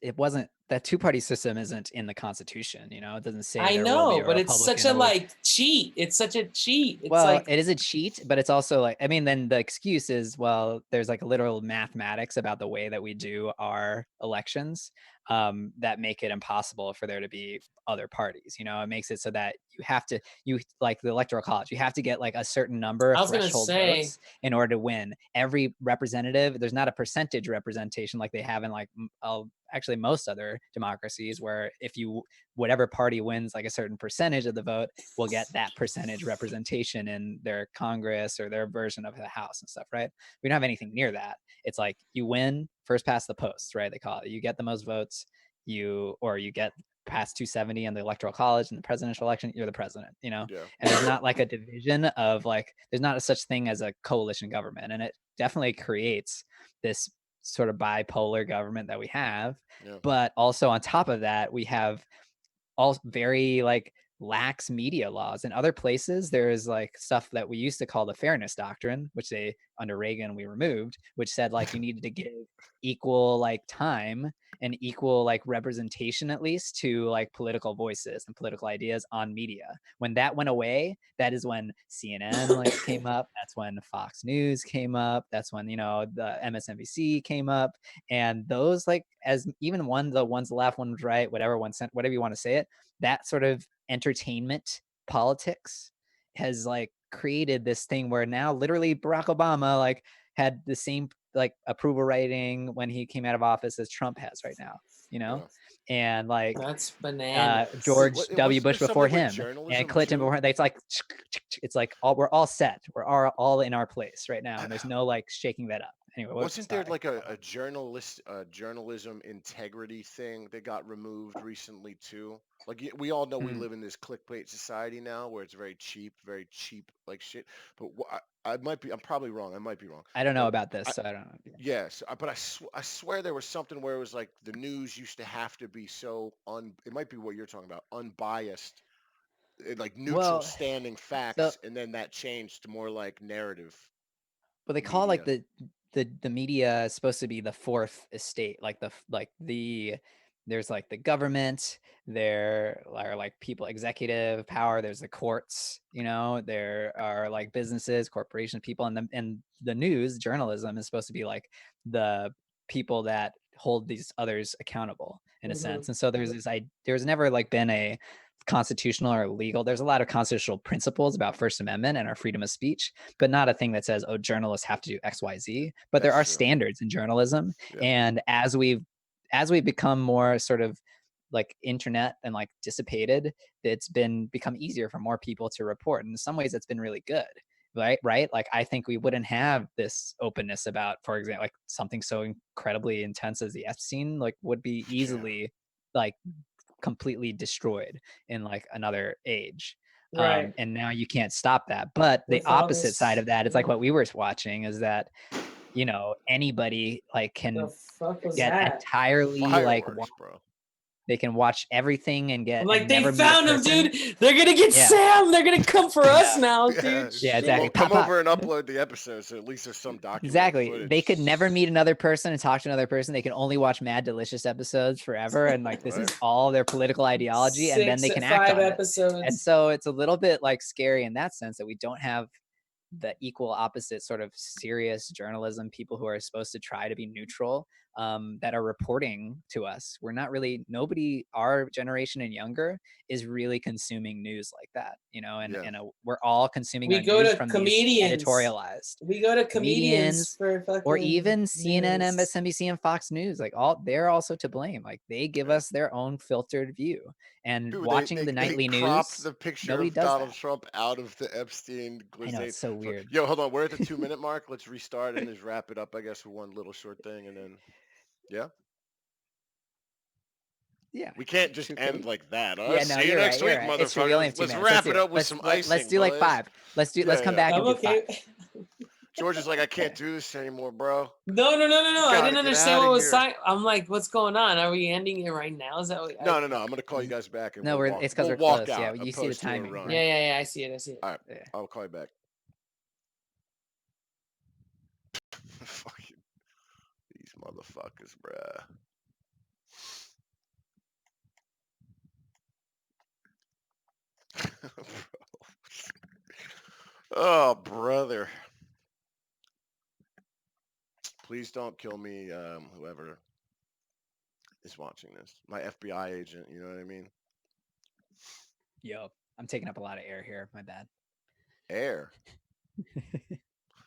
Speaker 3: it wasn't that two-party system isn't in the Constitution. You know, it doesn't say
Speaker 2: I
Speaker 3: there will be
Speaker 2: know,
Speaker 3: a
Speaker 2: but it's such
Speaker 3: Republican.
Speaker 2: a like cheat. It's such a cheat. It's
Speaker 3: Well,
Speaker 2: like
Speaker 3: it is a cheat, but it's also like, I mean, then the excuse is, well, there's like a literal mathematics about the way that we do our elections that make it impossible for there to be other parties. You know, it makes it so that you like the electoral college, you have to get like a certain number
Speaker 2: I
Speaker 3: of
Speaker 2: was gonna
Speaker 3: threshold
Speaker 2: say,
Speaker 3: votes in order to win. Every representative, there's not a percentage representation like they have in like actually most other democracies, where if you whatever party wins like a certain percentage of the vote will get that percentage representation in their Congress or their version of the House and stuff, right? We don't have anything near that. It's like you win first past the post, right? They call it. You get the most votes, you get past 270 in the electoral college in the presidential election, you're the president, you know?
Speaker 1: Yeah.
Speaker 3: And there's not like a division of like, there's not a such thing as a coalition government. And it definitely creates this sort of bipolar government that we have.
Speaker 1: Yeah.
Speaker 3: But also on top of that, we have all very like lax media laws. In other places, there is like stuff that we used to call the fairness doctrine, which they under Reagan we removed, which said like you needed to give equal like time and equal like representation at least to like political voices and political ideas on media. When that went away, that is when CNN like came up. That's when Fox News came up. That's when, you know, the MSNBC came up. And those like, as even the one's left, one's right, whatever you want to say it, that sort of entertainment politics has like created this thing where now literally Barack Obama like had the same like approval rating when he came out of office as Trump has right now, you know?
Speaker 1: Yeah.
Speaker 3: And like
Speaker 2: that's bananas.
Speaker 3: George W. Bush
Speaker 1: there
Speaker 3: before
Speaker 1: something with
Speaker 3: him and
Speaker 1: journalism
Speaker 3: Clinton
Speaker 1: too?
Speaker 3: before him. It's like it's like we're all set. We're all in our place right now, and there's no like shaking that up. Anyway,
Speaker 1: Wasn't there like a journalism integrity thing that got removed recently too? Like we all know we live in this clickbait society now where it's very cheap like shit. But I might be, I'm probably wrong. I might be wrong.
Speaker 3: I don't know
Speaker 1: But
Speaker 3: about this, so I don't know.
Speaker 1: yes, but I swear there was something where it was like the news used to have to be so it might be what you're talking about, unbiased, like neutral
Speaker 3: Well,
Speaker 1: standing
Speaker 3: so
Speaker 1: facts, and then that changed to more like narrative
Speaker 3: Well, they call like
Speaker 1: media.
Speaker 3: the media is supposed to be the fourth estate, like there's like the government, there are like people, executive power, there's the courts, you know, there are like businesses, corporations, people, and the news, journalism is supposed to be like the people that hold these others accountable in a sense. And so there's never like been a constitutional or legal, there's a lot of constitutional principles about First Amendment and our freedom of speech, but not a thing that says, oh, journalists have to do XYZ. But there
Speaker 1: That's
Speaker 3: are
Speaker 1: true.
Speaker 3: standards in journalism.
Speaker 1: Yeah.
Speaker 3: And as we've become more sort of like internet and like dissipated, it's become easier for more people to report. And in some ways it's been really good. Right. Like I think we wouldn't have this openness about, for example, like something so incredibly intense as the Epstein, like would be easily like completely destroyed in like another age.
Speaker 2: Right.
Speaker 3: And now you can't stop that. But the
Speaker 2: With all
Speaker 3: opposite side
Speaker 2: this,
Speaker 3: of that is like what we were watching is that, you know, anybody like
Speaker 2: the
Speaker 3: can
Speaker 2: fuck was
Speaker 3: get
Speaker 2: that?
Speaker 3: entirely like
Speaker 1: Fireworks, bro.
Speaker 3: they can watch everything and
Speaker 2: I'm like, they
Speaker 3: never meet a
Speaker 2: found him,
Speaker 3: person.
Speaker 2: dude. They're gonna get
Speaker 3: Yeah.
Speaker 2: Sam. They're gonna come for us
Speaker 3: Yeah.
Speaker 2: now,
Speaker 1: Yeah,
Speaker 2: dude.
Speaker 3: Yeah,
Speaker 2: Shit.
Speaker 3: exactly.
Speaker 1: come
Speaker 3: Pop.
Speaker 1: over and upload the episode, so at least there's some documented
Speaker 3: Exactly.
Speaker 1: footage.
Speaker 3: They could never meet another person and talk to another person. They can only watch Mad Delicious episodes forever. And like, this is
Speaker 1: Right.
Speaker 3: all their political ideology. And then they can act
Speaker 2: 5
Speaker 3: on it.
Speaker 2: episodes.
Speaker 3: And so it's a little bit like scary in that sense that we don't have the equal opposite sort of serious journalism, people who are supposed to try to be neutral, that are reporting to us. We're not really, nobody, our generation and younger is really consuming news like that, you know, and we're all consuming
Speaker 2: We
Speaker 3: our
Speaker 2: go
Speaker 3: news
Speaker 2: to
Speaker 3: from
Speaker 2: comedians.
Speaker 3: these editorialized.
Speaker 2: We go to comedians for fucking
Speaker 3: or even CNN,
Speaker 2: news.
Speaker 3: MSNBC, and Fox News. Like they're also to blame. Like they give us their own filtered view. And
Speaker 1: Dude,
Speaker 3: watching the
Speaker 1: they
Speaker 3: nightly
Speaker 1: cropped
Speaker 3: news,
Speaker 1: the picture
Speaker 3: nobody
Speaker 1: of
Speaker 3: does
Speaker 1: Donald
Speaker 3: that.
Speaker 1: Trump out of the Epstein
Speaker 3: I know, it's so weird.
Speaker 1: Yo, hold on, we're at the 2-minute mark. Let's restart and just wrap it up, I guess, with one little short thing, and then yeah.
Speaker 3: Yeah.
Speaker 1: We can't just
Speaker 3: Shoot,
Speaker 1: end like that.
Speaker 3: Yeah, no,
Speaker 1: See you
Speaker 3: you're
Speaker 1: next
Speaker 3: right.
Speaker 1: week,
Speaker 3: You're right. It's true. We only
Speaker 1: motherfuckers.
Speaker 3: have 2
Speaker 1: Let's
Speaker 3: minutes. Let's
Speaker 1: wrap
Speaker 3: do
Speaker 1: it
Speaker 3: it.
Speaker 1: up with some icing,
Speaker 3: Let's do like
Speaker 1: boys.
Speaker 3: 5. Let's come
Speaker 1: Yeah.
Speaker 3: back and
Speaker 2: I'm
Speaker 3: do
Speaker 2: okay.
Speaker 3: 5.
Speaker 1: George is like, I can't do this anymore, bro.
Speaker 2: No. I
Speaker 1: Gotta
Speaker 2: didn't
Speaker 1: get
Speaker 2: understand
Speaker 1: outta
Speaker 2: what was
Speaker 1: here.
Speaker 2: signed. I'm like, what's going on? Are we ending it right now? Is that what?
Speaker 1: No. I'm gonna call you guys back and
Speaker 3: No,
Speaker 1: we'll
Speaker 3: it's because
Speaker 1: we'll
Speaker 3: we're
Speaker 1: walk
Speaker 3: close. Yeah,
Speaker 1: out
Speaker 3: you see the
Speaker 1: opposed to a
Speaker 3: timing,
Speaker 1: run.
Speaker 3: right?
Speaker 2: Yeah. I see it.
Speaker 1: All right.
Speaker 3: Yeah.
Speaker 1: I'll call you back. Fucking these motherfuckers, bruh. Oh, brother. Please don't kill me, whoever is watching this. My FBI agent, you know what I mean?
Speaker 3: Yo, I'm taking up a lot of air here. My bad.
Speaker 1: Air.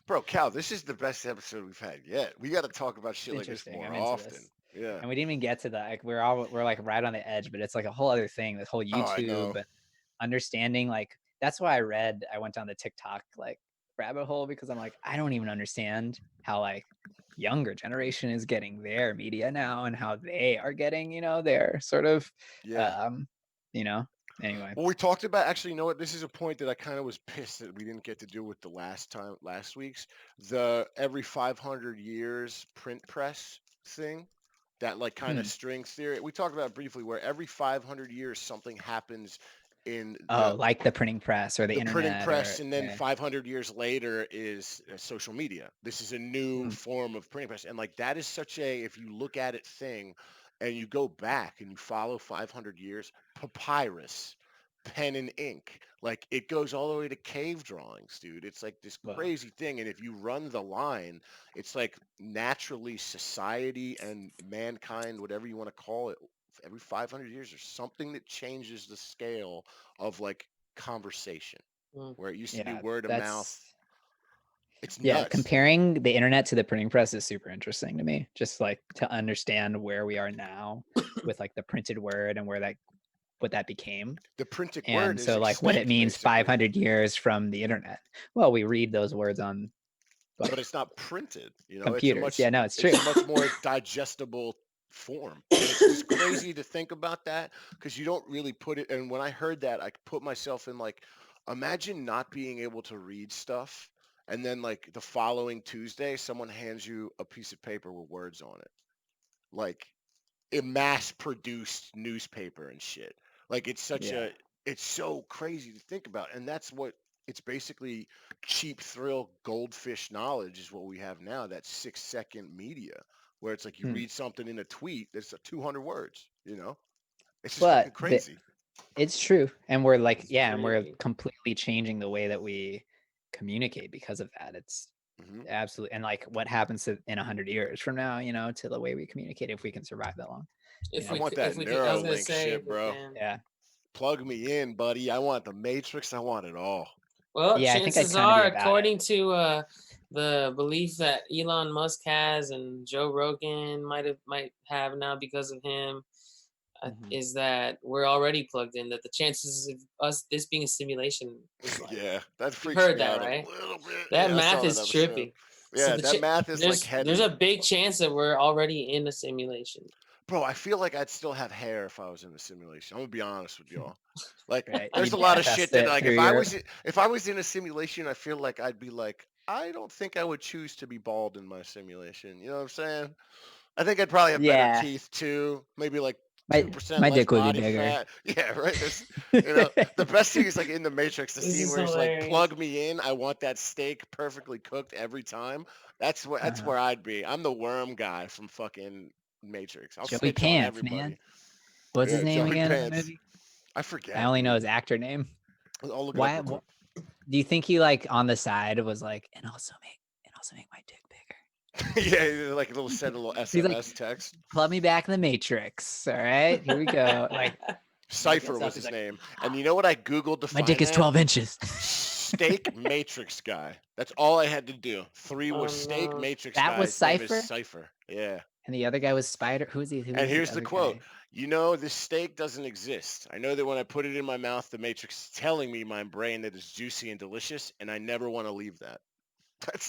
Speaker 1: Bro, Cal, this is the best episode we've had yet. We got to talk about shit like this
Speaker 3: Interesting.
Speaker 1: more
Speaker 3: I'm into
Speaker 1: often.
Speaker 3: this.
Speaker 1: Yeah.
Speaker 3: And we didn't even get to that. Like we're like right on the edge, but it's like a whole other thing. This whole
Speaker 1: Oh, I know.
Speaker 3: YouTube and understanding. Like that's why I went down the TikTok like rabbit hole because I'm like I don't even understand how like younger generation is getting their media now and how they are getting their sort of
Speaker 1: Yeah.
Speaker 3: Anyway.
Speaker 1: Well, we talked about actually, you know what? This is a point that I kind of was pissed that we didn't get to do with the last week's the every 500 years print press thing, that like kind of string theory. We talked about it briefly, where every 500 years something happens in
Speaker 3: like the printing press or the
Speaker 1: printing
Speaker 3: internet
Speaker 1: press,
Speaker 3: or
Speaker 1: and then 500 years later is social media. This is a new form of printing press, and like that is such a, if you look at it thing, and you go back and you follow 500 years, papyrus, pen and ink, like it goes all the way to cave drawings, dude. It's like this
Speaker 3: Wow.
Speaker 1: crazy thing, and if you run the line, it's like naturally society and mankind, whatever you want to call it, every 500 years there's something that changes the scale of like conversation, where it used to be word of mouth. It's nuts.
Speaker 3: Comparing the internet to the printing press is super interesting to me, just like to understand where we are now with like the printed word and what that became.
Speaker 1: The printed
Speaker 3: and
Speaker 1: word
Speaker 3: so
Speaker 1: is
Speaker 3: like what it
Speaker 1: extinct,
Speaker 3: means
Speaker 1: basically.
Speaker 3: 500 years from the internet. Well, we read those words on
Speaker 1: but it's not printed,
Speaker 3: computers. It's true.
Speaker 1: It's a much more digestible form, and it's just crazy to think about that, because you don't really put it. And when I heard that, I put myself in like, imagine not being able to read stuff, and then like the following Tuesday someone hands you a piece of paper with words on it, like a mass produced newspaper and shit. Like it's such it's so crazy to think about, and that's what it's basically. Cheap thrill goldfish knowledge is what we have now, that 6-second media, where it's like you read something in a tweet that's 200 words, it's just fucking crazy.
Speaker 3: It's true, and we're like and we're completely changing the way that we communicate because of that. It's absolutely, and like what happens in 100 years from now, to the way we communicate, if we can survive that long.
Speaker 1: I want that Neuralink shit, bro.
Speaker 3: Yeah,
Speaker 1: plug me in, buddy. I want the Matrix. I want it all.
Speaker 2: Well,
Speaker 3: Yeah,
Speaker 2: chances are, according to the belief that Elon Musk has and Joe Rogan might have now because of him, is that we're already plugged in. That the chances of this being a simulation is like,
Speaker 1: that freaks
Speaker 2: you heard
Speaker 1: me
Speaker 2: that,
Speaker 1: out
Speaker 2: right?
Speaker 1: a little bit.
Speaker 2: That
Speaker 1: I
Speaker 2: math
Speaker 1: saw
Speaker 2: is
Speaker 1: that episode.
Speaker 2: trippy.
Speaker 1: Yeah,
Speaker 2: So
Speaker 1: that math is like heavy.
Speaker 2: There's a big chance that we're already in a simulation.
Speaker 1: Bro, I feel like I'd still have hair if I was in a simulation. I'm gonna be honest with y'all. Like,
Speaker 3: Right.
Speaker 1: there's a lot of shit that, like, if I was in a simulation, I feel like I'd be like, I don't think I would choose to be bald in my simulation. You know what I'm saying? I think I'd probably have better teeth too. Maybe like 2% less body fat. Yeah, right. There's, the best thing is like in the Matrix, the scene where he's like, plug me in. I want that steak perfectly cooked every time. That's where I'd be. I'm the worm guy from fucking Matrix. I'll
Speaker 3: Joey
Speaker 1: snitch on
Speaker 3: Pants,
Speaker 1: everybody.
Speaker 3: man. What's his name
Speaker 1: Joey
Speaker 3: again?
Speaker 1: Pants.
Speaker 3: In the movie?
Speaker 1: I forget.
Speaker 3: I only know his actor name.
Speaker 1: I'll look
Speaker 3: Why?
Speaker 1: it up.
Speaker 3: Do you think he like on the side was like, and also make my dick bigger?
Speaker 1: Yeah, like a little send a little SMS
Speaker 3: like,
Speaker 1: text.
Speaker 3: Plug me back in the Matrix. All right, here we go. Like
Speaker 1: Cypher was his name. And you know what I Googled to find?
Speaker 3: My dick is 12 inches.
Speaker 1: Steak Matrix guy. That's all I had to do. 3 was steak Matrix guy.
Speaker 3: That was Cypher?
Speaker 1: Cypher. Yeah.
Speaker 3: And the other guy was Spider. Who's he?
Speaker 1: And here's the quote. Guy? This steak doesn't exist. I know that when I put it in my mouth, the Matrix is telling me my brain that it's juicy and delicious, and I never want to leave that.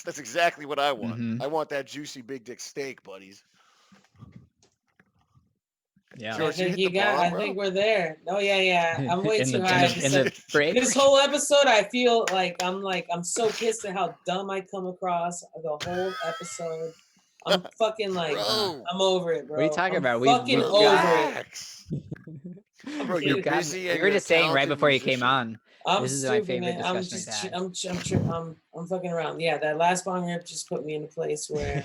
Speaker 1: That's exactly what I want. I want that juicy big dick steak, buddies.
Speaker 3: Yeah.
Speaker 1: George, you
Speaker 2: think
Speaker 1: hit the bomb,
Speaker 2: I
Speaker 1: bro?
Speaker 2: think we're there. Oh yeah. I'm way too high.
Speaker 3: in the break.
Speaker 2: This whole episode, I feel I'm so pissed at how dumb I come across the whole episode. I'm fucking like,
Speaker 1: Bro,
Speaker 2: I'm over it, bro.
Speaker 3: What are you talking
Speaker 2: I'm
Speaker 3: about?
Speaker 2: fucking over it.
Speaker 1: relax. Bro, you're
Speaker 3: We've gotten-
Speaker 1: busy
Speaker 3: we
Speaker 1: and
Speaker 3: were
Speaker 1: you're a
Speaker 3: just saying right
Speaker 1: talented
Speaker 3: before you came
Speaker 1: musician.
Speaker 3: on.
Speaker 2: I'm
Speaker 3: This is my
Speaker 2: stupid,
Speaker 3: favorite
Speaker 2: man. I'm
Speaker 3: discussion we've
Speaker 2: just,
Speaker 3: had.
Speaker 2: I'm fucking around. Yeah, that last bong rip just put me in a place where.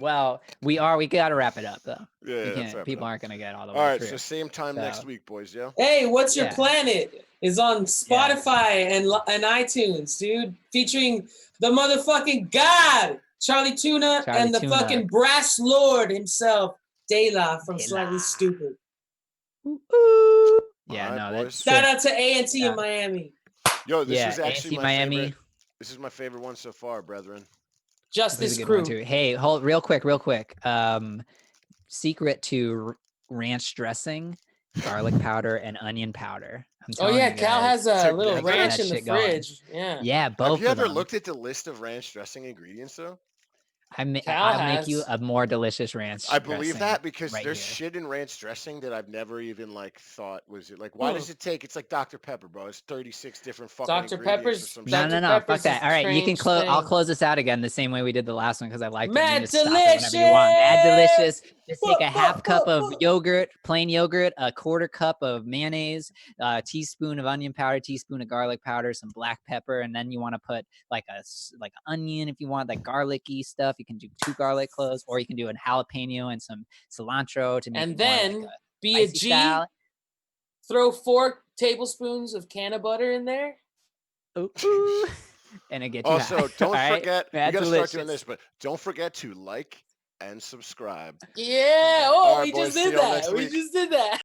Speaker 3: Well, we gotta wrap it up though.
Speaker 1: Yeah,
Speaker 3: We
Speaker 1: let's
Speaker 3: can't.
Speaker 1: wrap it
Speaker 3: People
Speaker 1: up.
Speaker 3: aren't gonna get all the
Speaker 1: All
Speaker 3: way
Speaker 1: right,
Speaker 3: through.
Speaker 1: so same time next
Speaker 3: So-
Speaker 1: week, boys. Yeah.
Speaker 2: Hey, What's Your
Speaker 3: Yeah.
Speaker 2: Planet is on Spotify and iTunes, dude, featuring the motherfucking God, Charlie Tuna,
Speaker 3: Charlie
Speaker 2: and the
Speaker 3: Tuna.
Speaker 2: fucking brass lord himself, De La from
Speaker 3: De
Speaker 2: Slightly
Speaker 3: La.
Speaker 2: Stupid.
Speaker 3: Yeah,
Speaker 1: All right,
Speaker 3: no,
Speaker 1: boys.
Speaker 3: that's
Speaker 2: Shout
Speaker 3: good.
Speaker 2: out to A&T
Speaker 3: Yeah.
Speaker 2: in Miami.
Speaker 1: Yo, this
Speaker 3: Yeah,
Speaker 1: is actually
Speaker 3: A&T
Speaker 1: my
Speaker 3: Miami.
Speaker 1: favorite. This is my favorite one so far, brethren.
Speaker 3: This is
Speaker 2: Justice
Speaker 3: a good
Speaker 2: Crew.
Speaker 3: one too. Hey, hold real quick. Secret to ranch dressing, garlic powder, and onion powder. I'm
Speaker 2: Oh
Speaker 3: telling
Speaker 2: yeah,
Speaker 3: you
Speaker 2: Cal
Speaker 3: guys,
Speaker 2: has a
Speaker 1: Together.
Speaker 2: little
Speaker 1: Get
Speaker 2: ranch
Speaker 3: that
Speaker 2: in the
Speaker 3: shit going.
Speaker 2: fridge. Yeah.
Speaker 3: Yeah, both
Speaker 1: Have you
Speaker 3: of
Speaker 1: ever
Speaker 3: them.
Speaker 1: looked at the list of ranch dressing ingredients though?
Speaker 2: Cal
Speaker 3: I'll make you
Speaker 2: has.
Speaker 3: a more delicious ranch.
Speaker 1: I believe
Speaker 3: dressing
Speaker 1: that because
Speaker 3: right
Speaker 1: there's
Speaker 3: here.
Speaker 1: shit in ranch dressing that I've never even like thought was it like why does it take it's like Dr. Pepper, bro. It's 36 different fucking
Speaker 2: Dr.
Speaker 1: ingredients
Speaker 2: Pepper's-
Speaker 1: or some
Speaker 3: No,
Speaker 1: shit.
Speaker 3: no,
Speaker 2: Dr.
Speaker 3: no. Fuck
Speaker 2: Pepper's
Speaker 3: that.
Speaker 2: is
Speaker 3: All right, you can
Speaker 2: strange
Speaker 3: close. I'll
Speaker 2: thing.
Speaker 3: close this out again the same way we did the last one because I liked it.
Speaker 2: Mad
Speaker 3: You just stop it whenever you want. Mad delicious. Just take a half cup of yogurt, plain yogurt, a quarter cup of mayonnaise, a teaspoon of onion powder, teaspoon of garlic powder, some black pepper, and then you want to put like an onion if you want, like garlicky stuff. You can do 2 garlic cloves, or you can do a jalapeno and some cilantro to make
Speaker 2: And
Speaker 3: it more
Speaker 2: then
Speaker 3: like
Speaker 2: be a
Speaker 3: spicy
Speaker 2: G.
Speaker 3: style.
Speaker 2: Throw 4 tablespoons of can of butter in there.
Speaker 3: Ooh. And it gets you
Speaker 1: Also,
Speaker 3: high.
Speaker 1: don't
Speaker 3: All right?
Speaker 1: forget we
Speaker 3: Mad
Speaker 1: gotta start doing
Speaker 3: delicious.
Speaker 1: this, but don't forget to like and subscribe.
Speaker 2: Yeah.
Speaker 1: All
Speaker 2: Oh,
Speaker 1: right,
Speaker 2: we
Speaker 1: boys,
Speaker 2: just
Speaker 1: see
Speaker 2: did
Speaker 1: y'all
Speaker 2: that.
Speaker 1: next
Speaker 2: We
Speaker 1: week.
Speaker 2: just did that.